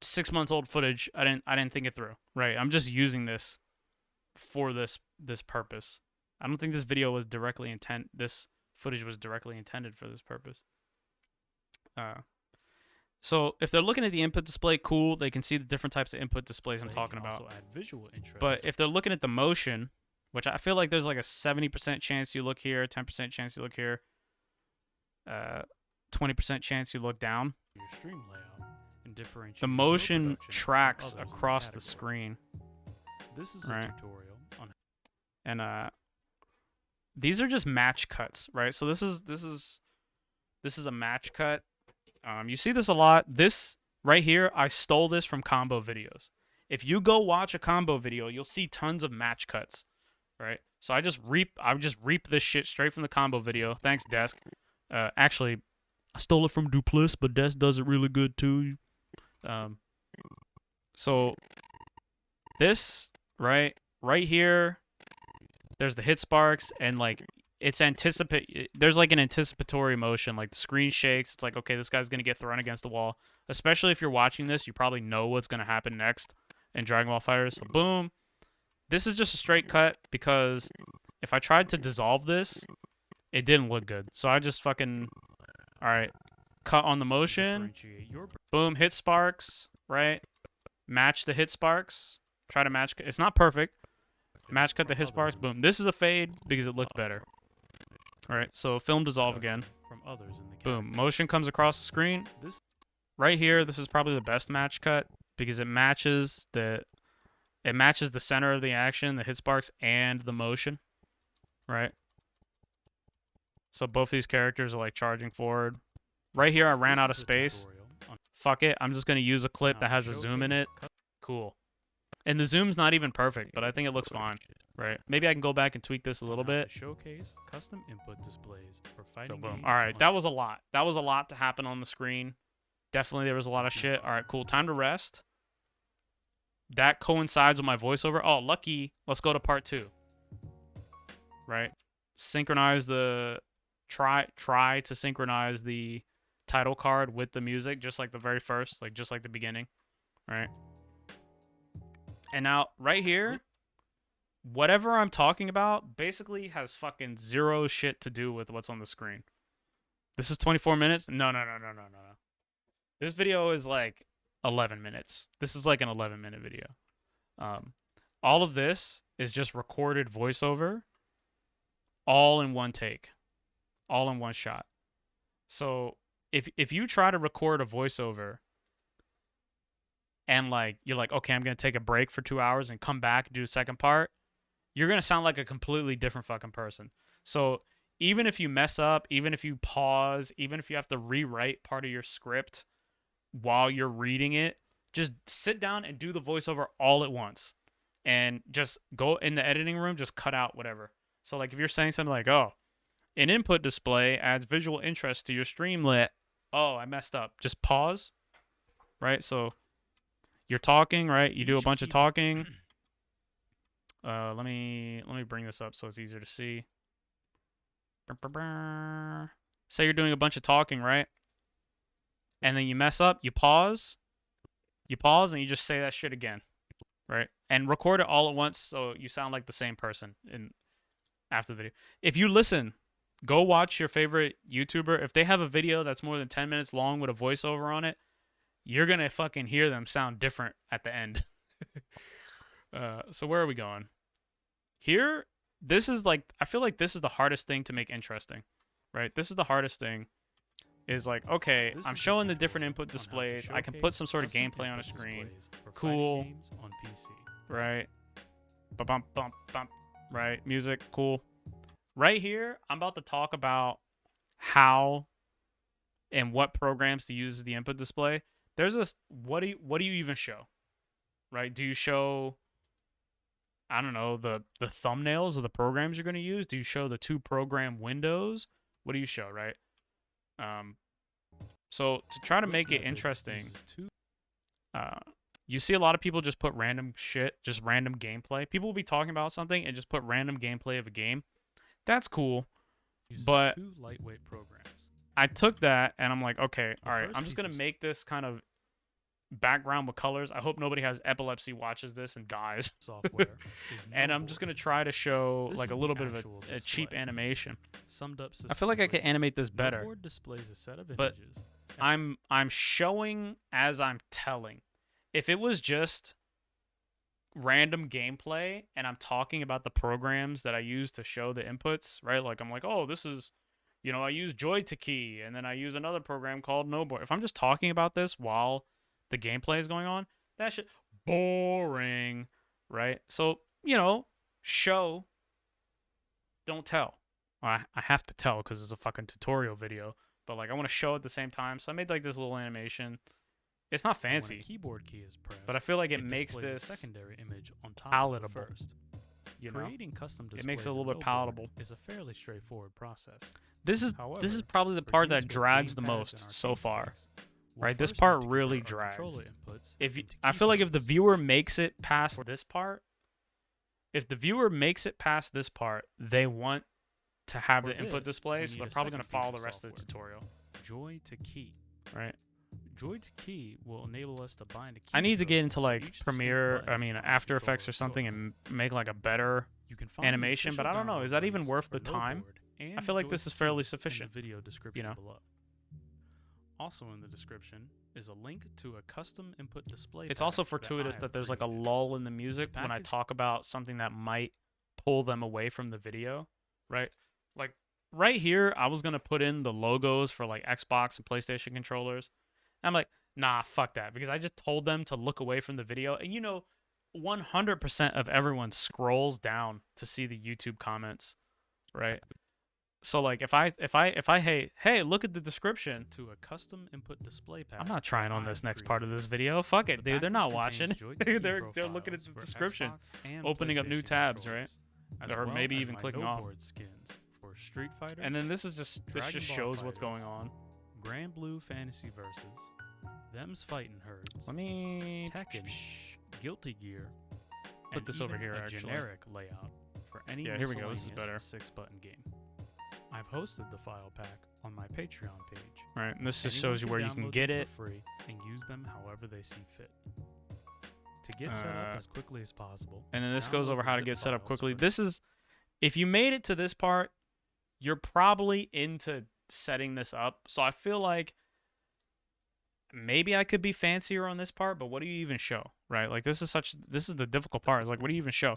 6 months old footage. I didn't think it through, right? I'm just using this for this purpose. I don't think this video was this footage was directly intended for this purpose. So if they're looking at the input display, cool. They can see the different types of input displays I'm talking about. Also add visual interest. But if they're looking at the motion, which I feel like there's like a 70% chance you look here, 10% chance you look here, 20% chance you look down. Your stream layout and differentiate The your motion production tracks from others in the across the category. screen. This is Right. a tutorial on And these are just match cuts, right? So this is a match cut. You see this a lot. This right here, I stole this from combo videos. If you go watch a combo video, you'll see tons of match cuts, right? So I just reap this shit straight from the combo video. Thanks, Desk. Actually, I stole it from Dupliss, but Desk does it really good too. So this right here, there's the hit sparks, and like there's like an anticipatory motion, like the screen shakes. It's like, okay, this guy's gonna get thrown against the wall. Especially if you're watching this, you probably know what's gonna happen next in Dragon Ball FighterZ. So boom. This is just a straight cut because if I tried to dissolve this, it didn't look good. So I just fucking, all right, cut on the motion. differentiate your Boom, hit sparks, right? Match the hit sparks. Try to match. It's not perfect. Match cut the hit sparks. Boom. This is a fade because it looked better. All right, so film dissolve again. from others in the Boom. category. Motion comes across the screen. This Right here, this is probably the best match cut because it matches the center of the action, the hit sparks, and the motion. Right? So both these characters are like charging forward. Right here, I ran out of is a space. tutorial on Fuck it. I'm just going to use a clip how that to has a zoom in showcase it. Cool. And the zoom's not even perfect, but I think it looks fine, right? Maybe I can go back and tweak this a little On how to bit. showcase custom input displays for fighting So boom. games All right, on that was a lot. That was a lot to happen on the screen. Definitely there was a lot of shit. PC. All right, cool. Time to rest. That coincides with my voiceover. Oh, lucky. Let's go to part 2. Right? Synchronize the try to synchronize the title card with the music just like the very first, like just like the beginning, right? And now right here, whatever I'm talking about basically has fucking zero shit to do with what's on the screen. This is 24 minutes? No. This video is like 11 minutes. This is like an 11-minute video. All of this is just recorded voiceover all in one take. All in one shot. So if you try to record a voiceover and like you're like, okay, I'm gonna take a break for 2 hours and come back and do the second part, you're gonna sound like a completely different fucking person. So even if you mess up, even if you pause, even if you have to rewrite part of your script while you're reading it, just sit down and do the voiceover all at once. And just go in the editing room, just cut out whatever. So like if you're saying something like, oh, an input display adds visual interest to your streamlet. Oh, I messed up. Just pause. Right? So you're talking, right? You do a bunch of talking. Let me bring this up so it's easier to see. Say you're doing a bunch of talking, right? And then you mess up, you pause. You pause and you just say that shit again. Right? And record it all at once so you sound like the same person in after the video. If you listen, go watch your favorite YouTuber. If they have a video that's more than 10 minutes long with a voiceover on it, you're going to fucking hear them sound different at the end. So where are we going? Here, this is like, I feel like this is the hardest thing to make interesting, right? This is the hardest thing is like, okay, I'm showing the different input displays. I can put some sort of gameplay on a screen. Cool. On PC. Right. Bump, bump, bump. Right. Music. Cool. Right here, I'm about to talk about how and what programs to use as the input display. There's this, what do you even show? Right? Do you show, I don't know, the thumbnails of the programs you're going to use? Do you show the 2 program windows? What do you show, right? So to try to make it interesting, you see a lot of people just put random shit, just random gameplay. People will be talking about something and just put random gameplay of a game. That's cool, but 2 lightweight programs. I took that and I'm like, okay, all right, I'm just going to make this kind of background with colors. I hope nobody has epilepsy, watches this, and dies. Software. And I'm just going to try to show like a little bit of a cheap animation. Summed up. I feel like I could animate this better. Board displays a set of But images. I'm showing as I'm telling. If it was just random gameplay and I'm talking about the programs that I use to show the inputs, right? Like I'm like, oh, this is, I use Joy to Key, and then I use another program called Noboard. If I'm just talking about this while the gameplay is going on, that shit boring, right? So, show, don't tell. I have to tell because it's a fucking tutorial video, but like I want to show at the same time. So I made like this little animation. It's not fancy. When a keyboard key is pressed, but I feel like it makes displays this a secondary image on top palatable. of the first. You know, Creating custom displays it makes it a little in bit Noboard palatable. is a fairly straightforward process. This is However, probably the for part use that with drags the gamepads most and so arcade far. sticks, we'll Right, this first part need to really convert our controller drags. inputs If you, into I feel like if the keyframes. viewer makes it past this part, they want to have For the input this, display, we so need they're a probably going to second piece follow of the rest of the software. tutorial, Joy to Key. right? Joy to Key will enable us to bind a key. I need to get into for like each distinct Premiere, button I mean on After controller Effects or of something, choice. and make like a better You can find the animation, but I official don't know, is download that even links worth for the time? Noboard and I feel like Joy this to is fairly Key in sufficient, the video description know? below. Also in the description is a link to a custom input display. It's also pack that I fortuitous have that there's like a created. lull in the music when I package- talk about something that might pull them away from the video, right? Like right here, I was gonna put in the logos for like Xbox and PlayStation controllers. And I'm like, nah, fuck that, because I just told them to look away from the video, and 100% of everyone scrolls down to see the YouTube comments, right? So like if I hey look at the description. to a custom input display pack. I'm not trying that on this I've next part of created. this video. Fuck it, The dude. They're package not contains watching. joystick they're looking at profiles the for description, Xbox and opening up new PlayStation tabs, right? controllers, as Or well maybe as even my clicking off. no-board skins for Street Fighter, And then this just Dragon Ball shows what's Fighters, going on. Grand Blue Fantasy Versus, Them's Fighting Herds, Let me Tekken, Guilty Gear, put and this over even here, a actually. generic layout for any Yeah, here we go. This is better. 6-button game. I've hosted the file pack on my Patreon page. Right, and this just Anyone shows you where you can download get them it. for free and use them however they see fit. To get set up as quickly as possible. And then this goes download over the how to zip get set up files quickly. for- This is, if you made it to this part, you're probably into setting this up. So I feel like maybe I could be fancier on this part, but what do you even show, right? Like this is the difficult part. Is like, what do you even show?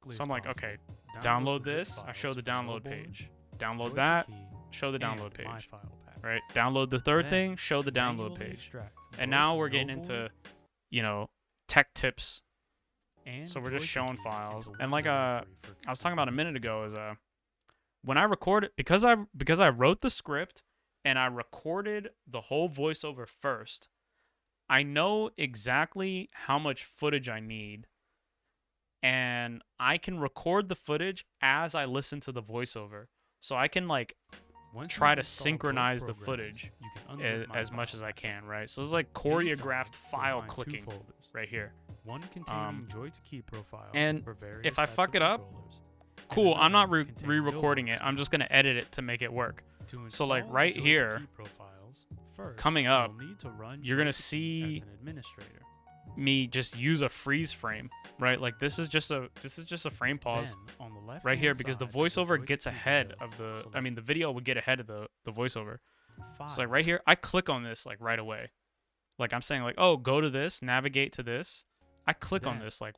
quickly So I'm as like, possible. okay, download the zip this. I files show the for download mobile, page. Download joy to that. key, Show the and download my page. file pack. Right. Download the third Then thing. Show the download manually page. extract And both now we're getting no into, board you know, tech tips. and So we're just joy to showing key files. into And one like directory for I was talking about a convenience. minute ago is when I record it, because I wrote the script and I recorded the whole voiceover first, I know exactly how much footage I need, and I can record the footage as I listen to the voiceover. So I can like Once try you've to installed both synchronize the programs, footage you can unzip my as much file as I pack. can, right? So it's like Inside, choreographed you'll file find two clicking folders, right here. one containing joy to key profiles and for various if I types fuck of it up, controllers, and Cool, I'm not another containing re-recording billboard it. I'm just going to edit it to make it work. To So, like, install right joy to here, key profiles, first, coming up, you'll need to run you're going joy to to key see as an administrator. me just use a freeze frame, right? Like this is just a frame pause Then, on the left right here because the side of voiceover joy to gets key ahead window, of the select the video would get ahead of the voiceover. File. So like right here, I click on this like right away. Like I'm saying like, "Oh, go to this, navigate to this." I click on Then- this like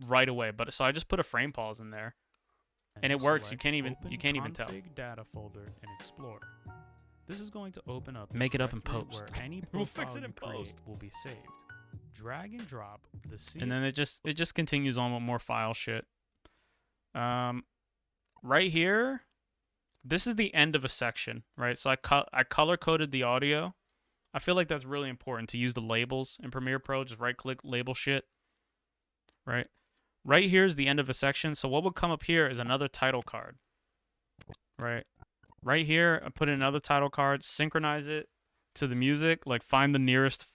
right away, but so I just put a frame pause in there. and it works. You select can't even- Open you can't even tell. Config data folder in Explorer. This is going to open up a Make it up in directory post. Where any We'll fix profile it in you create post. will be saved. Drag and drop the C. And then it just continues on with more file shit. Right here, this is the end of a section, right? So I color coded the audio. I feel like that's really important to use the labels in Premiere Pro. Just right click label shit. Right? Right here is the end of a section. So what would come up here is another title card. Right? Right here, I put in another title card, synchronize it to the music, like find the nearest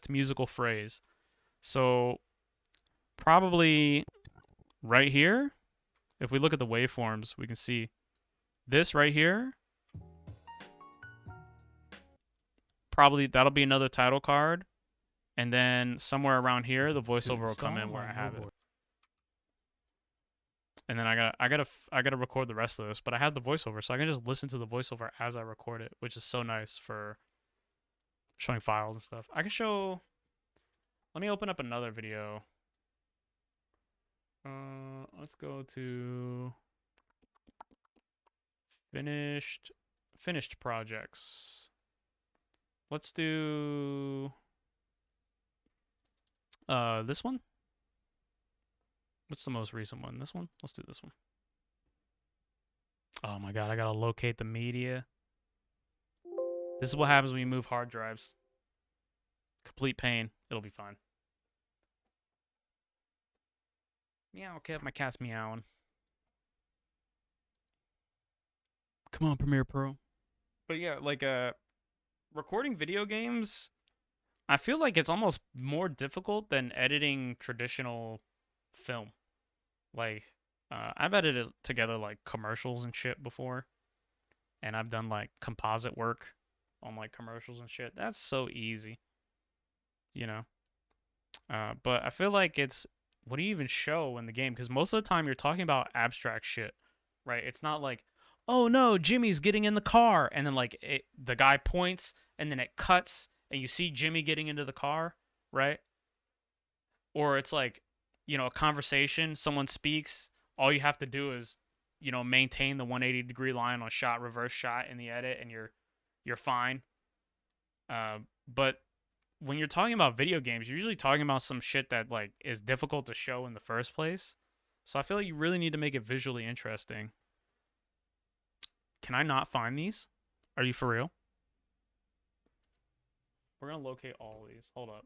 musical phrase. So probably right here, if we look at the waveforms, we can see this right here. Probably that'll be another title card. And then somewhere around here, the voiceover will come in where I have it. And then I gotta record the rest of this, but I have the voiceover, so I can just listen to the voiceover as I record it, which is so nice for showing files and stuff. I can show. Let me open up another video. Let's go to finished projects. Let's do this one. What's the most recent one? This one? Let's do this one. Oh my god, I gotta locate the media. This is what happens when you move hard drives. Complete pain. It'll be fine. Meow, okay, my cat's meowing. Come on, Premiere Pro. But yeah, like recording video games, I feel like it's almost more difficult than editing traditional film. Like I've edited together like commercials and shit before, and I've done like composite work on like commercials and shit. That's so easy, you know. But I feel like it's, what do you even show in the game? Because most of the time you're talking about abstract shit, right? It's not like, oh no, Jimmy's getting in the car, and then like the guy points and then it cuts and you see Jimmy getting into the car, right? Or it's like, you know, a conversation, someone speaks, all you have to do is, you know, maintain the 180-degree line on shot, reverse shot in the edit, and you're fine. But when you're talking about video games, you're usually talking about some shit that like is difficult to show in the first place. So I feel like you really need to make it visually interesting. Can I not find these? Are you for real? We're gonna locate all of these. Hold up.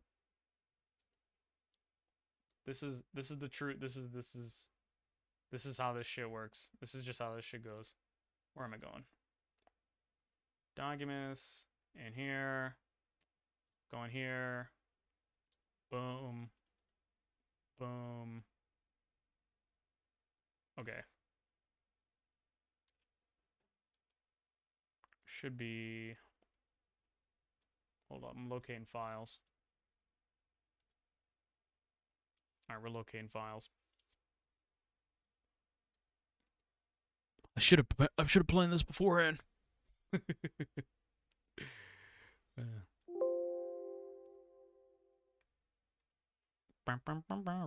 This is the truth. This is how this shit works. This is just how this shit goes. Where am I going? Documents in here. Going here. Boom. Boom. Okay. Should be. Hold up, I'm locating files. Alright, we're locating files. I should have planned this beforehand.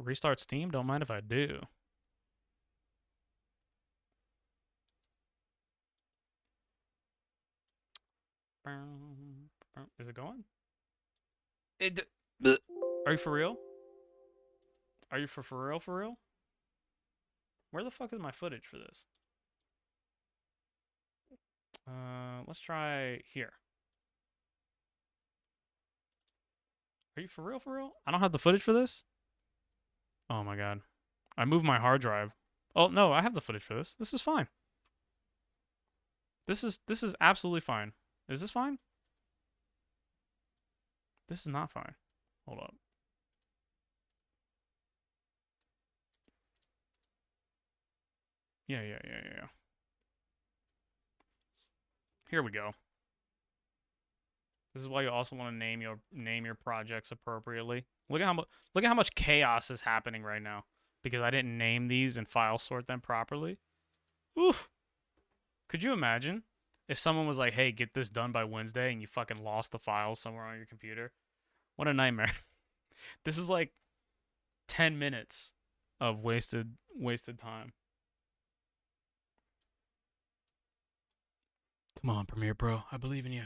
Restart Steam? Don't mind if I do. Is it going? Are you for real? Are you for real? For real? Where the fuck is my footage for this? Let's try here. Are you for real? For real? I don't have the footage for this? Oh my god. I moved my hard drive. Oh no, I have the footage for this. This is fine. This is absolutely fine. Is this fine? This is not fine. Hold up. Yeah. Here we go. This is why you also want to name your projects appropriately. Look at how much chaos is happening right now because I didn't name these and file sort them properly. Oof. Could you imagine if someone was like, "Hey, get this done by Wednesday," and you fucking lost the files somewhere on your computer? What a nightmare. This is like 10 minutes of wasted time. Come on, Premiere Pro. I believe in you.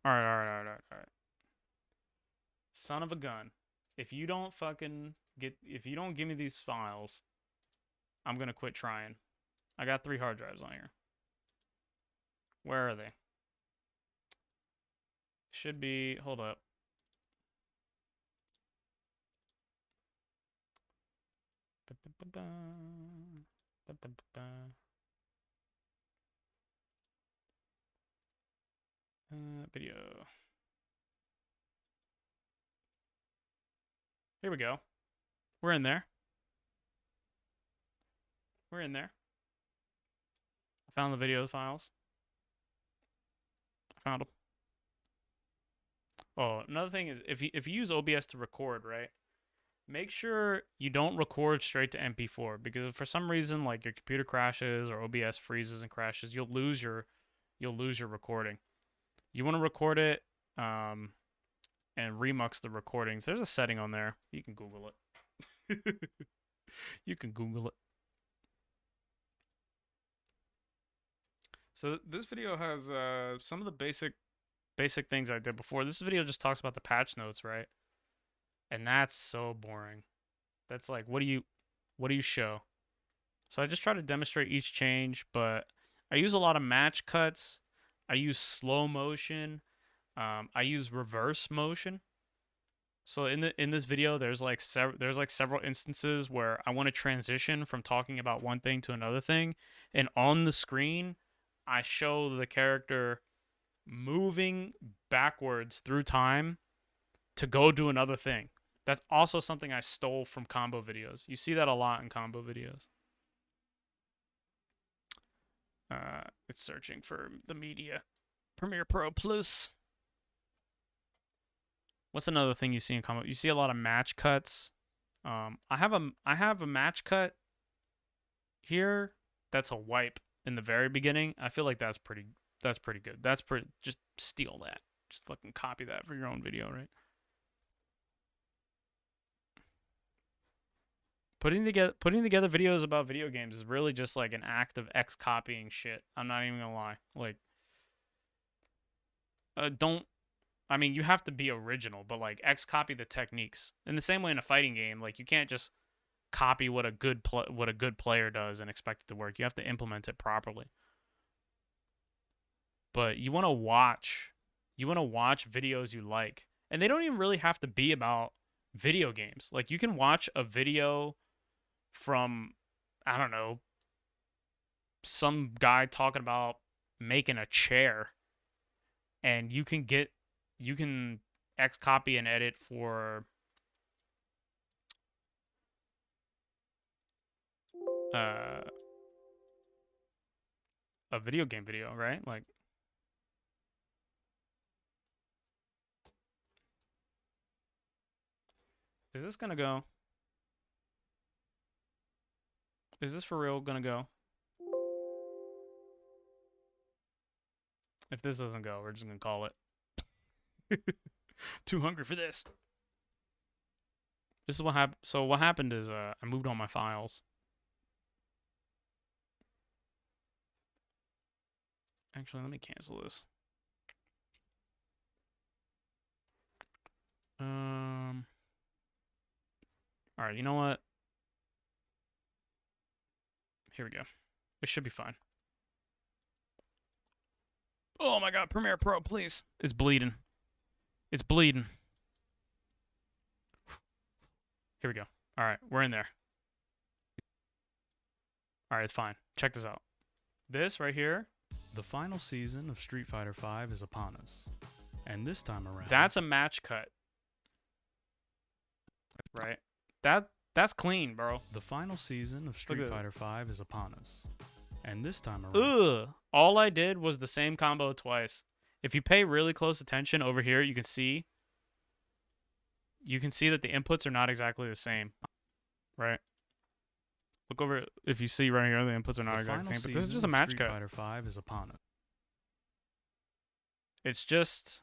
All right. Son of a gun. If you don't give me these files, I'm going to quit trying. I got 3 hard drives on here. Where are they? Should be, hold up. Video. Here we go. We're in there. I found the video files. I found them. Oh, another thing is if you use OBS to record, right? Make sure you don't record straight to MP4 because if for some reason like your computer crashes or OBS freezes and crashes, you'll lose your recording. You want to record it and remux the recordings. There's a setting on there. You can Google it. You can Google it. So this video has some of the basic things I did before. This video just talks about the patch notes, right? And that's so boring. That's like, what do you show? So I just try to demonstrate each change, but I use a lot of match cuts. I use slow motion. I use reverse motion. So in this video, there's like several instances where I want to transition from talking about one thing to another thing, and on the screen, I show the character moving backwards through time to go do another thing. That's also something I stole from combo videos. You see that a lot in combo videos. It's searching for the media. Premiere Pro Plus. What's another thing you see in combo? You see a lot of match cuts. I have a match cut here that's a wipe in the very beginning. I feel like that's pretty good. Just steal that. Just fucking copy that for your own video, right? Putting together videos about video games is really just like an act of X copying shit. I'm not even gonna lie. Like, don't. I mean, you have to be original, but like X copy the techniques. In the same way in a fighting game, like you can't just copy what a good player does and expect it to work. You have to implement it properly. But you want to watch videos you like. And they don't even really have to be about video games. Like you can watch a video from, I don't know, some guy talking about making a chair, and you can X copy and edit for a video game video, right? Like, is this gonna go? Is this for real gonna go? If this doesn't go, we're just gonna call it. Too hungry for this. This is what happened. So what happened is I moved all my files. Actually, let me cancel this. All right, you know what? Here we go. It should be fine. Oh my god, Premiere Pro, please. It's bleeding. It's bleeding. Here we go. All right, we're in there. All right, it's fine. Check this out. This right here. The final season of Street Fighter V is upon us. And this time around... That's a match cut. Right? That's clean, bro. The final season of Street Fighter V is upon us. And this time around... Ugh. All I did was the same combo twice. If you pay really close attention over here, you can see that the inputs are not exactly the same. Right? Look over, if you see right here, the inputs are not exactly the same. But this is just a match cut. Street Fighter V is upon us. It's just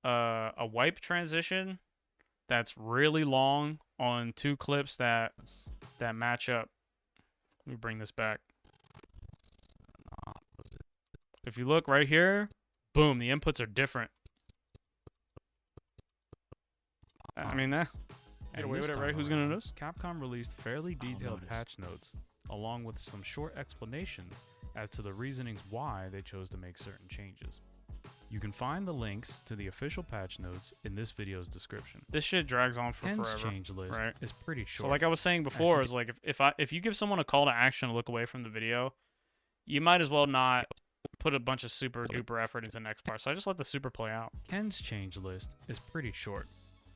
a wipe transition that's really long on two clips that match up. Let me bring this back. If you look right here, boom, the inputs are different. I mean, that. Get away with it, right? Who's gonna notice? Capcom released fairly detailed patch notes, along with some short explanations as to the reasonings why they chose to make certain changes. You can find the links to the official patch notes in this video's description. This shit drags on for Ken's forever. change list right? is pretty short. So like I was saying before, is like if you give someone a call to action to look away from the video, you might as well not put a bunch of super duper effort into the next part. So I just let the super play out. Ken's change list is pretty short,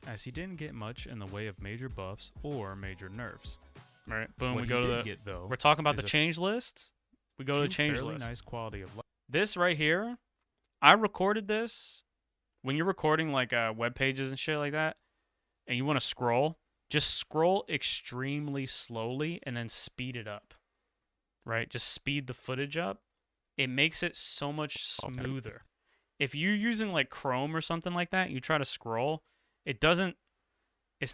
as he didn't get much in the way of major buffs or major nerfs. Right. Boom. What we go to the. get, though, we're talking about is the change list. We go to the change fairly list. Nice quality of life. This right here, I recorded this. When you're recording like web pages and shit like that, and you want to scroll, just scroll extremely slowly and then speed it up. Right? Just speed the footage up. It makes it so much smoother. If you're using like Chrome or something like that, you try to scroll, it's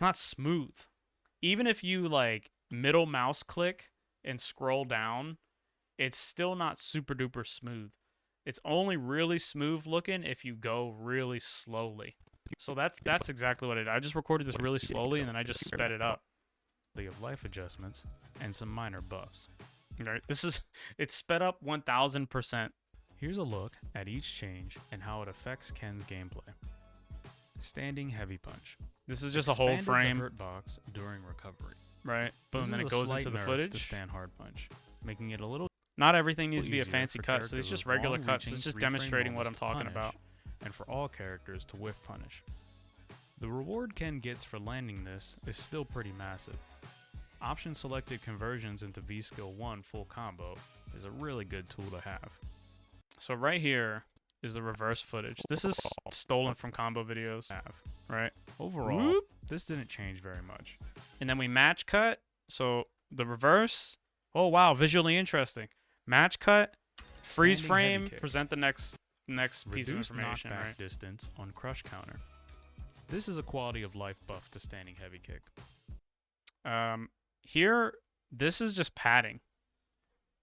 not smooth. Even if you like middle mouse click and scroll down, it's still not super duper smooth. It's only really smooth looking if you go really slowly. So that's exactly what I did. I just recorded this really slowly and then I just sped it up. Of life adjustments and some minor buffs. Right. It's sped up 1000%. Here's a look at each change and how it affects Ken's gameplay. Standing heavy punch. This is just a whole frame. The hurt box during recovery. Right. Boom. This then is it a goes slight into the nerf footage. To stand hard punch, making it a little. Not everything needs to be a easier fancy for cut. So characters it's just with regular cuts. long-reaching It's just reframe demonstrating what I'm moments to talking punish, about. And for all characters to whiff punish. The reward Ken gets for landing this is still pretty massive. Option selected conversions into V-Skill 1 full combo is a really good tool to have. So right here is the reverse footage. This is stolen from combo videos. Right? Overall, this didn't change very much. And then we match cut. So the reverse. Oh wow, visually interesting. Match cut, freeze Standing frame, heavy kick. present the next piece of Reduced information. knockback Right? distance on crush counter. This is a quality of life buff to standing heavy kick. Here, this is just padding.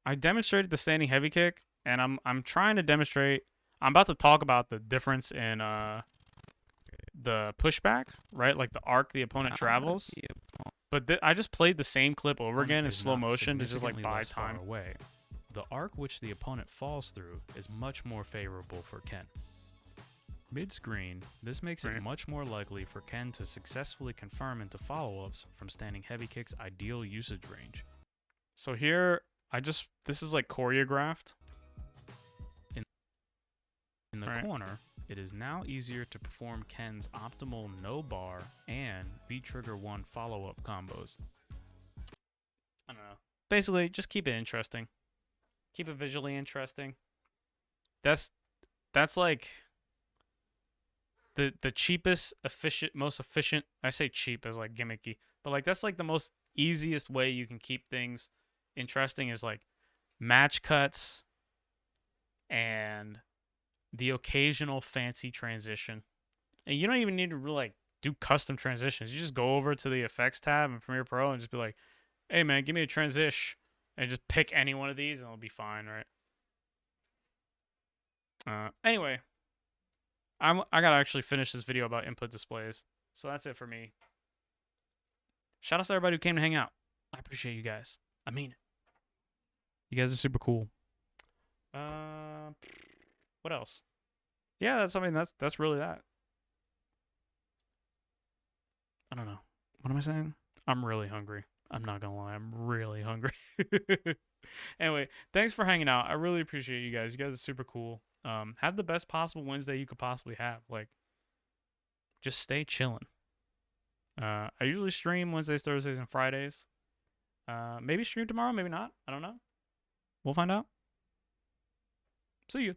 I demonstrated the standing heavy kick, and I'm trying to demonstrate. I'm about to talk about the difference in the pushback, right? Like the arc the opponent travels. But I just played the same clip over again in Is slow not motion to just like significantly buy less far time. away. The arc which the opponent falls through is much more favorable for Ken. Mid-screen, this makes it Right. much more likely for Ken to successfully confirm into follow-ups from standing heavy kick's ideal usage range. So here, this is like choreographed. In the Right. corner, it is now easier to perform Ken's optimal no bar and V-trigger 1 follow-up combos. I don't know. Basically, just keep it interesting. Keep it visually interesting. That's like the cheapest, most efficient. I say cheap as like gimmicky, but like that's like the most easiest way you can keep things interesting is like match cuts and the occasional fancy transition. And you don't even need to really like do custom transitions. You just go over to the effects tab in Premiere Pro and just be like, "Hey man, give me a transition," and just pick any one of these and it'll be fine, right? Anyway, I gotta actually finish this video about input displays. So that's it for me. Shout out to everybody who came to hang out. I appreciate you guys. I mean it. You guys are super cool. What else? Yeah, that's really that. I don't know. What am I saying? I'm really hungry. I'm not gonna lie. I'm really hungry. Anyway, thanks for hanging out. I really appreciate you guys. You guys are super cool. Have the best possible Wednesday you could possibly have. Like, just stay chilling. I usually stream Wednesdays, Thursdays, and Fridays. Maybe stream tomorrow, maybe not. I don't know. We'll find out. See you.